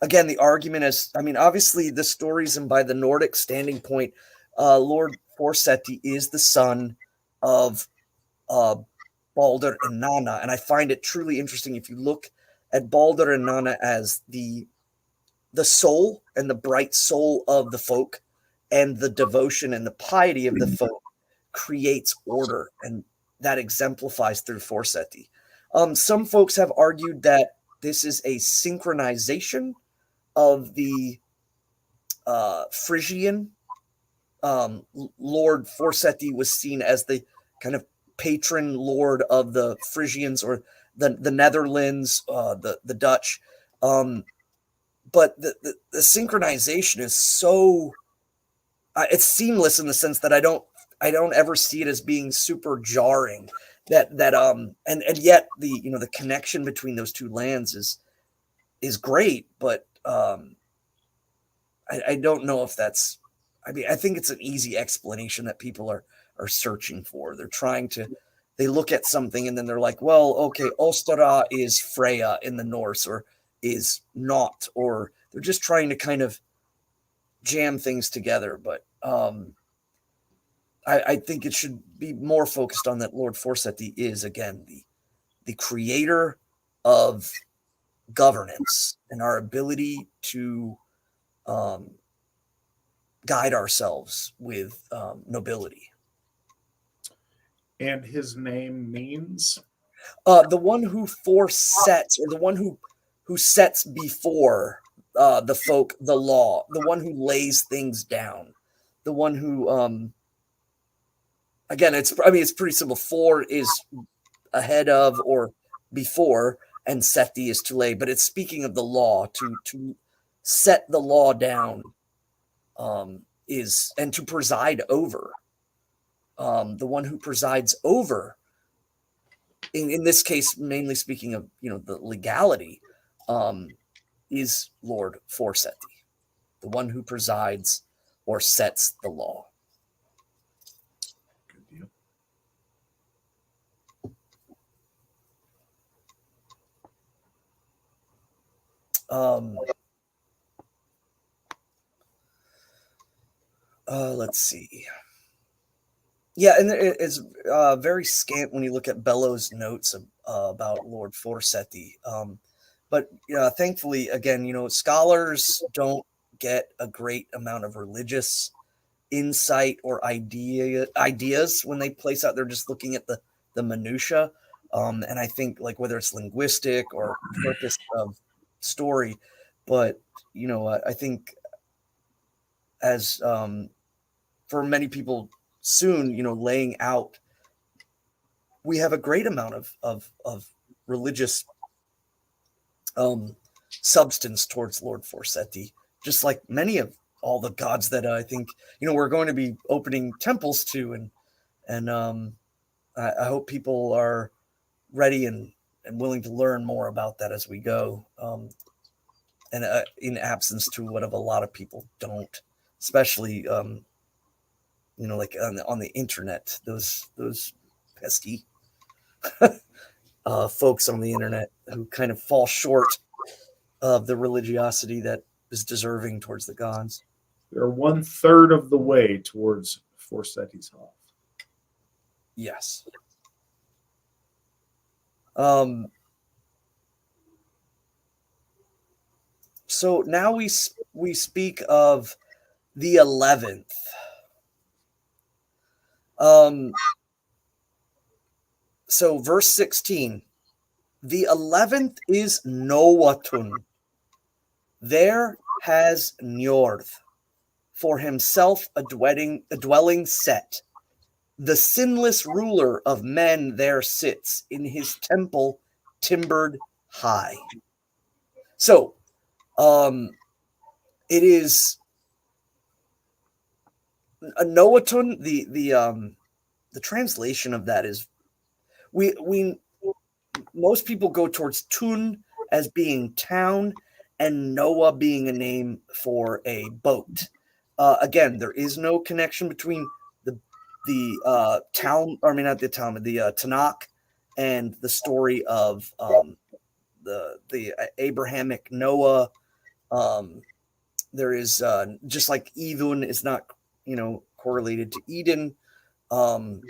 Again, the argument is, obviously the stories, and by the Nordic standing point, Lord Forseti is the son of Baldur and Nanna, and I find it truly interesting if you look at Baldur and Nanna as the soul and the bright soul of the folk, and the devotion and the piety of the folk creates order, and that exemplifies through Forseti. Some folks have argued that this is a synchronization of the Frisian. Lord Forseti was seen as the kind of patron lord of the Frisians, or the Netherlands, the Dutch. But the synchronization is so it's seamless in the sense that I don't ever see it as being super jarring. And yet the connection between those two lands is great, but I don't know if that's. I think it's an easy explanation that people are searching for. They look at something and then they're like, well, okay, Ostara is Freya in the Norse, or is not, or they're just trying to kind of jam things together. But I think it should be more focused on that Lord Forseti is, again, the creator of governance and our ability to guide ourselves with nobility. And his name means? The one who foresets, or the one who sets before the folk the law, the one who lays things down, the one who again, it's pretty simple. For is ahead of or before, and seti is to lay, but it's speaking of the law, to set the law down, is, and to preside over. The one who presides over, in this case, mainly speaking of the legality, is Lord Forseti, the one who presides or sets the law. Good deal. Let's see. Yeah, and it's very scant when you look at Bellows' notes about Lord Forseti. But thankfully, again, scholars don't get a great amount of religious insight or ideas when they place out. They're just looking at the minutia. And I think, like, whether it's linguistic or purpose of story, but I think as for many people soon, laying out, we have a great amount of religious substance towards Lord Forseti, just like many of all the gods that I think we're going to be opening temples to, and I hope people are ready and willing to learn more about that as we go, and in absence to what of a lot of people don't, especially like on the internet, those pesky folks on the internet who kind of fall short of the religiosity that is deserving towards the gods. They're 1/3 of the way towards Forseti's Hof. Yes. So now we speak of the 11th. So verse 16, the 11th is Noatun. There has Nyord for himself a dwelling set. The sinless ruler of men there sits in his temple timbered high. So, it is a Noatun. The translation of that is, we most people go towards Tun as being town, and Noah being a name for a boat. Again, there is no connection between the town, I mean, not the town, but the Tanakh, and the story of the Abrahamic Noah. There is just like Idun is not correlated to Eden, and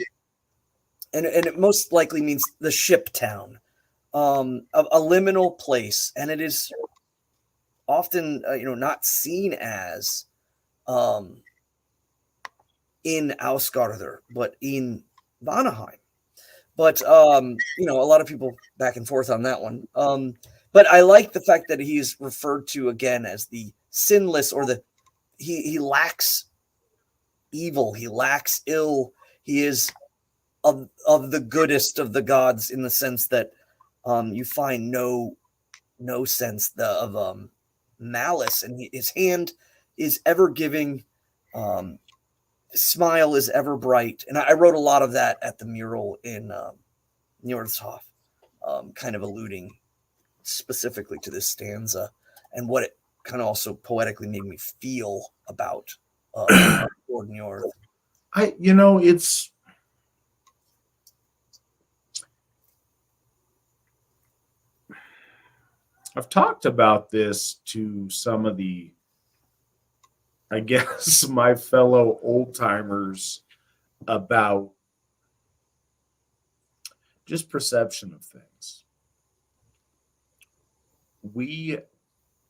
it most likely means the ship town, a liminal place, and it is often not seen as in Ausgarder, but in Vanaheim. But a lot of people back and forth on that one. But I like the fact that he's referred to again as the sinless, or he lacks evil, he lacks ill, he is of the goodest of the gods, in the sense that you find no sense of malice, and his hand is ever giving, smile is ever bright. And I wrote a lot of that at the mural in Njord's Hof, kind of alluding specifically to this stanza and what it kind of also poetically made me feel about Lord Njord. I've talked about this to some of the, I guess, my fellow old timers, about just perception of things.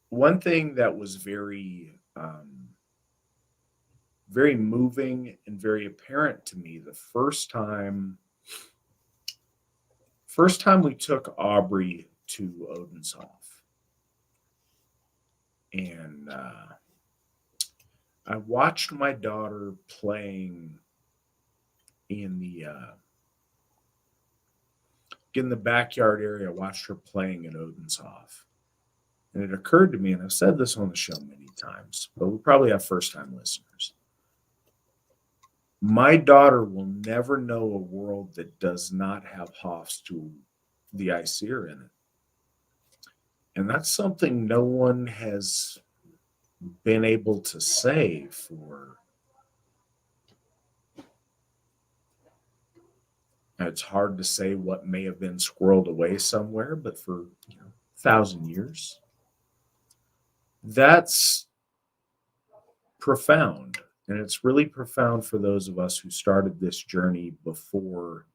One thing that was very, very moving and very apparent to me the first time First time we took Aubrey to Odin's Hof, and I watched my daughter playing in the backyard area. I watched her playing at Odin's Hof. And it occurred to me, and I've said this on the show many times, but we probably have first-time listeners. My daughter will never know a world that does not have Hofs to the Aesir in it. And that's something no one has been able to say for... It's hard to say what may have been squirreled away somewhere, but for 1,000 years. That's profound. And it's really profound for those of us who started this journey before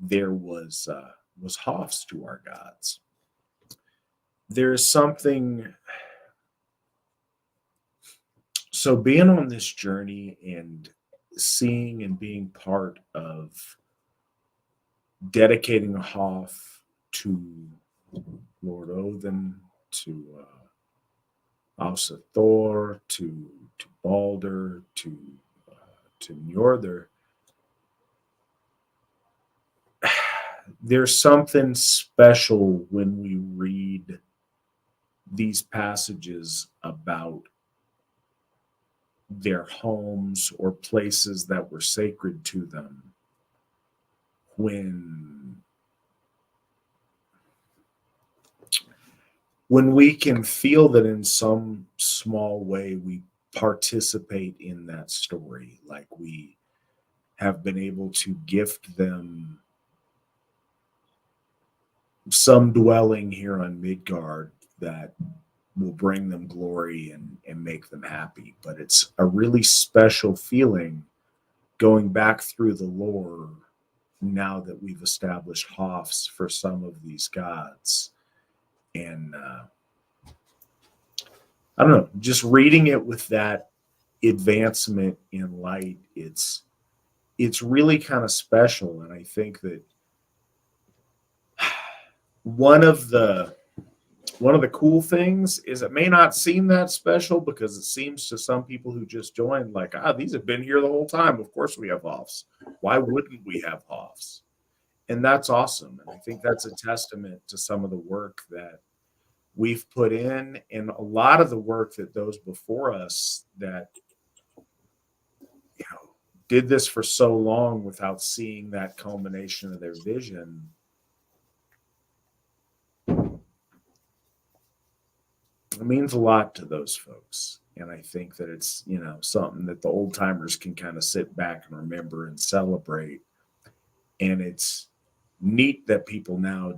there was Hofs to our gods. There's something... So being on this journey and seeing and being part of dedicating a Hof to Lord Odin, to Asatru, to Baldur, to Njord, there's something special when we read these passages about their homes or places that were sacred to them, when we can feel that in some small way we participate in that story, like we have been able to gift them some dwelling here on Midgard that will bring them glory and make them happy. But it's a really special feeling going back through the lore now that we've established Hofs for some of these gods. And I don't know, just reading it with that advancement in light, it's really kind of special. And I think that one of the cool things is it may not seem that special because it seems to some people who just joined like, these have been here the whole time. Of course we have Hofs. Why wouldn't we have Hofs? And that's awesome. And I think that's a testament to some of the work that we've put in, and a lot of the work that those before us that did this for so long without seeing that culmination of their vision. It means a lot to those folks. And I think that it's, something that the old timers can kind of sit back and remember and celebrate. And it's neat that people now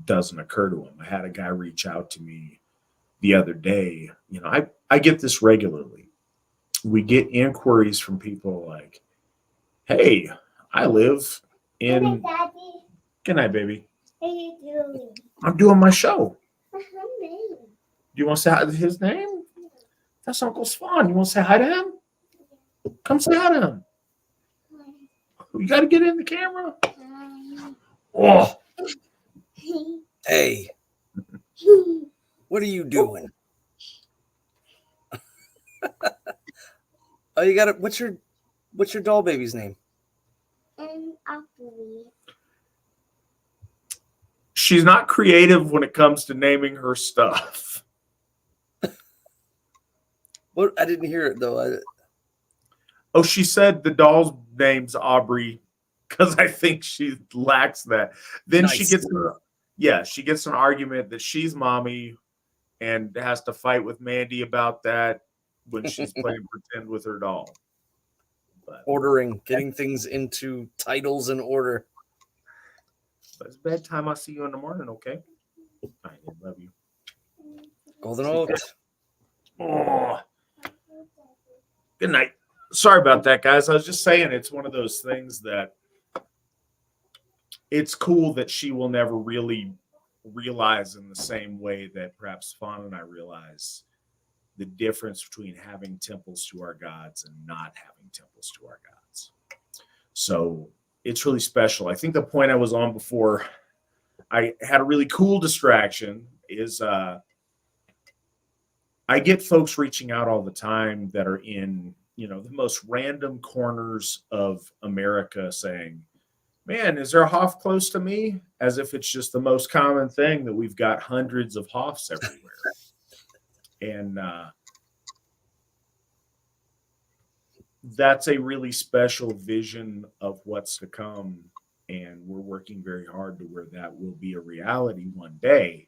doesn't occur to them. I had a guy reach out to me the other day. I get this regularly. We get inquiries from people like, hey, I live in... Good night, baby. What are you doing? I'm doing my show. What's her name? Do you want to say hi to his name? That's Uncle Svan. You want to say hi to him? Come say hi to him. You got to get in the camera. Oh. Hey, what are you doing? Oh, you got it. What's your doll baby's name? Ugly. She's not creative when it comes to naming her stuff. What? I didn't hear it though. Oh, she said the doll's name's Aubrey because I think she lacks that. Then Nice. she gets an argument that she's mommy and has to fight with Mandy about that when she's playing pretend with her doll. But Getting things into titles and order. it's bedtime. I'll see you in the morning, okay? I love you. Golden Oat. Oh. Good night. Sorry about that, guys. I was just saying it's one of those things that it's cool that she will never really realize in the same way that perhaps Fawn and I realize the difference between having temples to our gods and not having temples to our gods. So it's really special. I think the point I was on before I had a really cool distraction is I get folks reaching out all the time that are in, the most random corners of America saying, man, is there a Hoff close to me? As if it's just the most common thing that we've got hundreds of Hoffs everywhere. And that's a really special vision of what's to come. And we're working very hard to where that will be a reality one day.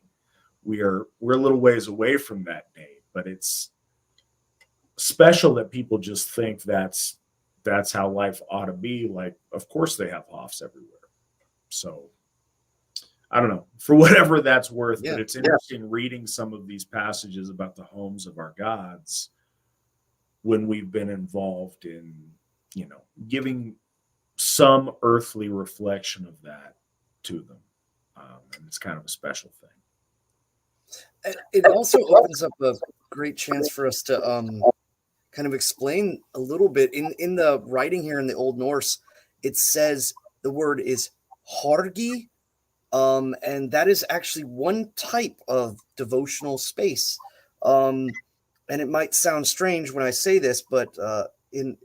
We're a little ways away from that day, but it's special that people just think that's how life ought to be. Like, of course they have Hoffs everywhere. So I don't know, for whatever that's worth, but it's interesting reading some of these passages about the homes of our gods when we've been involved in, giving some earthly reflection of that to them. And it's kind of a special thing. It also opens up a great chance for us to kind of explain a little bit. In the writing here in the Old Norse, it says the word is horgi, and that is actually one type of devotional space. And it might sound strange when I say this, but in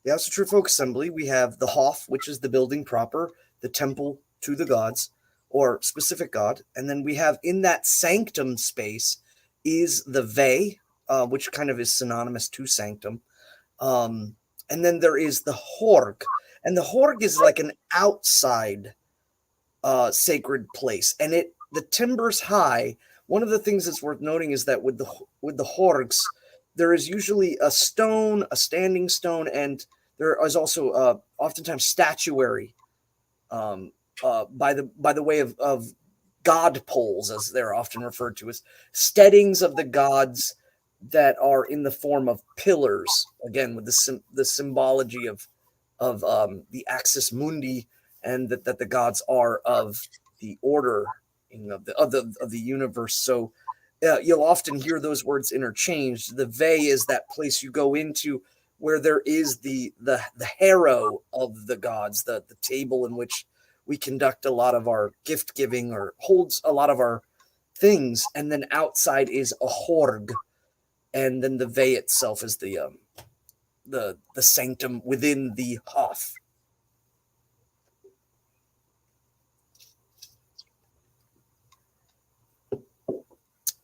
the Asatru Folk Assembly, we have the Hof, which is the building proper, the temple to the gods, or specific god. And then we have in that sanctum space is the Ve, which kind of is synonymous to sanctum. And then there is the Horg. And the Horg is like an outside sacred place. And the timber's high. One of the things that's worth noting is that with the Horgs, there is usually a stone, a standing stone, and there is also oftentimes statuary by the way of god poles, as they're often referred to as steadings of the gods that are in the form of pillars. Again, with the symbology of the axis mundi, and that the gods are of the order of the universe. So you'll often hear those words interchanged. The Ve is that place you go into where there is the harrow of the gods, the table in which we conduct a lot of our gift giving or holds a lot of our things. And then outside is a horg, and then the Ve itself is the sanctum within the Hof.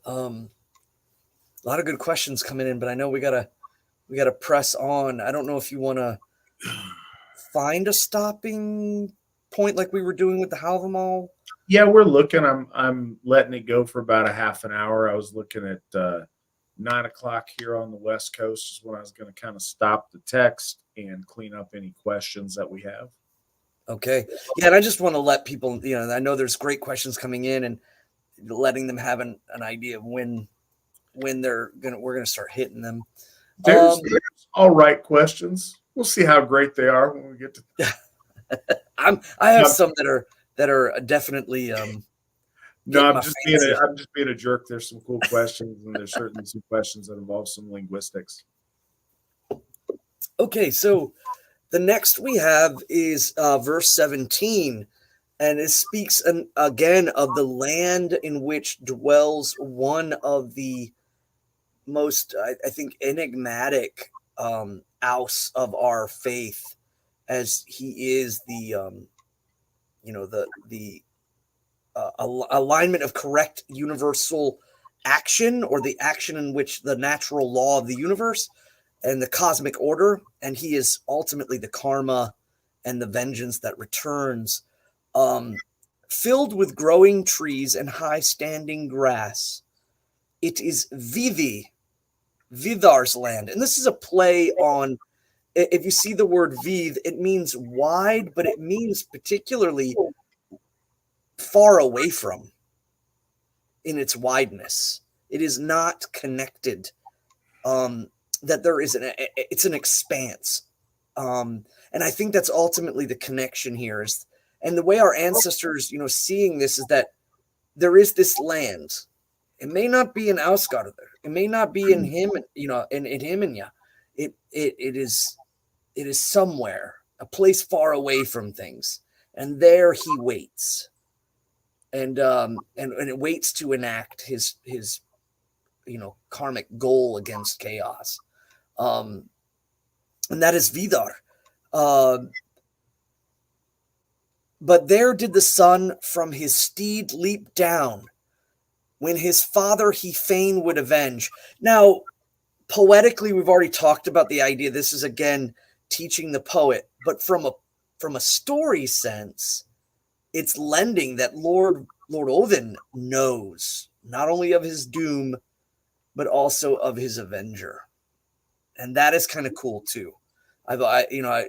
A lot of good questions coming in, but I know we gotta press on. I don't know if you want to find a stopping point like we were doing with the Halvamal. Yeah, we're looking. I'm letting it go for about a half an hour. I was looking at 9 o'clock here on the West Coast is when I was going to kind of stop the text and clean up any questions that we have. Okay. Yeah, and I just want to let people, I know there's great questions coming in, and letting them have an idea of when we're gonna start hitting them. There's all right questions. We'll see how great they are when we get to. I have some that are definitely. No, I'm just being a jerk. There's some cool questions, and there's certainly some questions that involve some linguistics. Okay, so the next we have is verse 17. And it speaks again of the land in which dwells one of the most, I think, enigmatic aus of our faith, as he is the alignment of correct universal action, or the action in which the natural law of the universe and the cosmic order, and he is ultimately the karma and the vengeance that returns. Filled with growing trees and high-standing grass. It is Vidhar's land. And this is a play on, if you see the word Vid, it means wide, but it means particularly far away from in its wideness. It is not connected. That there is it's an expanse. And I think that's ultimately the connection here is. And the way our ancestors, seeing this is that there is this land. It may not be in Ausgarder. It may not be in him, in Himenya. It is somewhere, a place far away from things. And there he waits. and it waits to enact his karmic goal against chaos. And that is Vidar. But there did the sun from his steed leap down, when his father he fain would avenge. Now, poetically, we've already talked about the idea. This is again teaching the poet, but from a story sense, it's lending that Lord Odin knows not only of his doom, but also of his avenger, and that is kind of cool too. I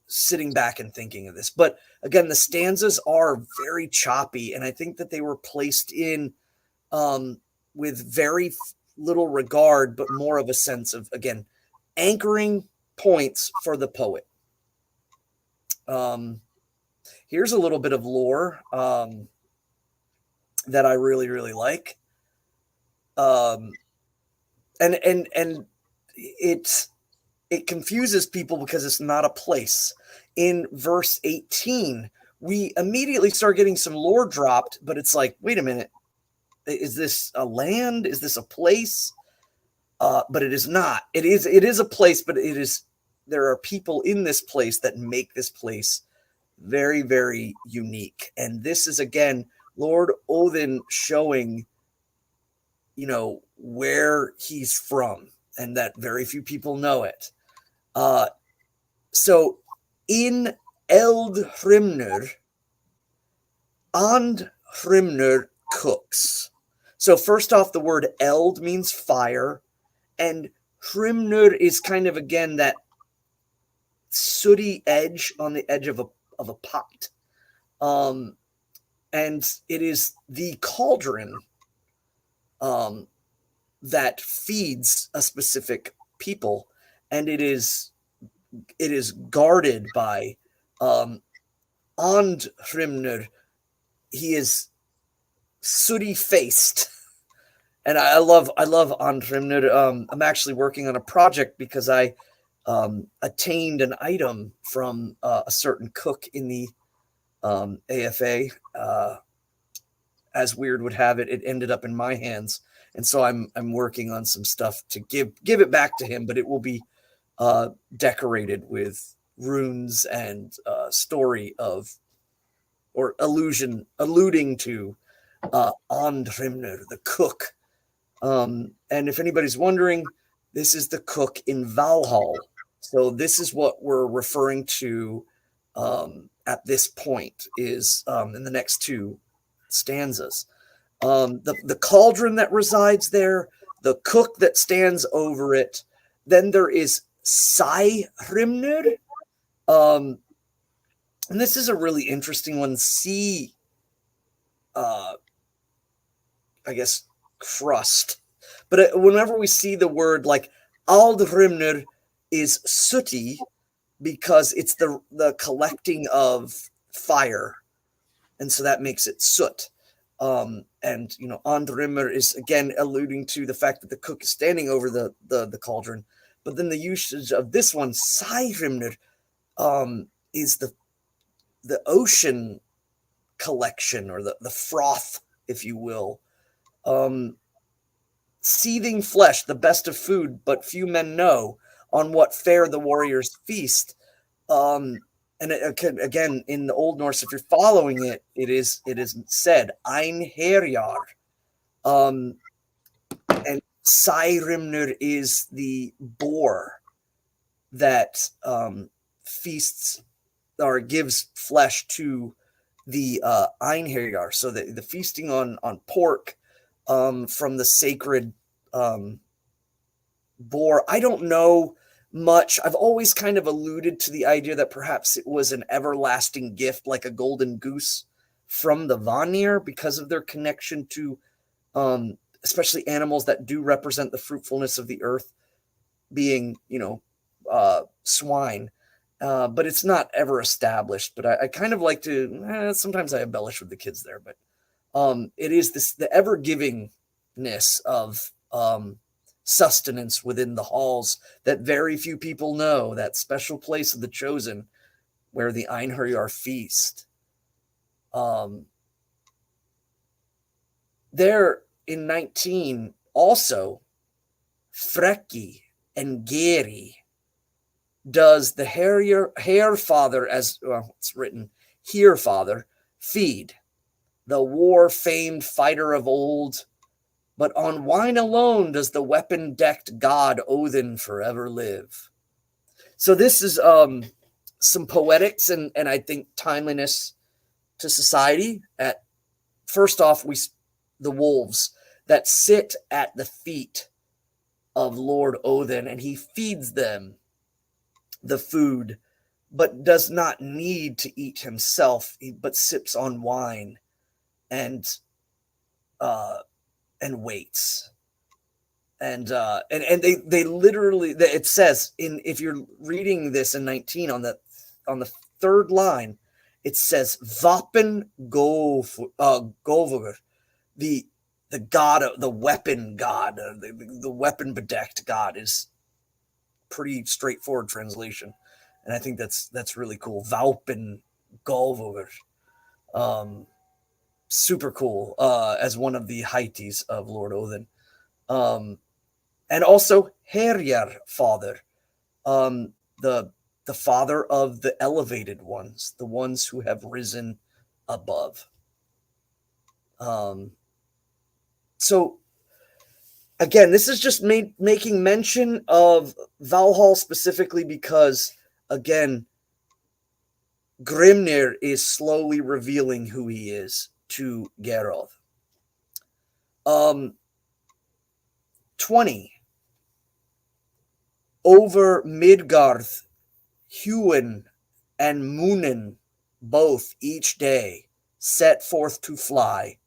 sitting back and thinking of this, but again, the stanzas are very choppy, and I think that they were placed in with very little regard, but more of a sense of, again, anchoring points for the poet. Here's a little bit of lore that I really, really like. And it confuses people because it's not a place. In verse 18, we immediately start getting some lore dropped, but it's like, wait a minute. Is this a land? Is this a place? But it is not. It is a place, but there are people in this place that make this place very, very unique. And this is, again, Lord Odin showing, where he's from, and that very few people know it. So in Eld Hrimnir, and Hrimnir cooks. So first off, the word eld means fire, and Hrimnir is kind of, again, that sooty edge on the edge of a pot. And it is the cauldron that feeds a specific people, and it is guarded by And Hrimnir. He is sooty faced, and I love And Hrimnir. I'm actually working on a project because I attained an item from a certain cook in the AFA. As weird would have it, it ended up in my hands, and so I'm working on some stuff to give it back to him, but it will be decorated with runes and story of, or alluding to Andhrimnir, the cook. And if anybody's wondering, this is the cook in Valhall. So this is what we're referring to at this point, is in the next two stanzas. The cauldron that resides there, the cook that stands over it. Then there is Hrimnir. And this is a really interesting one. I guess crust. But whenever we see the word like Aldhrimnir is sooty, because it's the collecting of fire, and so that makes it soot. And Andhrimnir is again alluding to the fact that the cook is standing over the cauldron. But then the usage of this one, Saihrimnir, is the ocean collection, or the froth, if you will. Seething flesh, the best of food, but few men know on what fare the warriors feast. And again, in the Old Norse, if you're following it, it is said Einherjar. And Saihrimnir is the boar that feasts or gives flesh to the Einherjar. So the feasting on pork from the sacred boar. I don't know much. I've always kind of alluded to the idea that perhaps it was an everlasting gift, like a golden goose from the Vanir, because of their connection to especially animals that do represent the fruitfulness of the earth, being, swine. But it's not ever established. But I kind of like to, sometimes I embellish with the kids there, but it is the ever-givingness of sustenance within the halls that very few people know, that special place of the chosen where the Einherjar feast. there in 19, also, Freki and Geri does the hair father, as well, it's written here father, feed the war famed fighter of old, but on wine alone does the weapon decked god Odin forever live. So this is some poetics and I think timeliness to society. At first off, the wolves that sit at the feet of Lord Odin, and he feeds them the food, but does not need to eat himself, but sips on wine and waits. And they literally, it says, in if you're reading this in 19 on the third line, it says Vapen Govur, the god of the weapon god, the weapon bedecked god, is pretty straightforward translation, and I think that's really cool. Vapen Govur, super cool, as one of the heities of Lord Odin. And also Herjar father, the father of the elevated ones, the ones who have risen above. So again, this is just making mention of Valhall specifically because, again, Grimnir is slowly revealing who he is to Geralt. 20. Over Midgard, Hewin and Munin both each day set forth to fly.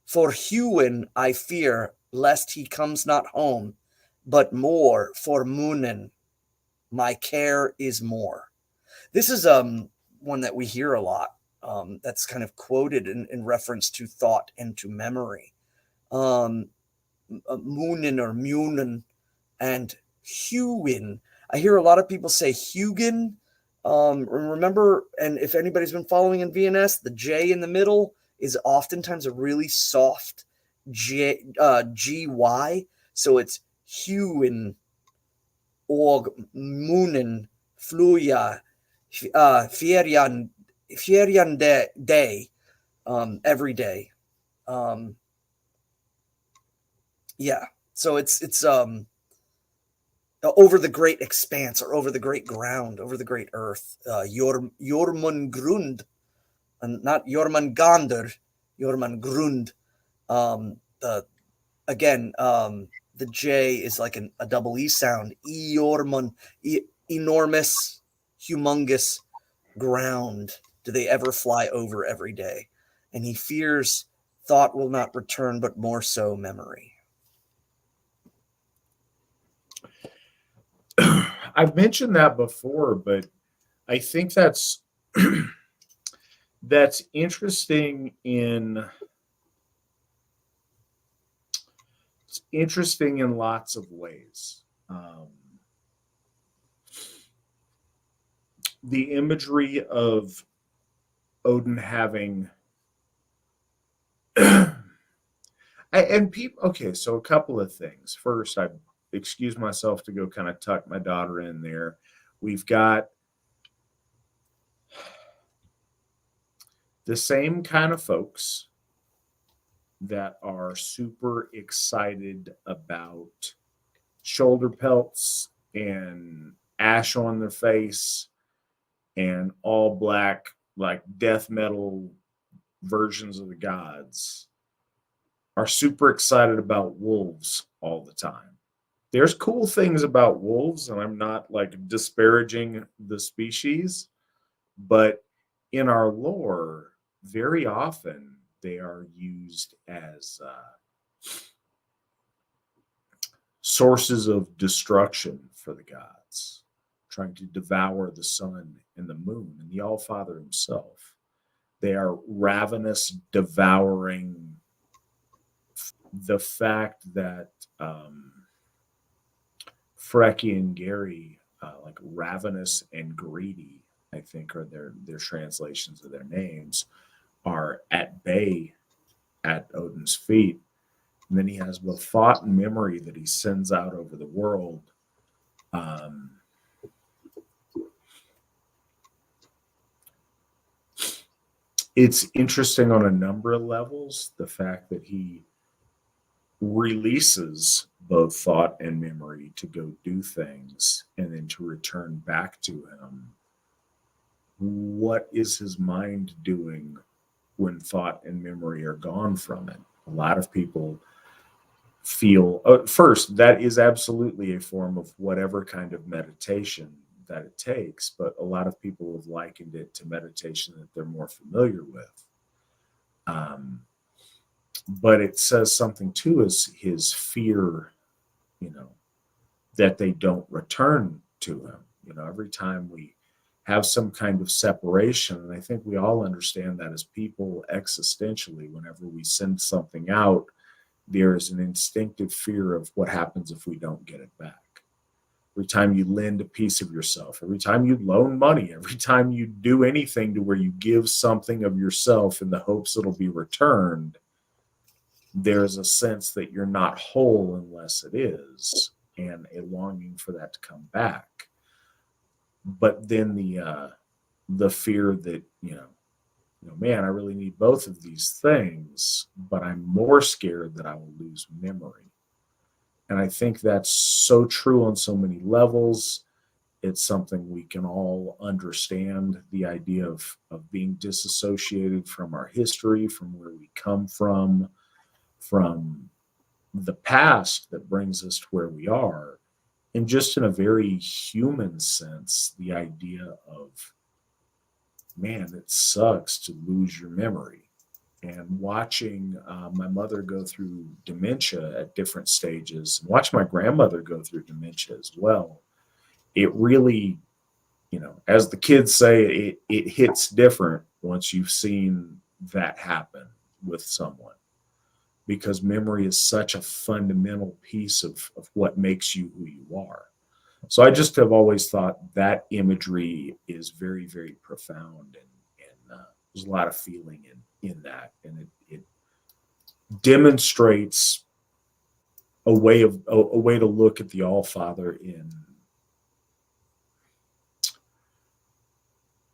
For Hewin I fear lest he comes not home, but more for Munin my care is more. This is one that we hear a lot. That's kind of quoted in reference to thought and to memory. Munin or Munin and Hewin. I hear a lot of people say Hugin. Remember, and if anybody's been following in VNS, the J in the middle is oftentimes a really soft GY. So it's Hewin, Org, Munin, Fluya, Ferian Day, every day. Yeah. So it's over the great expanse, or over the great ground, over the great earth. Jormungand, and not Jormungandr, Jormungand. The J is like a double E sound. Enormous, humongous ground do they ever fly over every day. And he fears thought will not return, but more so memory. I've mentioned that before, but I think that's that's interesting in lots of ways. The imagery of Odin having and people. Okay, so a couple of things. First, I excuse myself to go kind of tuck my daughter in there. We've got the same kind of folks that are super excited about shoulder pelts and ash on their face and all black, like death metal versions of the gods, are super excited about wolves all the time. There's cool things about wolves, and I'm not like disparaging the species, but in our lore, very often they are used as sources of destruction for the gods, trying to devour the sun and the moon and the All-Father himself. They are ravenous, devouring. The fact that Freki and Geri, like ravenous and greedy, I think are their translations of their names, are at bay at Odin's feet. And then he has both thought and memory that he sends out over the world. It's interesting on a number of levels, the fact that he releases both thought and memory to go do things and then to return back to him. What is his mind doing when thought and memory are gone from it? A lot of people feel, first, that is absolutely a form of whatever kind of meditation that it takes, but a lot of people have likened it to meditation that they're more familiar with. But it says something too, is his fear, that they don't return to him. Every time we have some kind of separation, and I think we all understand that as people existentially, whenever we send something out, there is an instinctive fear of what happens if we don't get it back. Every time you lend a piece of yourself, every time you loan money, every time you do anything to where you give something of yourself in the hopes it'll be returned, there's a sense that you're not whole unless it is, and a longing for that to come back. But then the fear that, man, I really need both of these things, but I'm more scared that I will lose memory. And I think that's so true on so many levels. It's something we can all understand, the idea of being disassociated from our history, from where we come from the past that brings us to where we are. And just in a very human sense, the idea of, man, it sucks to lose your memory. And watching my mother go through dementia at different stages, and watch my grandmother go through dementia as well, it really, as the kids say, it hits different once you've seen that happen with someone, because memory is such a fundamental piece of what makes you who you are. So I just have always thought that imagery is very, very profound, and there's a lot of feeling in that, and it demonstrates a way to look at the All-Father in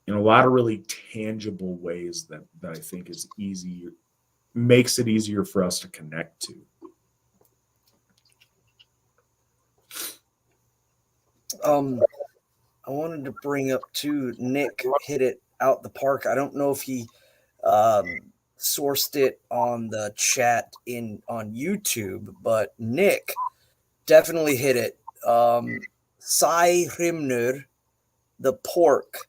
a lot of really tangible ways that I think is easier, makes it easier for us to connect to. I wanted to bring up too, Nick hit it out the park. I don't know if he sourced it on the chat on YouTube, but Nick definitely hit it. Grimnir, the pork,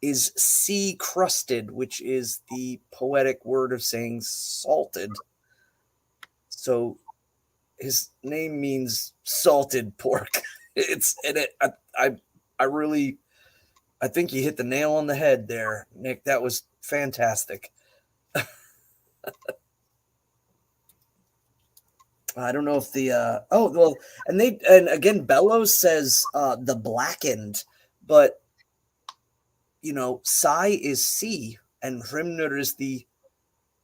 is sea crusted, which is the poetic word of saying salted. So his name means salted pork. It's in it. I think you hit the nail on the head there, Nick. That was fantastic. I don't know if and again, Bellows says the blackened, but Sai is sea, and Hrimnur is the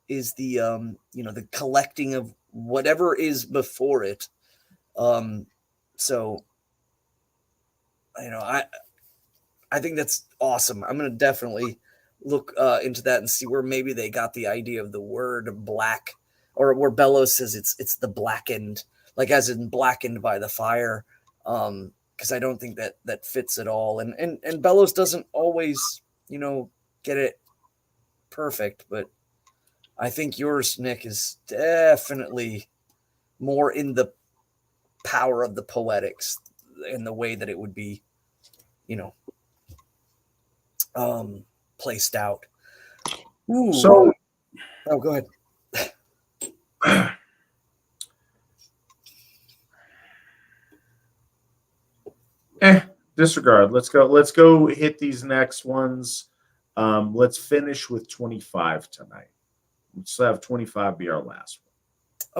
the collecting of whatever is before it. So I think that's awesome. I'm gonna definitely look into that and see where maybe they got the idea of the word black, or where Bellows says it's the blackened, like as in blackened by the fire. Because I don't think that fits at all. And Bellows doesn't always, get it perfect, but I think yours, Nick, is definitely more in the power of the poetics in the way that it would be, placed out. Ooh. So, go ahead. Disregard. Let's go hit these next ones. Let's finish with 25 tonight. Let's have 25 be our last one.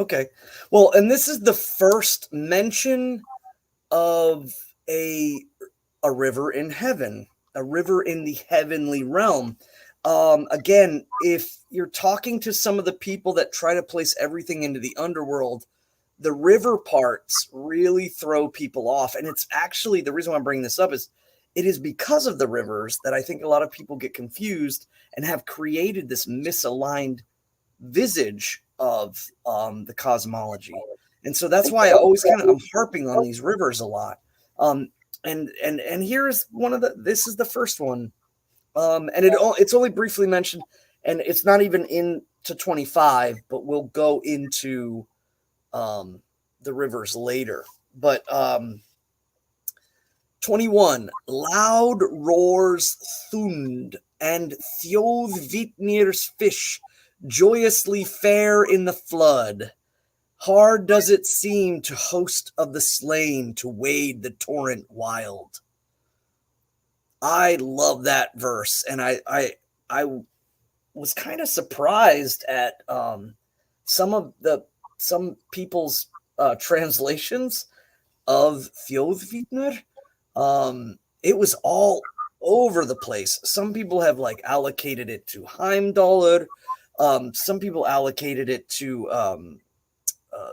Okay. Well, and this is the first mention of a river in heaven, a river in the heavenly realm. again, if you're talking to some of the people that try to place everything into the underworld, the river parts really throw people off. And it's actually, the reason why I'm bringing this up is it is because of the rivers that I think a lot of people get confused and have created this misaligned visage of the cosmology. And so that's why I always I'm harping on these rivers a lot. And here is one of this is the first one. And it's only briefly mentioned, and it's not even into 25, but we'll go into the rivers later. But 21, loud roars Thund, and Thjóðvitnir's fish joyously fare in the flood. Hard does it seem to host of the slain to wade the torrent wild. I love that verse, and I was kind of surprised at some people's translations of Thjóðvitnir. It was all over the place. Some people have like allocated it to Heimdall. Some people allocated it to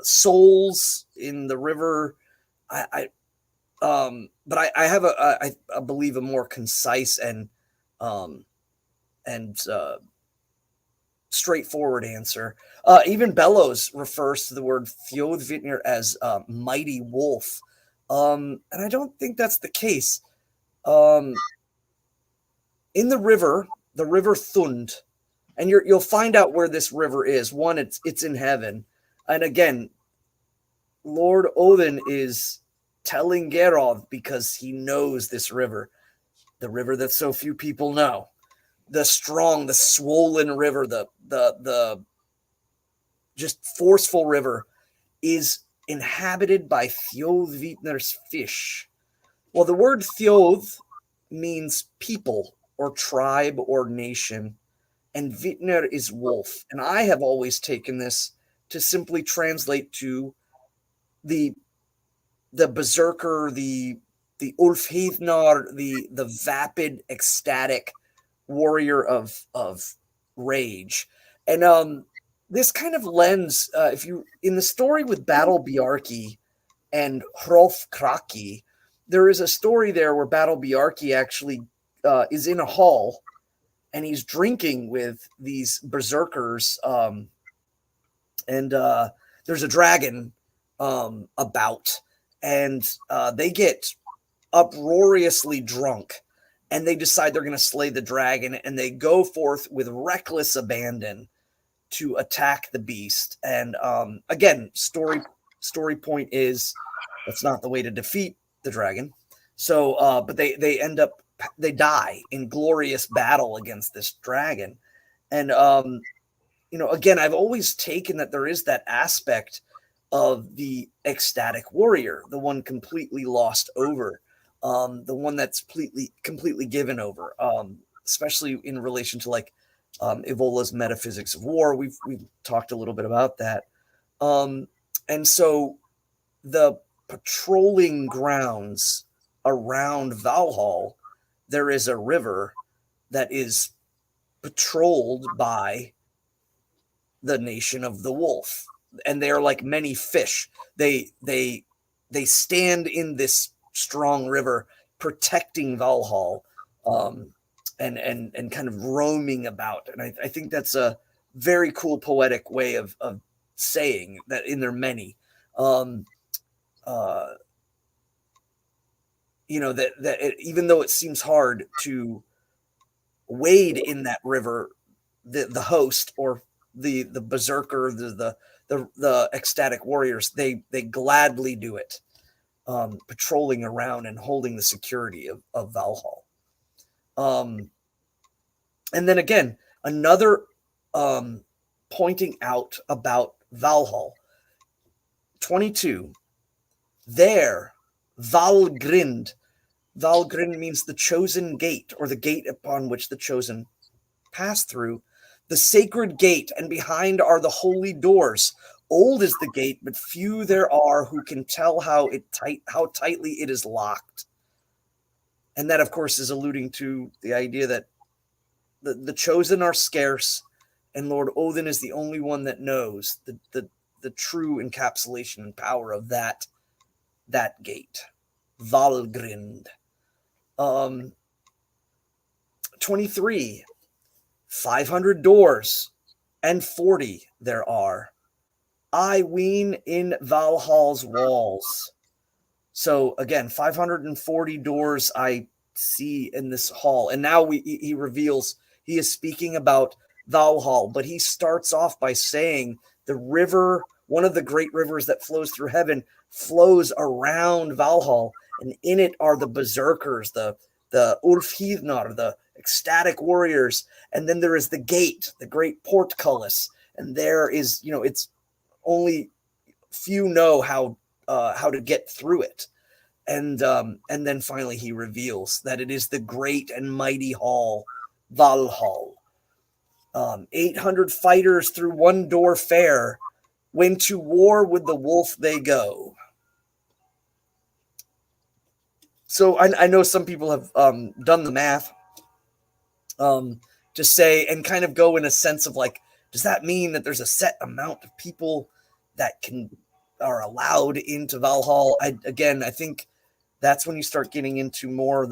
souls in the river. But I have I believe a more concise and straightforward answer. Even Bellows refers to the word Thjóðvitnir as mighty wolf. And I don't think that's the case. In the river Thund, and you'll find out where this river is. One, it's in heaven. And again, Lord Odin is telling Geralf because he knows this river, the river that so few people know, the strong, the swollen river, the just forceful river is inhabited by Thjóðvitnir's fish. Well, the word Thjóð means people or tribe or nation, and Vitnir is wolf. And I have always taken this to simply translate to the berserker, the Ulfhednar, the vapid, ecstatic warrior of rage. And this kind of lends, if you in the story with Battle Bjarki and Hrolf there is a story there where Battle Bjarki actually is in a hall and he's drinking with these berserkers, and there's a dragon about, and they get uproariously drunk, and they decide they're going to slay the dragon, and they go forth with reckless abandon to attack the beast. And again, story point is that's not the way to defeat the dragon. So, but they die in glorious battle against this dragon. And again, I've always taken that there is that aspect of the ecstatic warrior, the one completely lost over, the one that's completely given over, especially in relation to like Evola's metaphysics of war. We've talked a little bit about that. And so the patrolling grounds around Valhall, there is a river that is patrolled by the nation of the wolf, and they are like many fish. They stand in this strong river protecting Valhall, and kind of roaming about. And I think that's a very cool poetic way of saying that in their many. Even though it seems hard to wade in that river, the host or the berserker, the ecstatic warriors, they gladly do it, patrolling around and holding the security of Valhall. And then again, another pointing out about Valhall. 22. There, Valgrind. Valgrind means the chosen gate, or the gate upon which the chosen pass through. The sacred gate, and behind are the holy doors. Old is the gate, but few there are who can tell how tightly it is locked. And that, of course, is alluding to the idea that the chosen are scarce, and Lord Odin is the only one that knows the true encapsulation and power of that gate. Valgrind. 23. 500 doors, and 40 there are. I ween in Valhall's walls. So again, 540 doors I see in this hall. And now he reveals he is speaking about Valhall, but he starts off by saying the river, one of the great rivers that flows through heaven, flows around Valhall, and in it are the berserkers, the Ulfhidnar, the ecstatic warriors, and then there is the gate, the great portcullis, and there is, it's only few know how to get through it. And then finally he reveals that it is the great and mighty hall, Valhall. 800 fighters through one door fare, when to war with the wolf they go. So I know some people have done the math to say, and kind of go in a sense of like, does that mean that there's a set amount of people that are allowed into Valhall? I think that's when you start getting into more of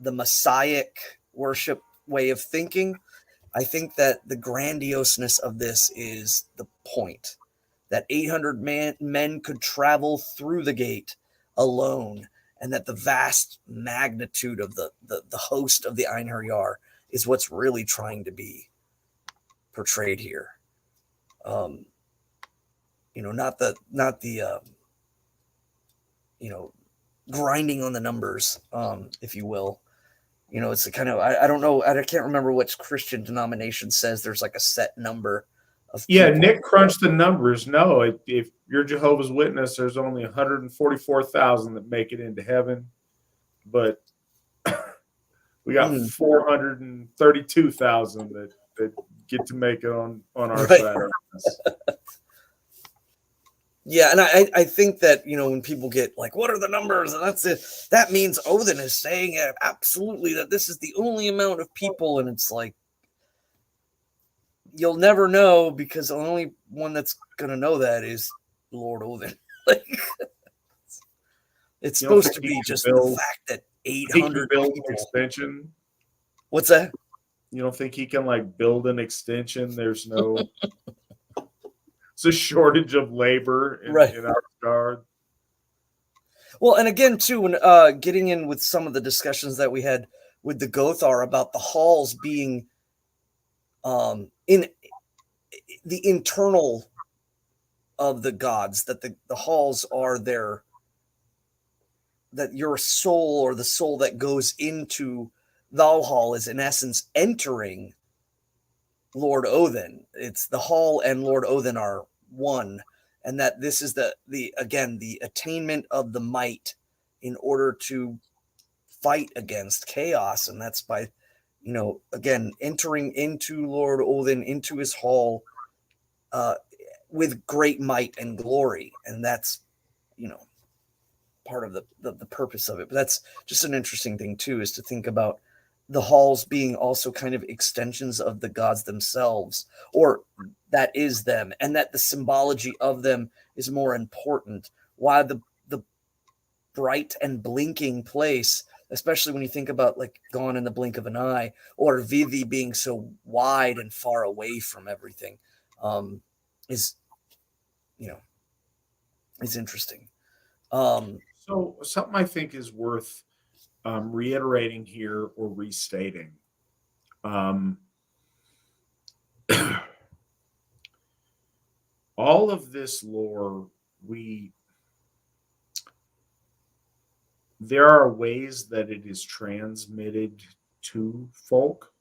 the messianic worship way of thinking. I think that the grandioseness of this is the point, that 800 men could travel through the gate alone, and that the vast magnitude of the host of the Einherjar is what's really trying to be portrayed here. Not the grinding on the numbers, if you will. It's a kind of, I don't know, I can't remember which Christian denomination says there's like a set number of people. Yeah, Nick crunched the numbers. No, if you're Jehovah's Witness, there's only 144,000 that make it into heaven, but we got 432,000 that get to make it on our side. Yeah, and I think that, when people get like, what are the numbers? And that's it. That means Odin is saying absolutely that this is the only amount of people. And it's like, you'll never know, because the only one that's going to know that is Lord Odin. It's supposed to be just the fact that 800 build people. An extension. What's that? You don't think he can like build an extension? There's no... It's a shortage of labor in Asgard. Well, and again, too, when getting in with some of the discussions that we had with the Gothar about the halls being in the internal of the gods, that the halls are that your soul, or the soul that goes into Valhall, is in essence entering Lord Odin. It's the hall and Lord Odin are one, and that this is the attainment of the might in order to fight against chaos, and that's by entering into Lord Odin, into his hall with great might and glory, and that's part of the purpose of it. But that's just an interesting thing too, is to think about the halls being also kind of extensions of the gods themselves, or that is them, and that the symbology of them is more important. Why the bright and blinking place, especially when you think about like Gone in the Blink of an Eye, or Vivi being so wide and far away from everything, is interesting. So something I think is worth reiterating here, or restating. All of this lore, there are ways that it is transmitted to folk,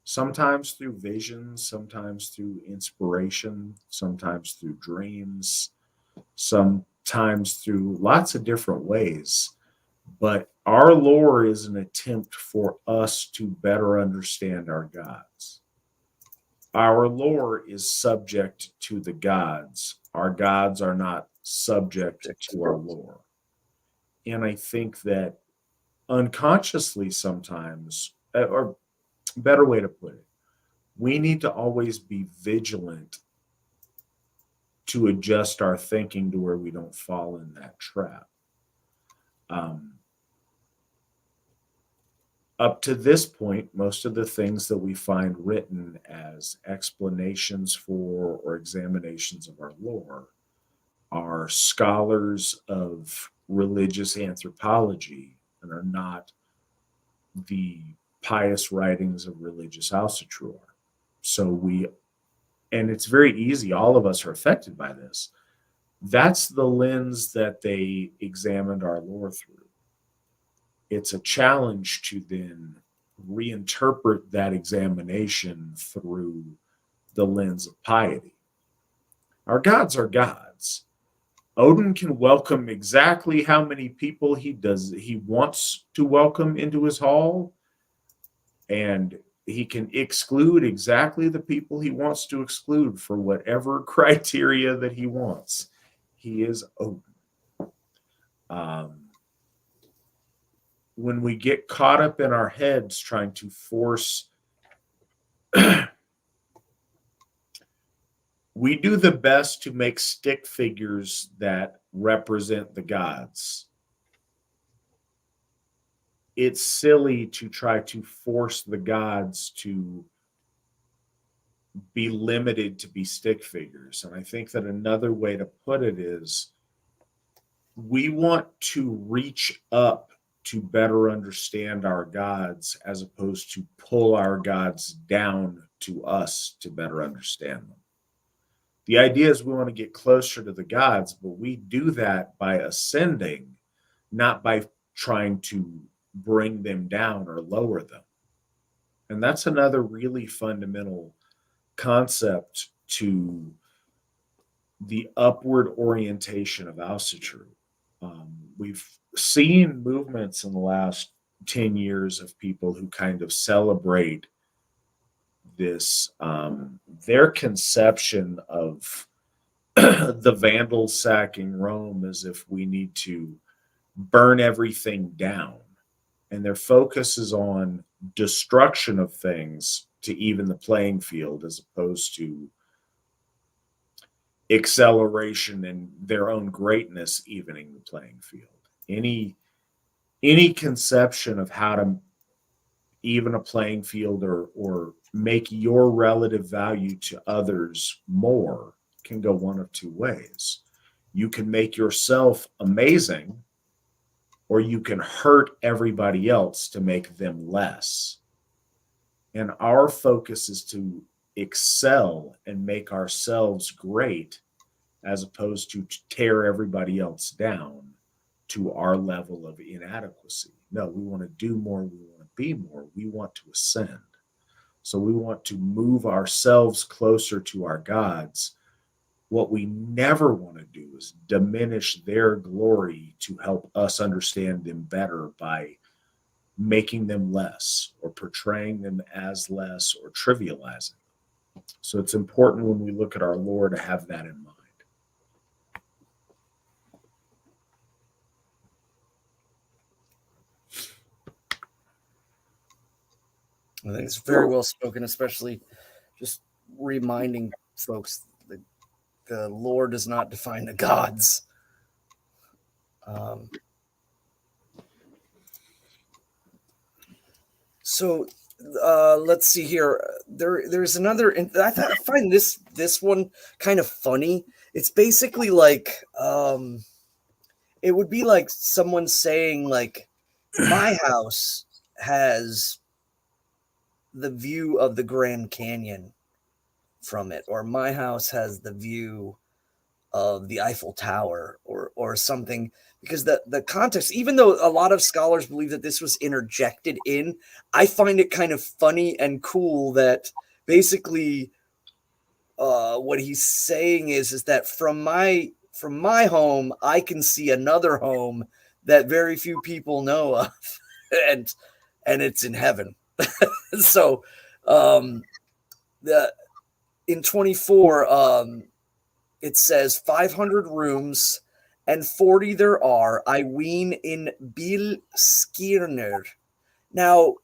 sometimes through visions, sometimes through inspiration, sometimes through dreams, sometimes through lots of different ways. But our lore is an attempt for us to better understand our gods. Our lore is subject to the gods. Our gods are not subject to our lore. And I think that unconsciously sometimes, or better way to put it, we need to always be vigilant to adjust our thinking to where we don't fall in that trap. Up to this point, most of the things that we find written as explanations for or examinations of our lore are scholars of religious anthropology and are not the pious writings of religious Asatru. So and it's very easy, all of us are affected by this. That's the lens that they examined our lore through. It's a challenge to then reinterpret that examination through the lens of piety. Our gods are gods. Odin can welcome exactly how many people he wants to welcome into his hall, and he can exclude exactly the people he wants to exclude for whatever criteria that he wants. He is Odin. When we get caught up in our heads trying to force, we do the best to make stick figures that represent the gods. It's silly to try to force the gods to be limited to be stick figures. And I think that another way to put it is we want to reach up to better understand our gods as opposed to pull our gods down to us to better understand them. The idea is we want to get closer to the gods, but we do that by ascending, not by trying to bring them down or lower them. And that's another really fundamental concept to the upward orientation of Asatru. We've seen movements in the last 10 years of people who kind of celebrate this, their conception of the Vandals sacking Rome as if we need to burn everything down. And their focus is on destruction of things to even the playing field as opposed to acceleration and their own greatness evening the playing field. Any conception of how to even a playing field or make your relative value to others more can go one of two ways. You can make yourself amazing, or you can hurt everybody else to make them less. And our focus is to excel and make ourselves great as opposed to tear everybody else down to our level of inadequacy. No, we want to do more. We want to be more. We want to ascend. So we want to move ourselves closer to our gods. What we never want to do is diminish their glory to help us understand them better by making them less or portraying them as less or trivializing them. So it's important when we look at our lore to have that in mind. I think it's very well spoken, especially just reminding folks that the lore does not define the gods. So let's see here. There's another. I find this one kind of funny. It's basically like it would be like someone saying like, my house has the view of the Grand Canyon from it, or my house has the view of the Eiffel Tower, or something, because the context, even though a lot of scholars believe that this was interjected in, I find it kind of funny and cool that basically what he's saying is that from my home, I can see another home that very few people know of, and it's in heaven. So in 24, it says 500 rooms and 40 there are, I ween, in Bil Skirnir. Now,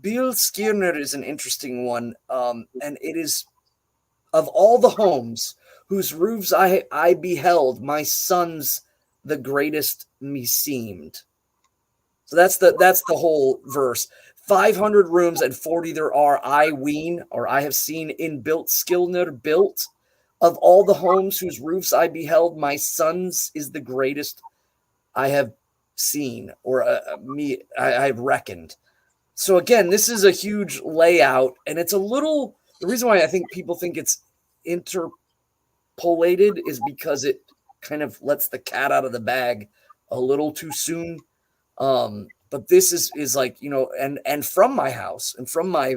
Skirnir is an interesting one, and it is of all the homes whose roofs I beheld, my sons the greatest me seemed. So that's the whole verse. 500 rooms and 40 there are, I ween, or I have seen in built Skirnir built. Of all the homes whose roofs I beheld, my sons is the greatest I have seen, or I've reckoned. So again, this is a huge layout, and it's a little. The reason why I think people think it's interpolated is because it kind of lets the cat out of the bag a little too soon. But this is like, you know, and from my house and from my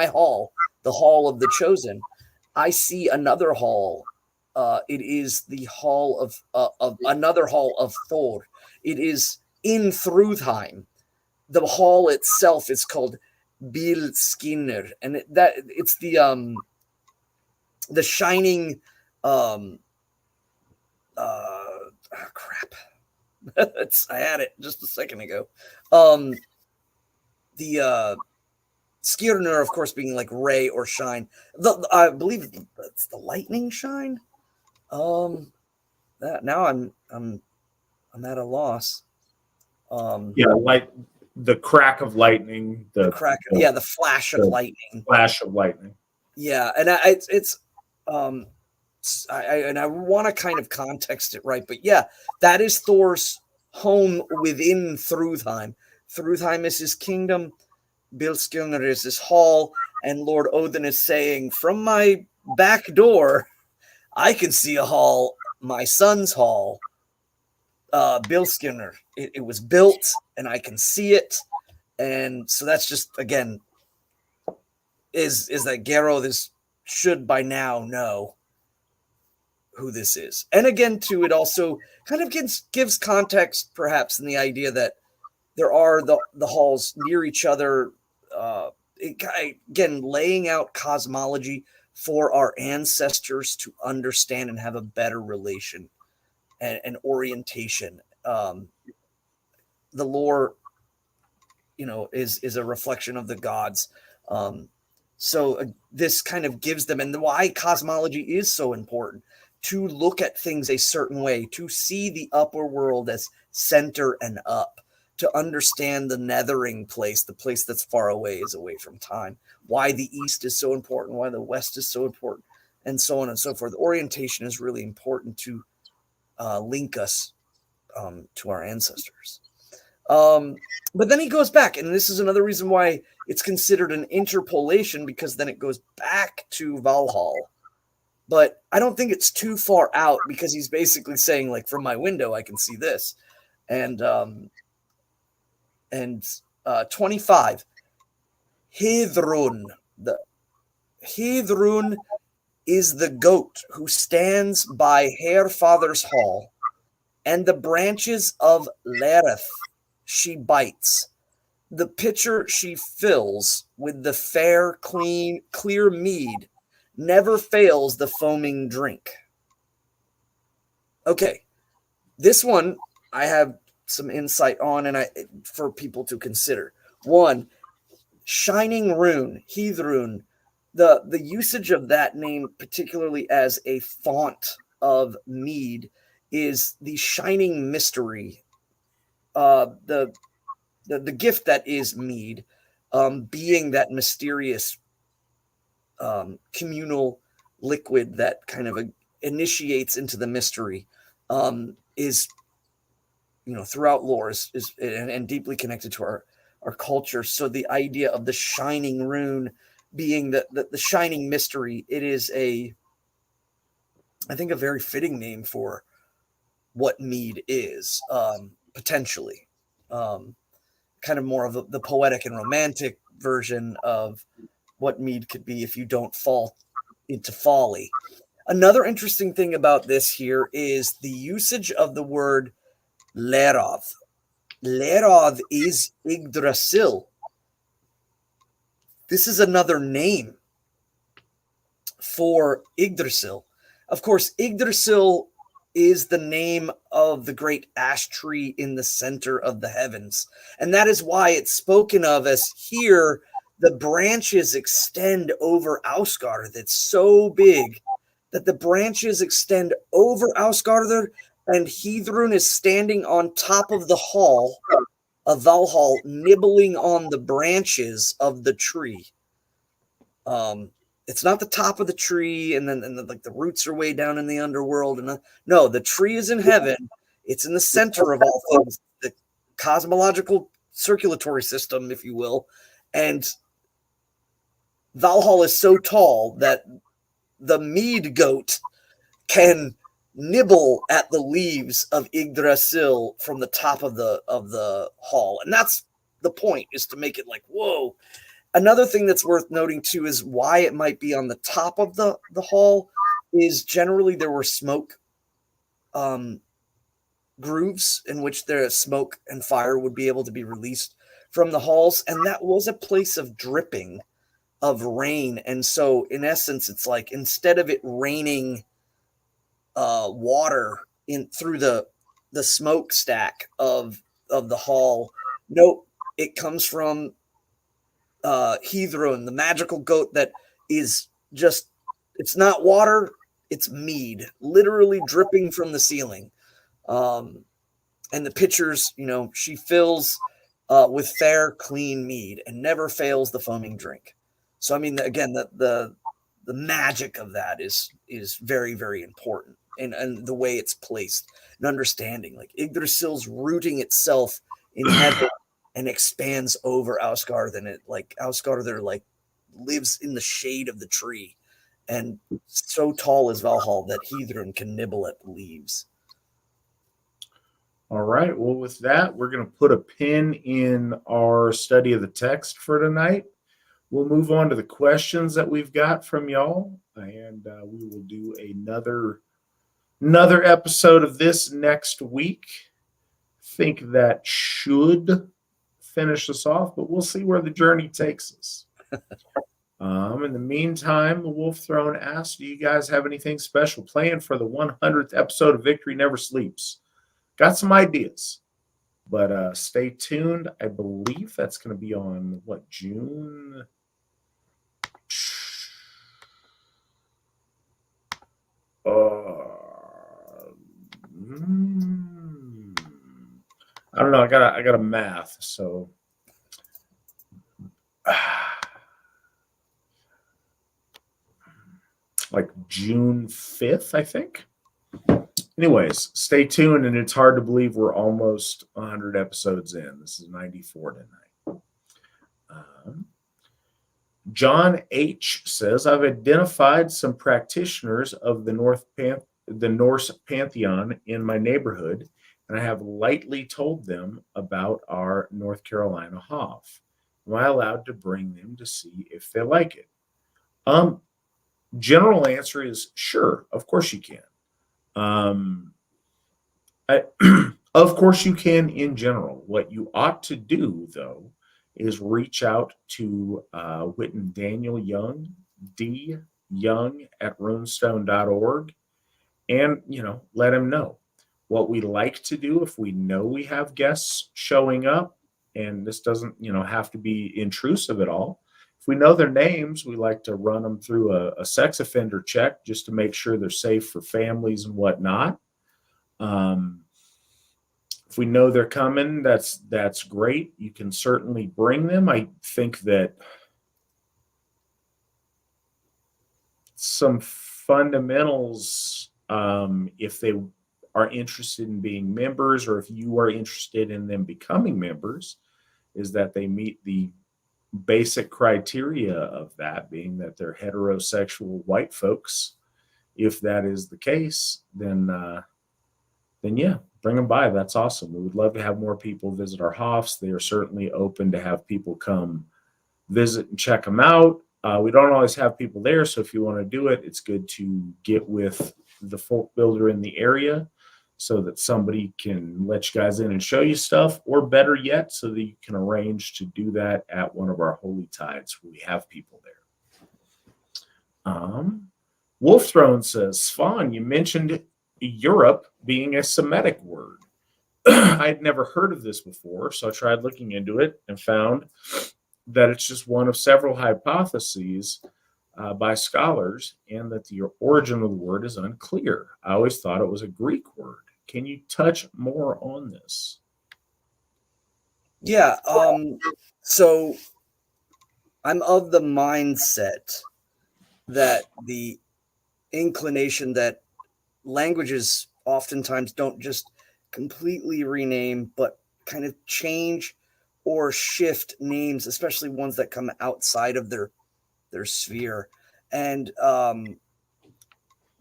hall, the hall of the chosen, I see another hall. It is the hall of another hall of Thor. It is in Hrauthung. The hall itself is called Bilskirnir, and it's the shining crap. I had it just a second ago. The Skirnir, of course, being like ray or shine. I believe it's the lightning shine. That now I'm at a loss. Yeah, like the crack of lightning, the crack, the flash of lightning. Flash of lightning. Yeah, and I want to kind of context it right, but yeah, that is Thor's home within Hrauthung. Hrauthung is his kingdom. Bilskirnir is his hall, and Lord Odin is saying, from my back door, I can see a hall, my son's hall, Bilskirnir. It was built, and I can see it, and so that's just, again, is that Garo this should by now know who this is. And again, too, it also kind of gives context, perhaps, in the idea that there are the halls near each other, again, laying out cosmology for our ancestors to understand and have a better relation and orientation. The lore, you know, is a reflection of the gods. So this kind of gives them, and why cosmology is so important, to look at things a certain way, to see the upper world as center and up, to understand the nethering place, the place that's far away is away from time, why the east is so important, why the west is so important, and so on and so forth. Orientation is really important to link us to our ancestors. But then he goes back, and this is another reason why it's considered an interpolation, because then it goes back to Valhall. But I don't think it's too far out, because he's basically saying, like, from my window, I can see this. And 25, Hrauthung. The Hrauthung is the goat who stands by Hairfather's hall, and the branches of Lerith she bites. The pitcher she fills with the fair, clear mead, never fails the foaming drink. Okay, this one I have some insight on, and for people to consider. One, shining rune, Hrauthung. The usage of that name, particularly as a font of mead, is the shining mystery. The gift that is mead, being that mysterious communal liquid that kind of initiates into the mystery, is, you know, throughout lore is and deeply connected to our culture. So the idea of the shining rune being the shining mystery, it is I think a very fitting name for what mead is, potentially. Kind of more of the poetic and romantic version of what mead could be if you don't fall into folly. Another interesting thing about this here is the usage of the word Lerith. Lerith is Yggdrasil. This is another name for Yggdrasil. Of course, Yggdrasil is the name of the great ash tree in the center of the heavens. And that is why it's spoken of as here the branches extend over Ausgarder. That's so big that the branches extend over Ausgarder, and Hrauthung is standing on top of the hall of Valhall, nibbling on the branches of the tree. It's not the top of the tree, and then like the roots are way down in the underworld. And no, the tree is in heaven. It's in the center of all things, the cosmological circulatory system, if you will. And Valhall is so tall that the mead goat can nibble at the leaves of Yggdrasil from the top of the hall. And that's the point, is to make it like, whoa. Another thing that's worth noting too is why it might be on the top of the hall is generally there were smoke grooves in which the smoke and fire would be able to be released from the halls, and that was a place of dripping of rain. And so in essence, it's like, instead of it raining water in through the smokestack of the hall, nope, it comes from Hrauthung, the magical goat that is just, it's not water, it's mead, literally dripping from the ceiling. And the pitchers, she fills with fair, clean mead and never fails the foaming drink. So, I mean, again, the magic of that is very, very important, and the way it's placed and understanding, like Yggdrasil's rooting itself in heaven and expands over Ausgarder, and it like Ausgarder like lives in the shade of the tree, and so tall is Valhall that Hrauthung can nibble at the leaves. All right. Well, with that, we're going to put a pin in our study of the text for tonight. We'll move on to the questions that we've got from y'all, and we will do another episode of this next week. Think that should finish us off, but we'll see where the journey takes us. In the meantime, the Wolf Throne asks, do you guys have anything special planned for the 100th episode of Victory Never Sleeps? Got some ideas, but stay tuned. I believe that's going to be on June? I don't know. I got a math, so like June 5th, I think. Anyways, stay tuned, and it's hard to believe we're almost 100 episodes in. This is 94 tonight. John H. says, I've identified some practitioners of the Norse pantheon in my neighborhood, and I have lightly told them about our North Carolina Hoff. Am I allowed to bring them to see if they like it? General answer is sure, of course you can. Of course you can in general. What you ought to do, though, is reach out to Witan Daniel Young, dyoung@runestone.org, and, let him know. What we like to do, if we know we have guests showing up, and this doesn't, have to be intrusive at all. If we know their names, we like to run them through a sex offender check just to make sure they're safe for families and whatnot. If we know they're coming, that's great. You can certainly bring them. I think that some fundamentals, if they are interested in being members, or if you are interested in them becoming members, is that they meet the basic criteria of that, being that they're heterosexual white folks. If that is the case, then yeah, bring them by. That's awesome. We would love to have more people visit our Hofs. They are certainly open to have people come visit and check them out. We don't always have people there, so if you want to do it, it's good to get with the folk builder in the area so that somebody can let you guys in and show you stuff, or better yet, so that you can arrange to do that at one of our holy tides where we have people there. Wolf Throne says, Svan, you mentioned Europe being a Semitic word. I'd never heard of this before, so I tried looking into it and found that it's just one of several hypotheses by scholars, and that the origin of the word is unclear. I always thought it was a Greek word. Can you touch more on this? Yeah. So I'm of the mindset that the inclination that languages oftentimes don't just completely rename, but kind of change or shift names, especially ones that come outside of their sphere. And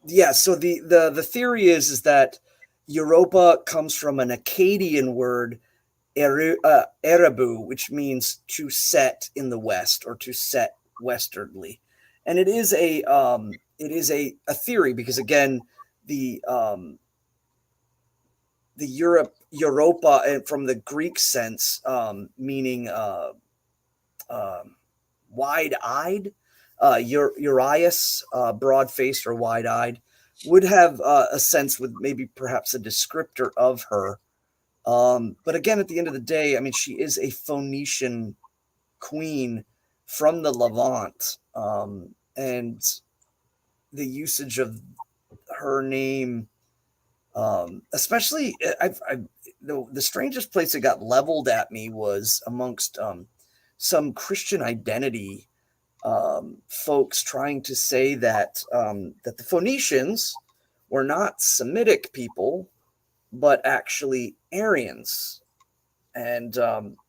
yeah, so the theory is that Europa comes from an Akkadian word, Erebu, which means to set in the west or to set westernly, and it is a theory because again the Europa and from the Greek sense meaning wide-eyed, Urias, broad-faced or wide-eyed, would have a sense with maybe perhaps a descriptor of her. But again, at the end of the day, I mean, she is a Phoenician queen from the Levant, and the usage of her name, especially, the strangest place it got leveled at me was amongst some Christian identity folks trying to say that that the Phoenicians were not Semitic people, but actually Aryans, and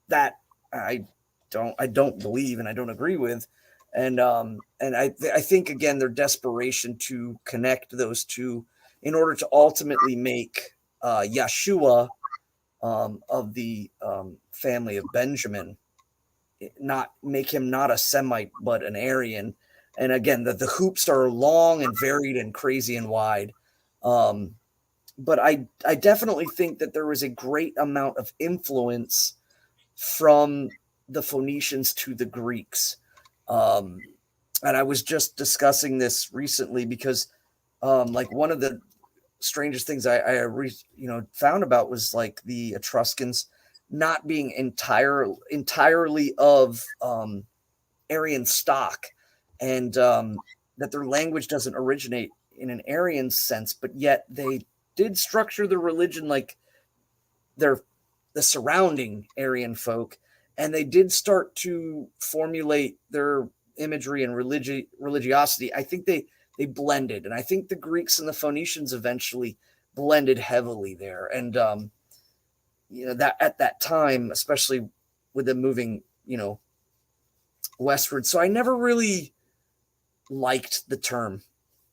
that I don't believe and I don't agree with, and I think again their desperation to connect those two in order to ultimately make Yeshua of the family of Benjamin, not make him not a Semite but an Aryan. And again, the hoops are long and varied and crazy and wide. But I definitely think that there was a great amount of influence from the Phoenicians to the Greeks. And I was just discussing this recently because like one of the strangest things I found about was like the Etruscans not being entirely of Aryan stock, and that their language doesn't originate in an Aryan sense, but yet they did structure the religion like they're the surrounding Aryan folk, and they did start to formulate their imagery and religiosity. I think they blended, and I think the Greeks and the Phoenicians eventually blended heavily there. And that at that time, especially with them moving, westward. So I never really liked the term,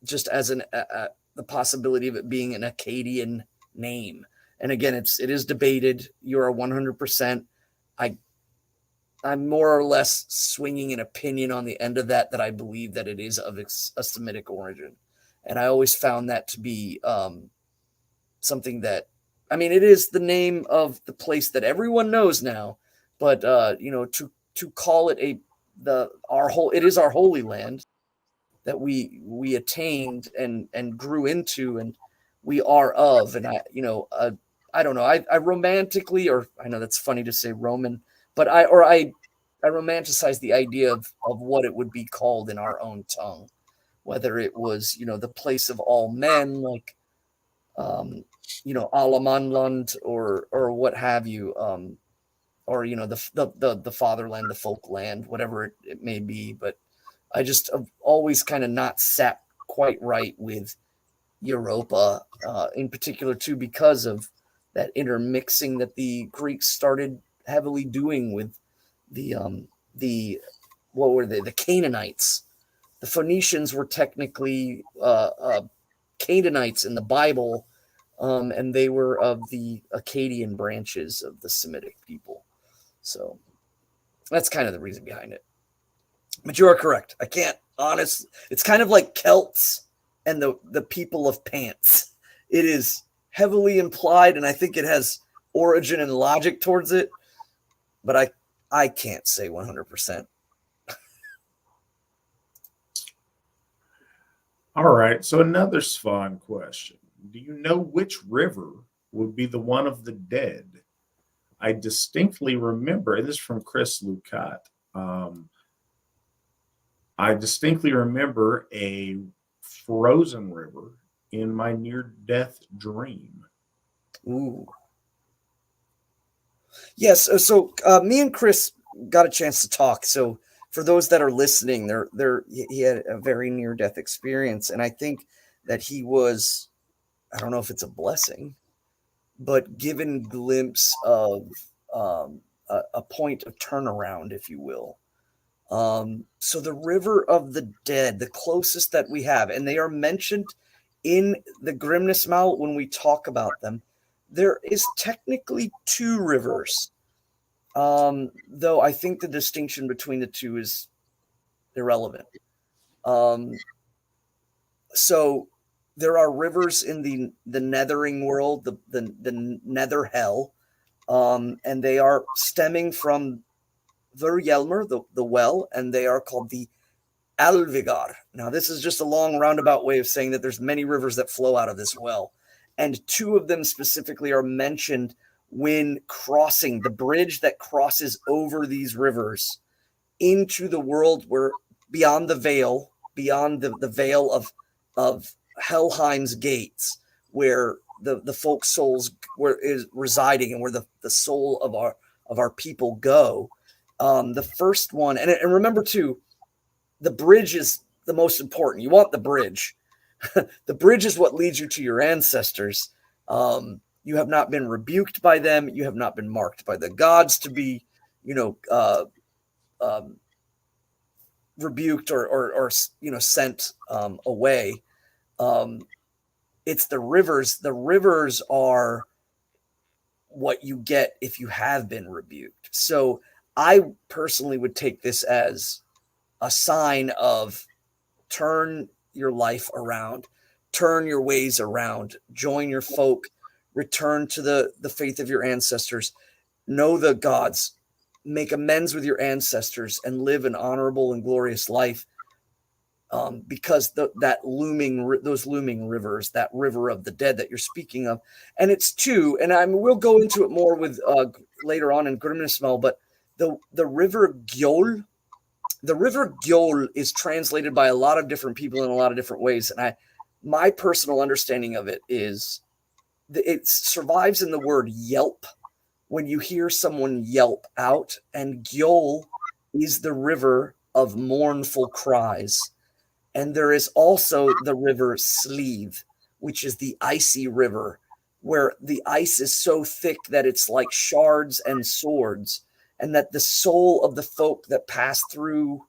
just as the possibility of it being an Akkadian name. And again, it is debated. You are 100%. I'm more or less swinging an opinion on the end of that I believe that it is of a Semitic origin. And I always found that to be something that, I mean, it is the name of the place that everyone knows now, but to call it it is our holy land that we attained and grew into, and we are of. And I don't know, I romantically, or I know that's funny to say Roman, but I romanticize the idea of what it would be called in our own tongue, whether it was the place of all men, like Alamanland or what have you, or the fatherland, the folkland, whatever it may be. But I just have always kind of not sat quite right with Europa, in particular too, because of that intermixing that the Greeks started heavily doing with the what were they, the Canaanites. The Phoenicians were technically Canaanites in the Bible, and they were of the Akkadian branches of the Semitic people. So that's kind of the reason behind it. But you are correct. I can't honest. It's kind of like Celts and the people of pants. It is heavily implied, and I think it has origin and logic towards it. But I can't say 100%. All right. So another Svan question. Do you know which river would be the one of the dead? I distinctly remember, and this is from Chris Lucat, I distinctly remember a frozen river in my near-death dream. Ooh. Yes. So me and Chris got a chance to talk. So for those that are listening, he had a very near death experience, and I think that he was, I don't know if it's a blessing, but given glimpse of a point of turnaround, if you will. So the River of the Dead, the closest that we have, and they are mentioned in the Grimnismál when we talk about them. There is technically two rivers, though I think the distinction between the two is irrelevant. So there are rivers in the nethering world, the nether hell, and they are stemming from Verjelmer, the well, and they are called the Alvigar. Now, this is just a long roundabout way of saying that there's many rivers that flow out of this well, and two of them specifically are mentioned when crossing the bridge that crosses over these rivers into the world where beyond the veil, beyond the veil of Helheim's gates, where the folk souls where is residing and where the soul of our people go. The first one, and remember too, the bridge is the most important. You want the bridge. The bridge is what leads you to your ancestors. You have not been rebuked by them. You have not been marked by the gods to be, rebuked or sent away. It's the rivers. The rivers are what you get if you have been rebuked. So I personally would take this as a sign of turn your life around, turn your ways around, join your folk, return to the faith of your ancestors, know the gods, make amends with your ancestors, and live an honorable and glorious life. Because those looming rivers, that river of the dead that you're speaking of, and it's two, and we'll go into it more with later on in Grimnismal, but the river Gjöll. The river Gjöll is translated by a lot of different people in a lot of different ways, and my personal understanding of it is it survives in the word yelp when you hear someone yelp out, and Gjöll is the river of mournful cries. And there is also the river Sleeve, which is the icy river, where the ice is so thick that it's like shards and swords, and that the soul of the folk that pass through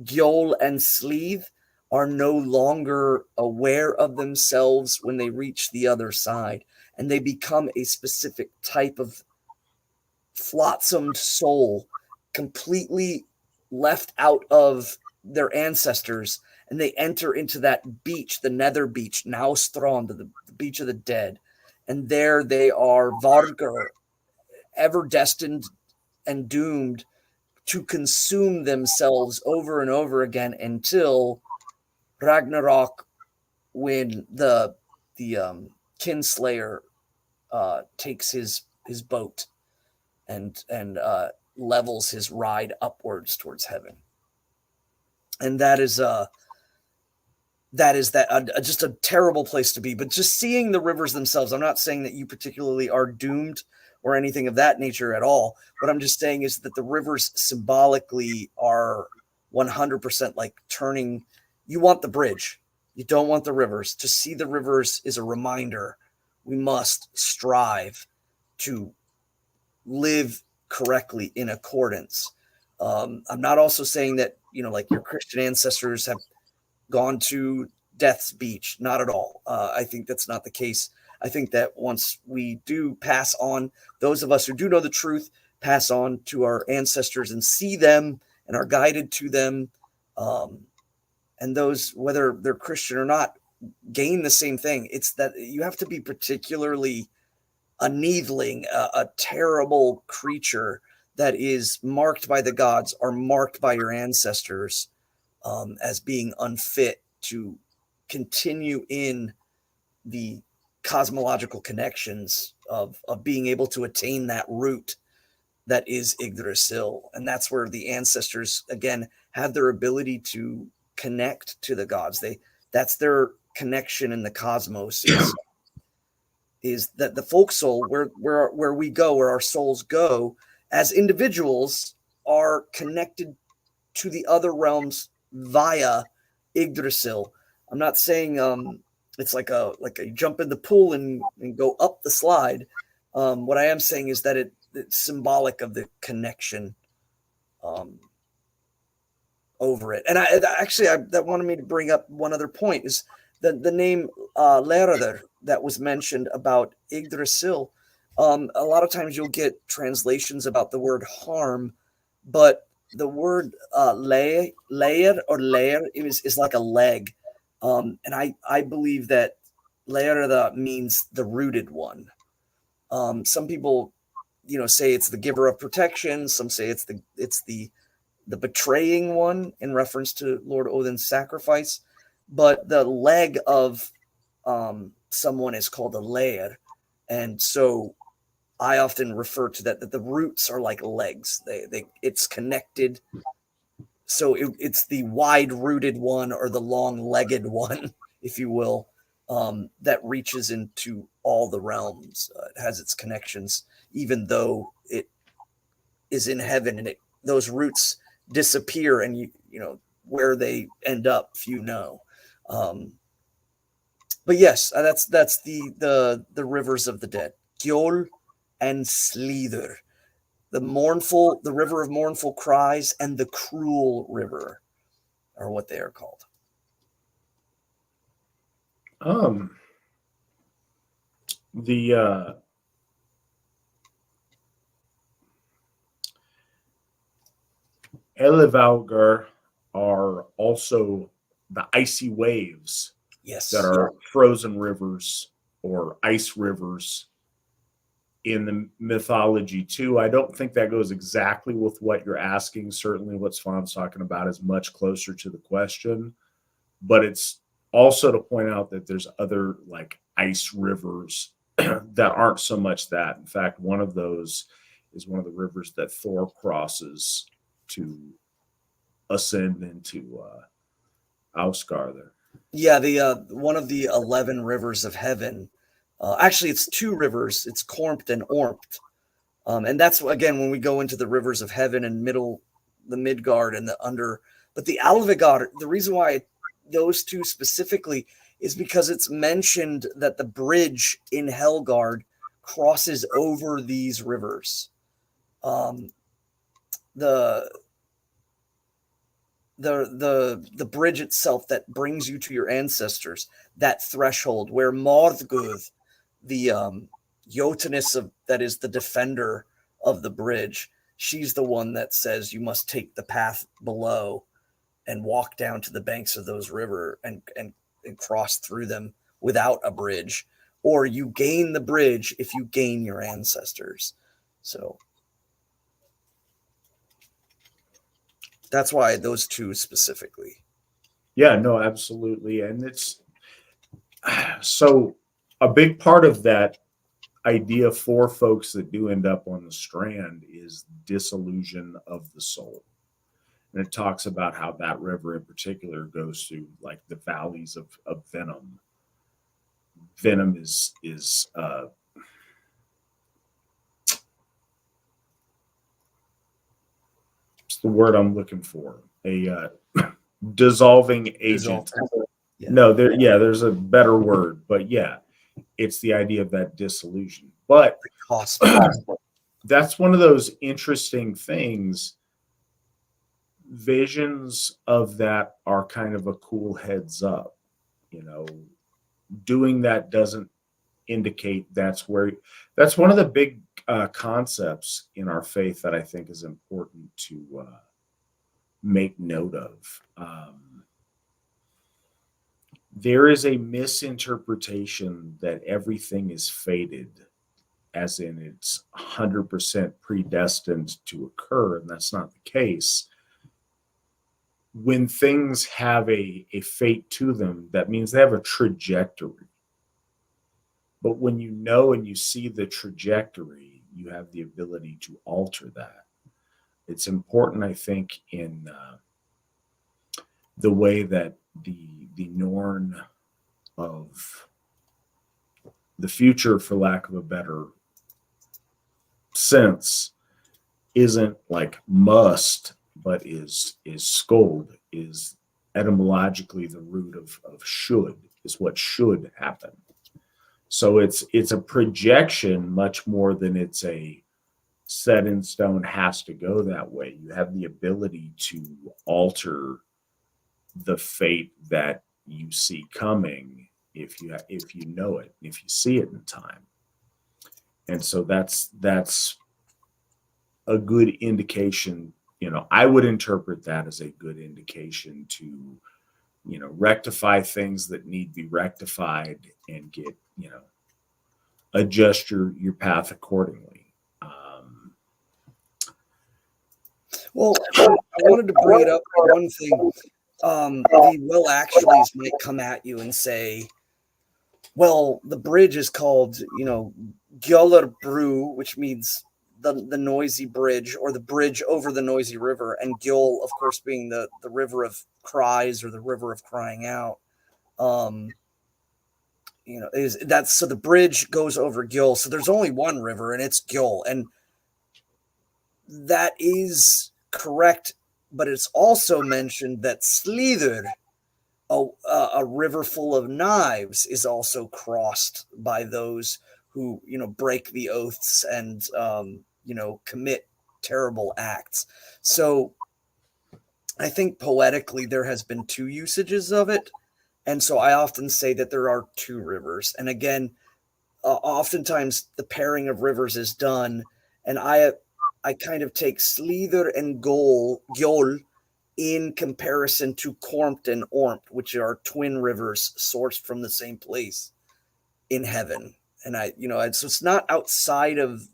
Gjöll and Sleeve are no longer aware of themselves when they reach the other side, and they become a specific type of flotsomed soul, completely left out of their ancestors, and they enter into that beach, the nether beach, now Strand, the beach of the dead, and there they are Vargar, ever destined and doomed to consume themselves over and over again until Ragnarok, when the Kinslayer takes his boat and levels his ride upwards towards heaven. And that is just a terrible place to be. But just seeing the rivers themselves, I'm not saying that you particularly are doomed or anything of that nature at all. What I'm just saying is that the rivers symbolically are 100% like turning. You want the bridge. You don't want the rivers. To see the rivers is a reminder. We must strive to live correctly in accordance. I'm not also saying that, like your Christian ancestors have gone to death's beach. Not at all. I think that's not the case. I think that once we do pass on, those of us who do know the truth, pass on to our ancestors and see them and are guided to them. And those, whether they're Christian or not, gain the same thing. It's that you have to be particularly a needling, a terrible creature that is marked by the gods or marked by your ancestors as being unfit to continue in the cosmological connections of being able to attain that root that is Yggdrasil. And that's where the ancestors, again, have their ability to connect to the gods. That's their connection in the cosmos, is that the folk soul, where we go, where our souls go as individuals, are connected to the other realms via Yggdrasil. I'm not saying it's like a jump in the pool and go up the slide. What I am saying is that it's symbolic of the connection over it. And that wanted me to bring up one other point, is the name Lerder that was mentioned about Yggdrasil. A lot of times you'll get translations about the word harm, but the word layer is like a leg. And I believe that Lerda means the rooted one. Some people, say it's the giver of protection. Some say it's the betraying one, in reference to Lord Odin's sacrifice. But the leg of someone is called a lair. And so I often refer to that the roots are like legs. It's connected. So it's the wide-rooted one, or the long-legged one, if you will, that reaches into all the realms. It has its connections, even though it is in heaven, and those roots disappear, and you know where they end up, few know. But yes, that's the rivers of the dead, Gjol and Slither, the river of mournful cries, and the cruel river are what they are called. The Elevalgar are also the icy waves, Yes, that are frozen rivers or ice rivers in the mythology too. I don't think that goes exactly with what you're asking. Certainly what Svan's talking about is much closer to the question, but it's also to point out that there's other like ice rivers that aren't so much that. In fact, one of those is one of the rivers that Thor crosses to ascend into Ausgar there. Yeah, the one of the 11 rivers of heaven. Actually, it's two rivers. It's Kormt and Ormt, and that's again when we go into the rivers of heaven and the Midgard and the under. But the Alvegard, the reason why those two specifically is because it's mentioned that the bridge in Helgard crosses over these rivers. The bridge itself that brings you to your ancestors, that threshold where Mordguth, the Jotuness that is the defender of the bridge, she's the one that says you must take the path below and walk down to the banks of those river and cross through them without a bridge, or you gain the bridge if you gain your ancestors. So that's why those two specifically. Yeah, no, absolutely. And it's so a big part of that idea for folks that do end up on the strand is disillusion of the soul. And it talks about how that river in particular goes through like the valleys of venom. Venom is what's the word I'm looking for? A dissolving agent. Yeah. No, there's a better word, but yeah, it's the idea of that disillusion. But that's one of those interesting things. Visions of that are kind of a cool heads up. Doing that doesn't indicate that's one of the big concepts in our faith that I think is important to make note of. There is a misinterpretation that everything is fated, as in it's 100% predestined to occur, and that's not the case. When things have a fate to them, that means they have a trajectory. But when you know and you see the trajectory, you have the ability to alter that. It's important, I think, in the way that the Norn of the future, for lack of a better sense, isn't like must, but is scold, is etymologically the root of should, is what should happen. So it's a projection much more than it's a set in stone has to go that way. You have the ability to alter the fate that you see coming if you know it, if you see it in time. And so that's a good indication. I would interpret that as a good indication to rectify things that need to be rectified and get adjust your path accordingly. Well, I wanted to bring it up one thing. The well actuallys might come at you and say, well, the bridge is called, Gjöllarbru, which means the noisy bridge, or the bridge over the noisy river, and Gjöll, of course, being the river of cries, or the river of crying out. So the bridge goes over Gjöll. So there's only one river, and it's Gjöll, and that is correct. But it's also mentioned that Slíður, a river full of knives, is also crossed by those who break the oaths and commit terrible acts. So I think poetically there has been two usages of it, and so I often say that there are two rivers. And again, oftentimes the pairing of rivers is done, and I kind of take Slíður and Gjöll in comparison to Kormt and Ormt, which are twin rivers sourced from the same place in heaven. And so it's not outside of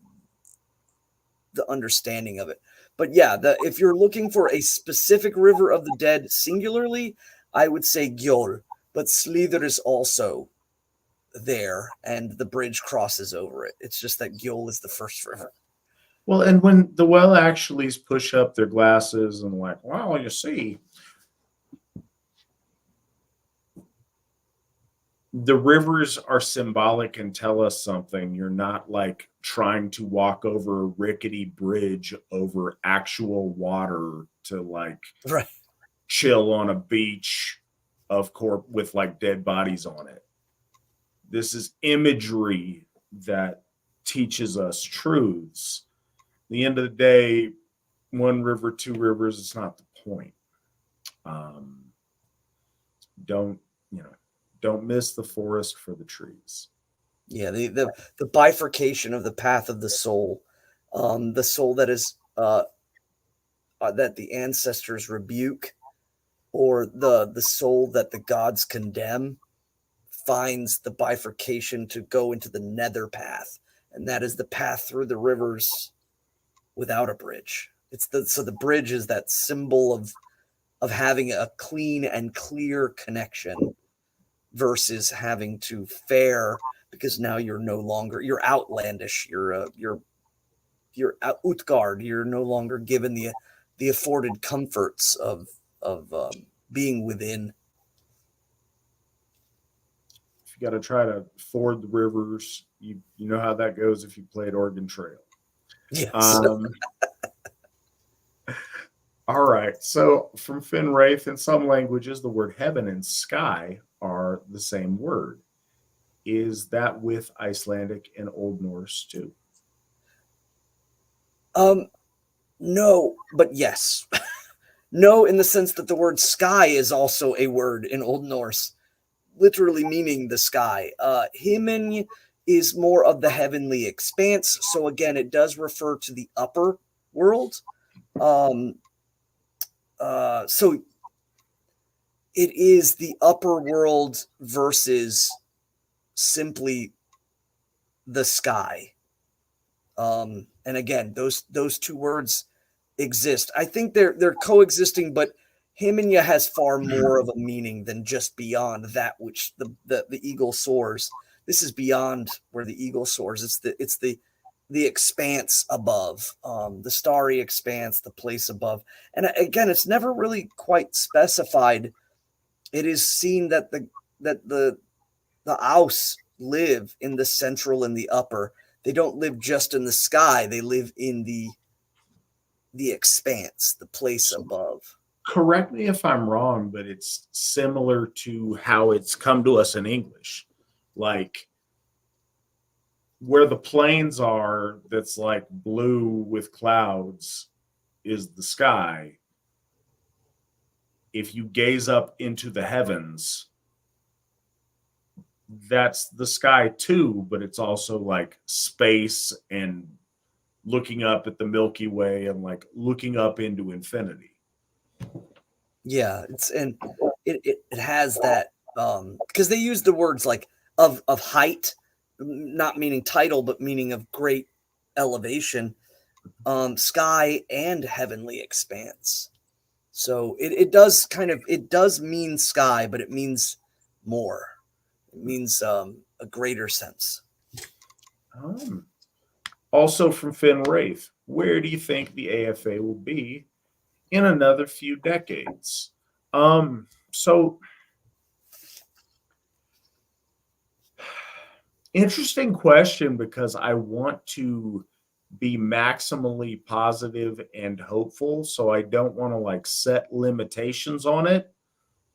the understanding of it. But yeah, if you're looking for a specific river of the dead singularly, I would say Gjöll, but Slíður is also there, and the bridge crosses over it. It's just that Gjöll is the first river. Well, and when the well actuallys push up their glasses and like, well, you see, the rivers are symbolic and tell us something. You're not like trying to walk over a rickety bridge over actual water to like chill on a beach with like dead bodies on it. This is imagery that teaches us truths. At the end of the day, one river, two rivers, it's not the point. Don't miss the forest for the trees. Yeah, the bifurcation of the path of the soul that is that the ancestors rebuke, or the soul that the gods condemn, finds the bifurcation to go into the nether path, and that is the path through the rivers without a bridge. So the bridge is that symbol of having a clean and clear connection versus having to fare, because now you're no longer, you're outlandish, you're Utgard, you're no longer given the afforded comforts of being within. If you got to try to ford the rivers, you know how that goes if you played Oregon Trail. Yes. All right. So from Finwraith, in some languages, the word heaven and sky are the same word. Is that with Icelandic and Old Norse too? No, but yes. No, in the sense that the word sky is also a word in Old Norse, literally meaning the sky. Himin is more of the heavenly expanse. So again, it does refer to the upper world. So it is the upper world versus simply the sky. And again, those two words exist. I think they're coexisting, but Himinya has far more of a meaning than just beyond that which the eagle soars. This is beyond where the eagle soars. It's the the expanse above, the starry expanse, the place above. And again, it's never really quite specified. It is seen that the Aus live in the central and the upper. They don't live just in the sky. They live in the expanse, the place above. Correct me if I'm wrong, but it's similar to how it's come to us in English. Like where the plains are, that's like blue with clouds, is the sky. If you gaze up into the heavens, that's the sky too, but it's also like space and looking up at the Milky Way and like looking up into infinity. Yeah, it has that because they use the words like of height, not meaning title, but meaning of great elevation, sky and heavenly expanse. So it does mean sky, but it means more. It means a greater sense. Also from Finn Wraith, where do you think the AFA will be in another few decades? So interesting question, because I want to be maximally positive and hopeful. So I don't want to like set limitations on it.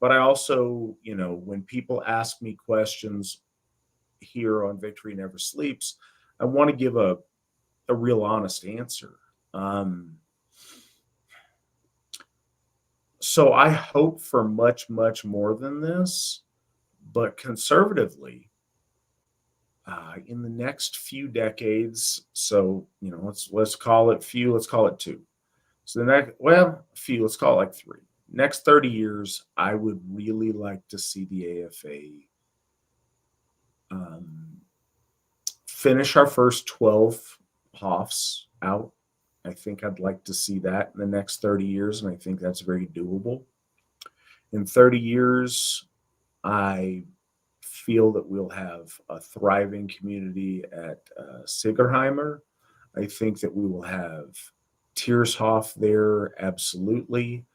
But I also, when people ask me questions here on Victory Never Sleeps, I want to give a real honest answer. So I hope for much, much more than this, but conservatively, in the next few decades, so let's call it few, let's call it two. So few, let's call it like three. Next 30 years, I would really like to see the AFA finish our first 12 Hofs out. I think I'd like to see that in the next 30 years, and I think that's very doable. In 30 years, I feel that we'll have a thriving community at Sigerheimer. I think that we will have Tiershof there, absolutely.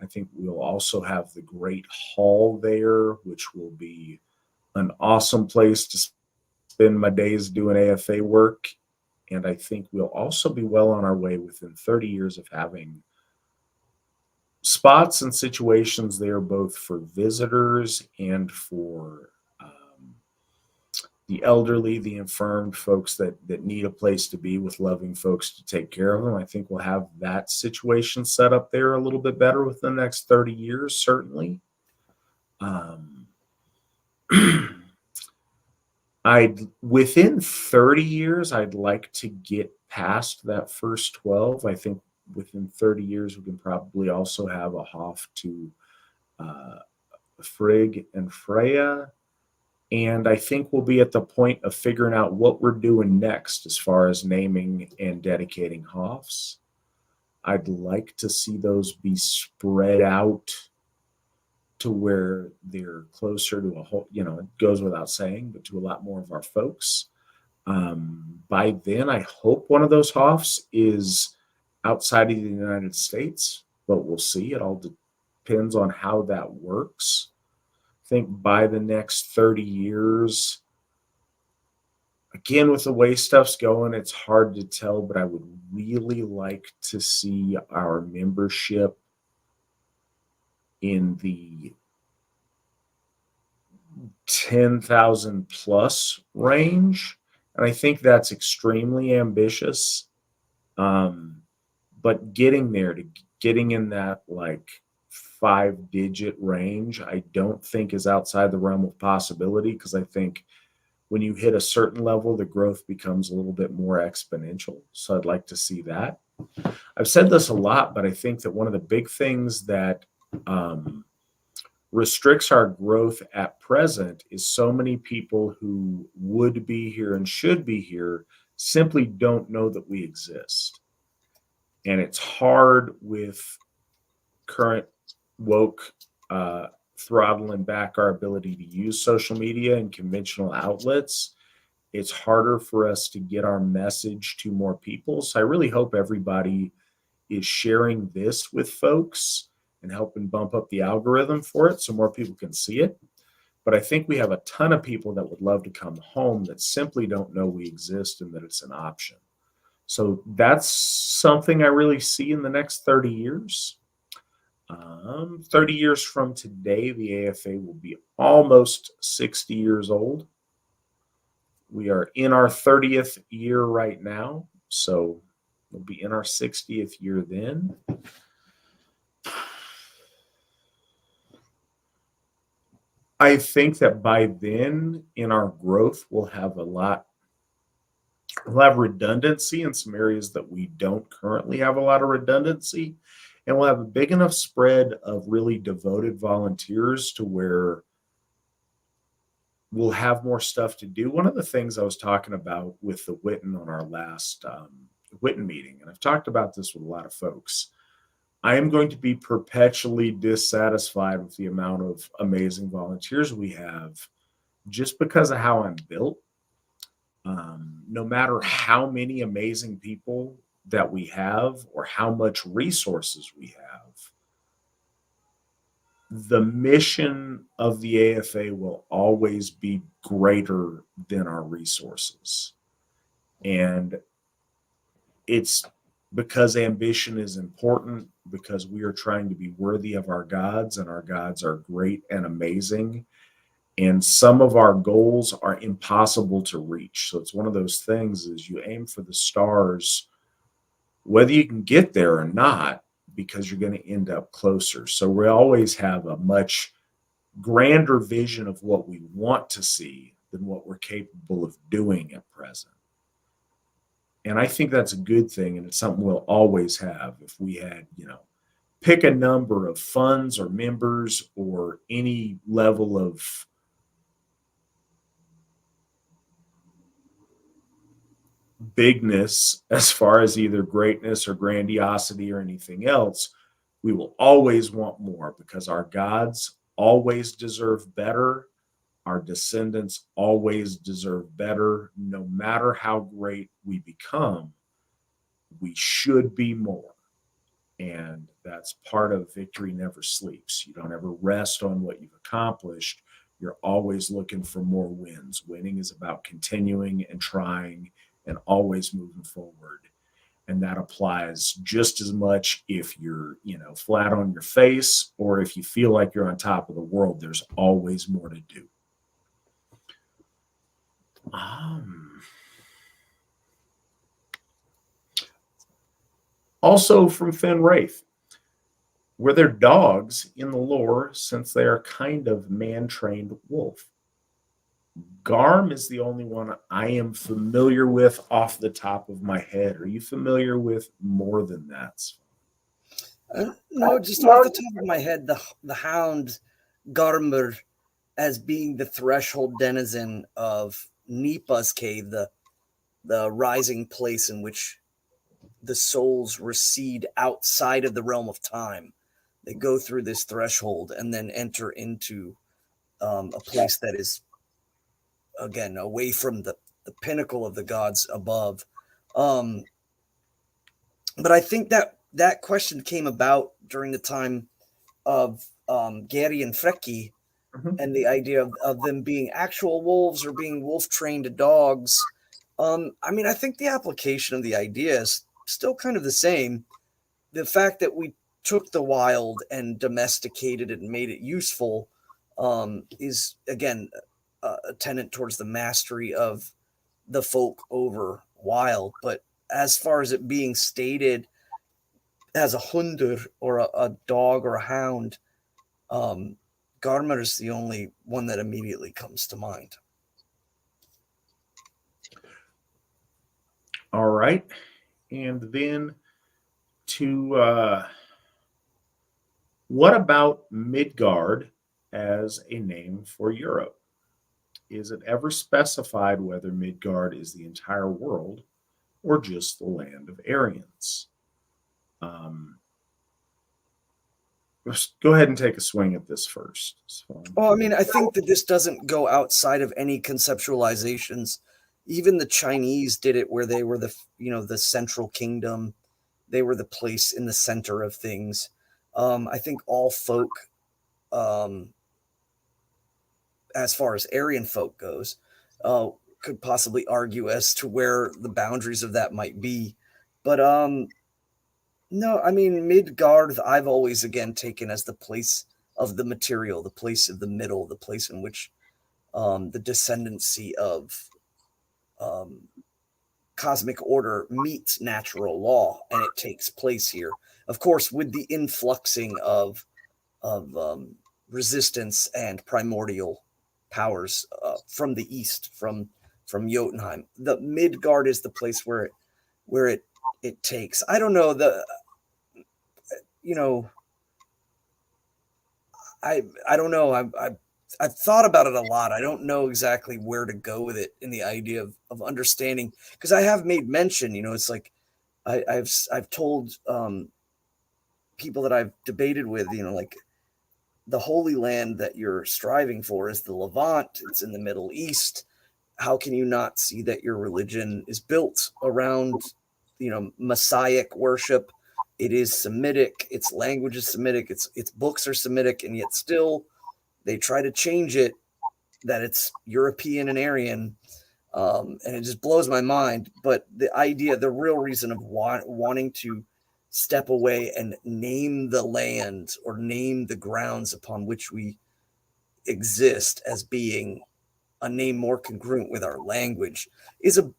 I think we'll also have the Great Hall there, which will be an awesome place to spend my days doing AFA work. And I think we'll also be well on our way within 30 years of having spots and situations there, both for visitors and for the elderly, the infirmed, folks that need a place to be with loving folks to take care of them. I think we'll have that situation set up there a little bit better within the next 30 years, certainly. Within 30 years, I'd like to get past that first 12. I think within 30 years, we can probably also have a Hof to Frigg and Freya. And I think we'll be at the point of figuring out what we're doing next as far as naming and dedicating Hofs. I'd like to see those be spread out to where they're closer to a whole, it goes without saying, but to a lot more of our folks. By then, I hope one of those Hofs is outside of the United States, but we'll see. It all depends on how that works. I think by the next 30 years, again, with the way stuff's going, it's hard to tell, but I would really like to see our membership in the 10,000 plus range. And I think that's extremely ambitious. But getting in that like 5-digit range, I don't think is outside the realm of possibility, because I think when you hit a certain level, the growth becomes a little bit more exponential. So I'd like to see that. I've said this a lot, but I think that one of the big things that restricts our growth at present is so many people who would be here and should be here simply don't know that we exist. And it's hard with current woke throttling back our ability to use social media and conventional outlets. it's harder for us to get our message to more people. So I really hope everybody is sharing this with folks and helping bump up the algorithm for it so more people can see it. But I think we have a ton of people that would love to come home that simply don't know we exist and that it's an option. So that's something I really see in the next 30 years. 30 years from today, the AFA will be almost 60 years old. We are in our 30th year right now, so we'll be in our 60th year then. I think that by then, in our growth, we'll have redundancy in some areas that we don't currently have a lot of redundancy. And we'll have a big enough spread of really devoted volunteers to where we'll have more stuff to do. One of the things I was talking about with the Witan on our last Witan meeting, and I've talked about this with a lot of folks, I am going to be perpetually dissatisfied with the amount of amazing volunteers we have just because of how I'm built. No matter how many amazing people that we have or how much resources we have, the mission of the AFA will always be greater than our resources. And it's because ambition is important, because we are trying to be worthy of our gods, and our gods are great and amazing. And some of our goals are impossible to reach. So it's one of those things is you aim for the stars, whether you can get there or not, because you're going to end up closer. So we always have a much grander vision of what we want to see than what we're capable of doing at present. And I think that's a good thing. And it's something we'll always have. If we had, pick a number of funds or members or any level of bigness as far as either greatness or grandiosity or anything else, we will always want more because our gods always deserve better. Our descendants always deserve better. No matter how great we become, we should be more. And that's part of Victory Never Sleeps. You don't ever rest on what you've accomplished. You're always looking for more wins. Winning is about continuing and trying and always moving forward. And that applies just as much if you're, flat on your face or if you feel like you're on top of the world. There's always more to do. Also from Finn Wraith, were there dogs in the lore since they are kind of man-trained wolf? Garm is the only one I am familiar with off the top of my head. Are you familiar with more than that? No, just off the top of my head, the hound Garmr as being the threshold denizen of Nipa's cave, the rising place in which the souls recede outside of the realm of time. They go through this threshold and then enter into a place that is, again, away from the pinnacle of the gods above. But I think that question came about during the time of Geri and Freki, and the idea of them being actual wolves or being wolf-trained dogs. I think the application of the idea is still kind of the same. The fact that we took the wild and domesticated it and made it useful is, again, a tenet towards the mastery of the folk over wild. But as far as it being stated as a hundur or a dog or a hound, Garmr is the only one that immediately comes to mind. All right. And then what about Midgard as a name for Europe? Is it ever specified whether Midgard is the entire world or just the land of Aryans? Let's go ahead and take a swing at this first. Well, I think that this doesn't go outside of any conceptualizations Even the Chinese did it where they were the central kingdom. They were the place in the center of things. I think all folk, as far as Aryan folk goes, could possibly argue as to where the boundaries of that might be. But no, I mean, Midgard, I've always again taken as the place of the material, the place of the middle, the place in which the descendancy of cosmic order meets natural law, and it takes place here. Of course, with the influxing of resistance and primordial powers from the east, from Jotunheim. The Midgard is the place where it takes. I don't know I don't know. I've thought about it a lot. I don't know exactly where to go with it in the idea of understanding, because I have made mention. It's like I've told people that I've debated with. Like the Holy Land that you're striving for is the Levant. It's in the Middle East. How can you not see that your religion is built around Messianic worship? It is Semitic. Its language is Semitic. Its books are Semitic, and yet still they try to change it that it's European and Aryan, and it just blows my mind. But the real reason of wanting to step away and name the land or name the grounds upon which we exist as being a name more congruent with our language is a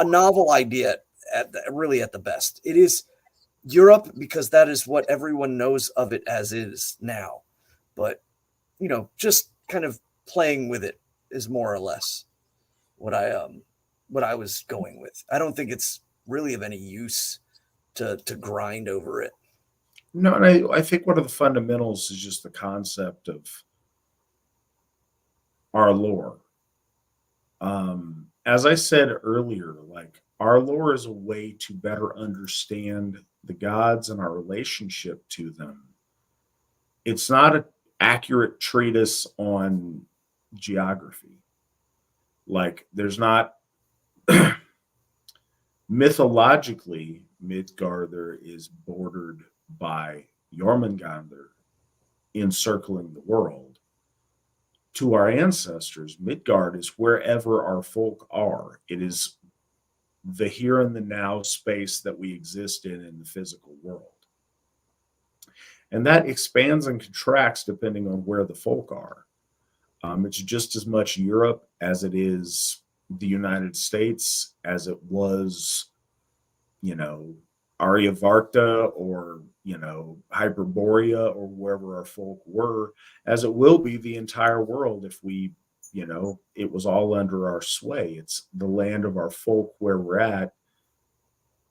novel idea at the best. It is Europe because that is what everyone knows of it as is now. But just kind of playing with it is more or less what I was going with. I don't think it's really of any use to grind over it. No, and I think one of the fundamentals is just the concept of our lore. As I said earlier, like our lore is a way to better understand the gods and our relationship to them. It's not an accurate treatise on geography. Like there's not mythologically, Midgardr is bordered by Jormungandr encircling the world. To our ancestors, Midgard is wherever our folk are. It is the here and the now space that we exist in the physical world. And that expands and contracts depending on where the folk are. It's just as much Europe as it is the United States, as it was, Aryavarta or, Hyperborea or wherever our folk were, as it will be the entire world if we, it was all under our sway. It's the land of our folk where we're at.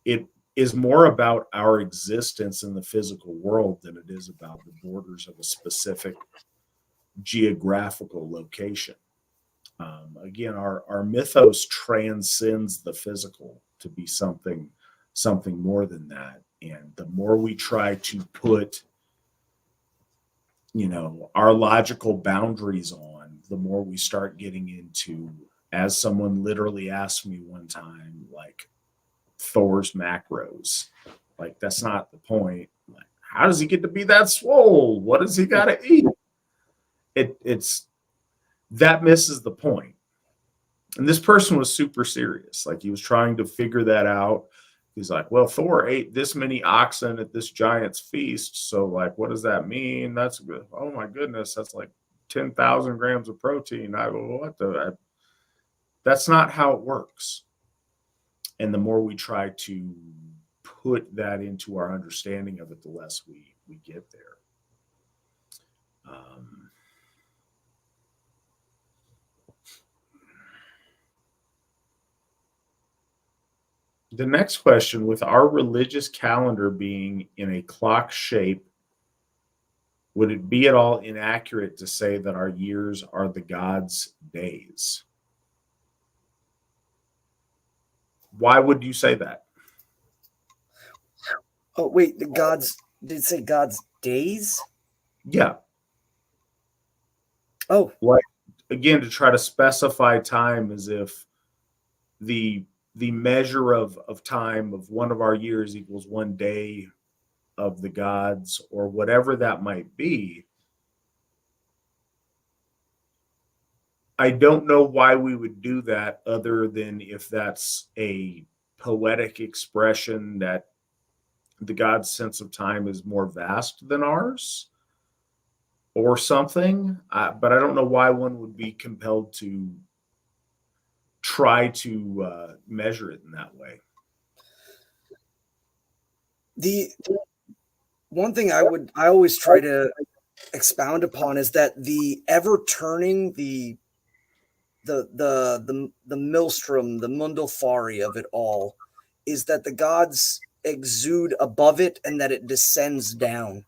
It is more about our existence in the physical world than it is about the borders of a specific geographical location. Again, our mythos transcends the physical to be something more than that. And the more we try to put, our logical boundaries on, the more we start getting into, as someone literally asked me one time, like Thor's macros. Like, that's not the point. Like, how does he get to be that swole? What does he got to eat? It's that misses the point. And this person was super serious. Like, he was trying to figure that out. He's like, well, Thor ate this many oxen at this giant's feast. So, like, what does that mean? That's good. Oh, my goodness. That's like 10,000 grams of protein. That's not how it works. And the more we try to put that into our understanding of it, the less we get there. The next question, with our religious calendar being in a clock shape, would it be at all inaccurate to say that our years are the gods' days? Why would you say that? Oh, wait, did it say God's days? Yeah. Oh. Like, again, to try to specify time as if the measure of time of one of our years equals one day of the gods, or whatever that might be. I don't know why we would do that, other than if that's a poetic expression that the god's sense of time is more vast than ours or something. But I don't know why one would be compelled to try to measure it in that way. The one thing I always try to expound upon is that the ever turning, the maelstrom, the mundalfari of it all, is that the gods exude above it and that it descends down.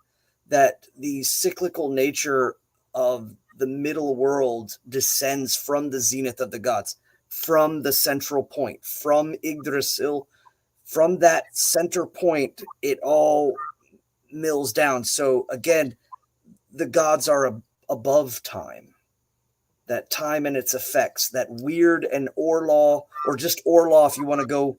That the cyclical nature of the middle world descends from the zenith of the gods, from the central point, from Yggdrasil. From that center point, it all mills down. So again, the gods are above time. That time and its effects, that weird and Orlaw, or just Orlaw if you want to go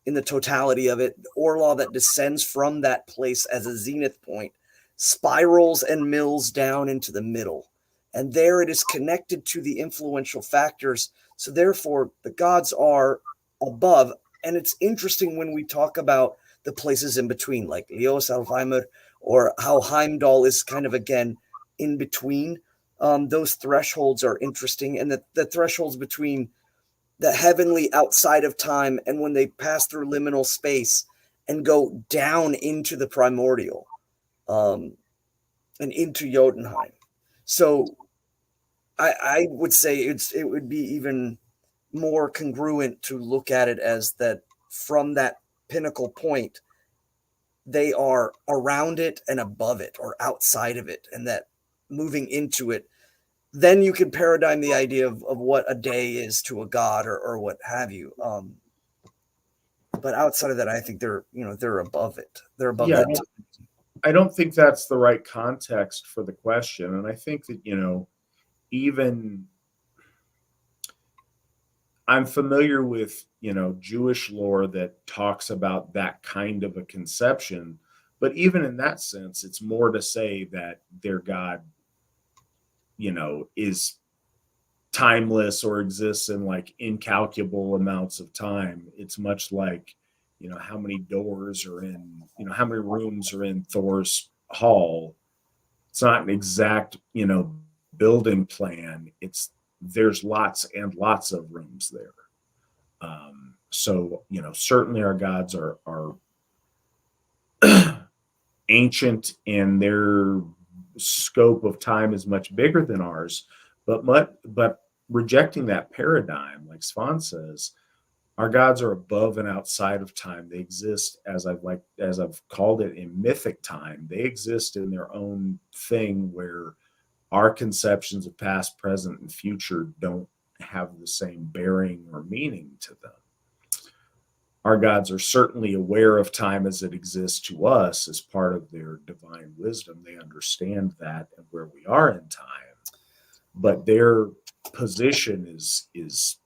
in the totality of it, Orlaw that descends from that place as a zenith point, spirals and mills down into the middle. And there it is connected to the influential factors. So therefore, the gods are above. And it's interesting when we talk about the places in between, like Leos Alzheimer, or how Heimdall is kind of, again, in between. Those thresholds are interesting. And the thresholds between the heavenly outside of time and when they pass through liminal space and go down into the primordial, and into Jotunheim. So I would say it would be even more congruent to look at it as that from that pinnacle point, they are around it and above it or outside of it, and that moving into it, then you can paradigm the idea of what a day is to a god or what have you. But outside of that, I think they're above it. They're above Yeah, that. I don't think that's the right context for the question. And I think that, even I'm familiar with, Jewish lore that talks about that kind of a conception. But even in that sense, it's more to say that their God, is timeless or exists in like incalculable amounts of time. It's much like, how many doors are in, how many rooms are in Thor's hall. It's not an exact, building plan. There's lots and lots of rooms there. So, certainly our gods are ancient, and their scope of time is much bigger than ours. But rejecting that paradigm, like Svan says, our gods are above and outside of time. They exist, as I've called it, in mythic time. They exist in their own thing, where our conceptions of past, present, and future don't have the same bearing or meaning to them. Our gods are certainly aware of time as it exists to us as part of their divine wisdom. They understand that and where we are in time, but their position is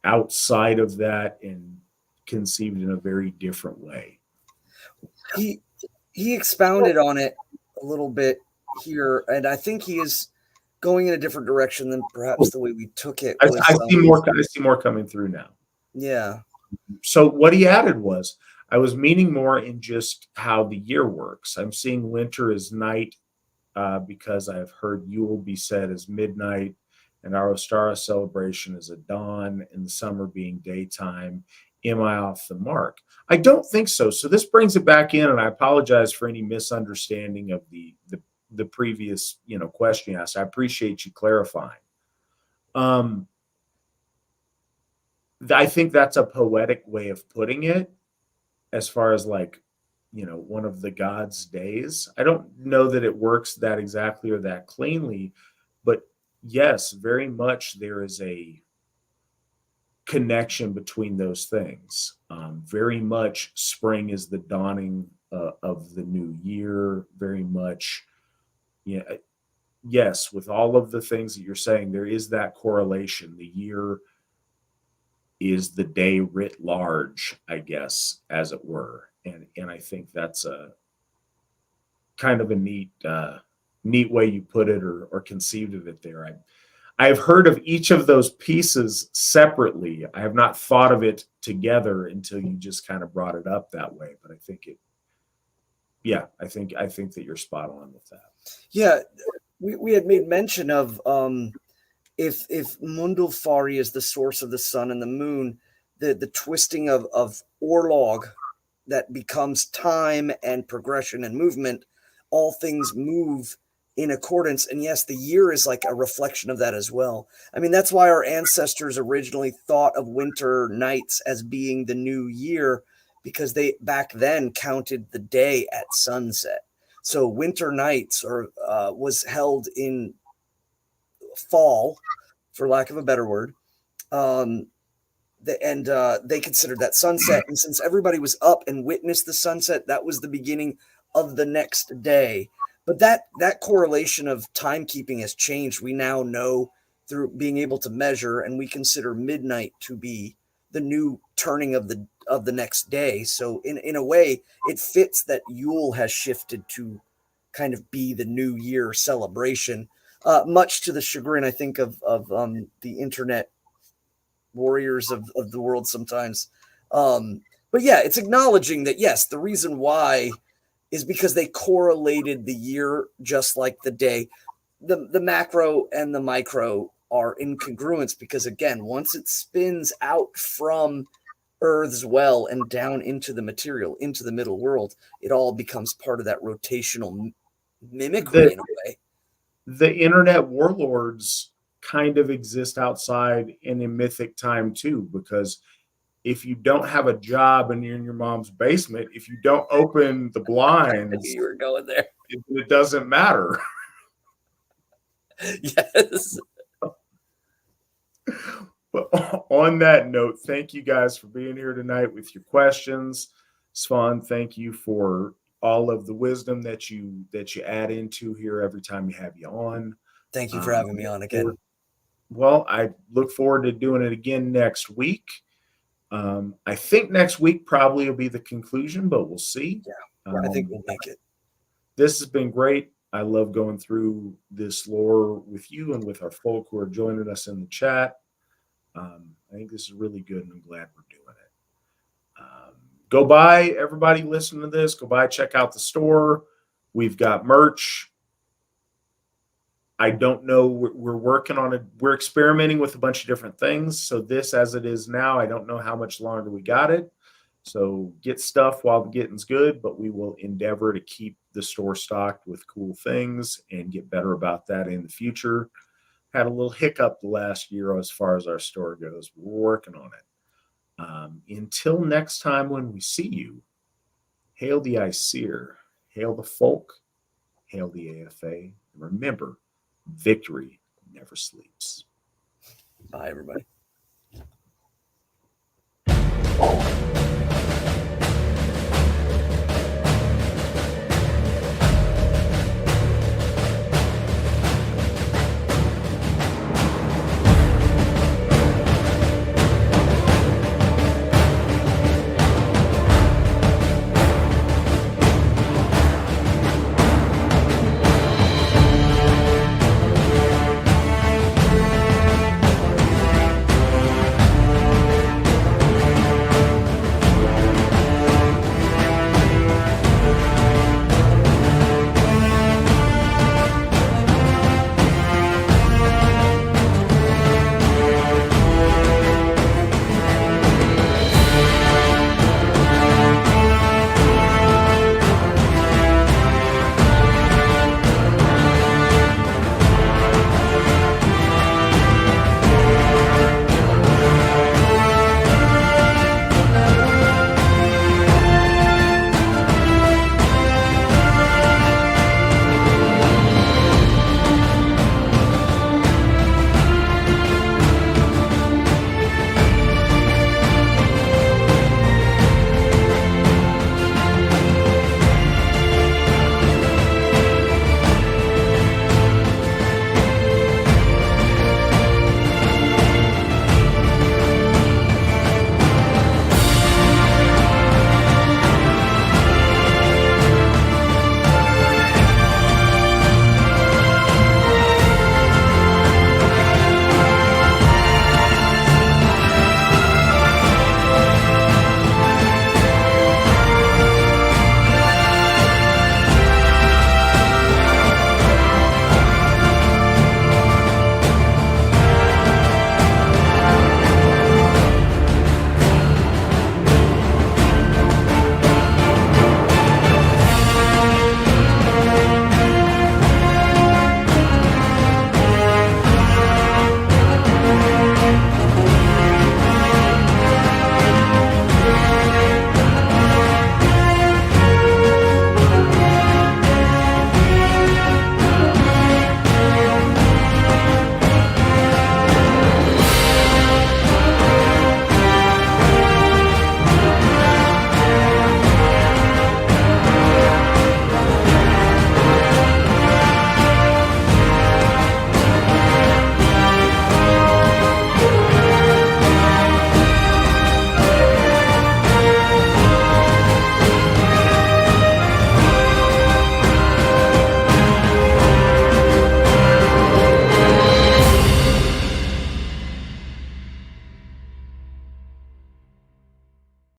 outside of that and conceived in a very different way. He expounded on it a little bit here, and I think he is going in a different direction than perhaps the way we took it. I see more coming through now. Yeah. So what he added was, I was meaning more in just how the year works. I'm seeing winter as night, because I've heard Yule be said as midnight, and our Ostara celebration is a dawn, and the summer being daytime. Am I off the mark? I don't think so. So this brings it back in, and I apologize for any misunderstanding of the previous question you asked. I appreciate you clarifying. I think that's a poetic way of putting it, as far as like, one of the gods' days. I don't know that it works that exactly or that cleanly, but yes, very much there is a connection between those things. Very much spring is the dawning of the new year. Very much, yes, with all of the things that you're saying, there is that correlation. The year is the day writ large, I guess, as it were. And I think that's a kind of a neat way you put it or conceived of it there. I've heard of each of those pieces separately. I have not thought of it together until you just kind of brought it up that way. But I think I think that you're spot on with that. Yeah, we had made mention of if Mundulfari is the source of the sun and the moon, the twisting of Orlog that becomes time and progression and movement, all things move in accordance. And yes, the year is like a reflection of that as well. I mean, that's why our ancestors originally thought of winter nights as being the new year, because they back then counted the day at sunset. So winter nights was held in fall, for lack of a better word. They considered that sunset. And since everybody was up and witnessed the sunset, that was the beginning of the next day. But that correlation of timekeeping has changed. We now know through being able to measure, and we consider midnight to be the new turning of the next day. So in a way, it fits that Yule has shifted to kind of be the new year celebration, much to the chagrin, I think, of the internet warriors of the world sometimes. But yeah, it's acknowledging that, yes, the reason why is because they correlated the year just like the day. The macro and the micro are incongruence because, again, once it spins out from Earth's well and down into the material, into the middle world, it all becomes part of that rotational mimicry in a way. The internet warlords kind of exist outside in a mythic time too, because if you don't have a job and you're in your mom's basement, if you don't open the blinds, you were going there. It doesn't matter. Yes. But on that note, thank you guys for being here tonight with your questions. Svan, thank you for all of the wisdom that you add into here every time we have you on. Thank you for having me on again. Well, I look forward to doing it again next week. I think next week probably will be the conclusion, but we'll see. Yeah, I think we'll make it. This has been great. I love going through this lore with you and with our folk who are joining us in the chat. I think this is really good, and I'm glad we're doing it. Go by, everybody listen to this. Go by, check out the store. We've got merch. I don't know. We're working on it. We're experimenting with a bunch of different things. So this, as it is now, I don't know how much longer we got it. So get stuff while the getting's good, but we will endeavor to keep the store stocked with cool things and get better about that in the future. Had a little hiccup the last year as far as our store goes. We're working on it. Until next time when we see you, hail the Aesir, hail the folk, hail the AFA, and remember, victory never sleeps. Bye, everybody.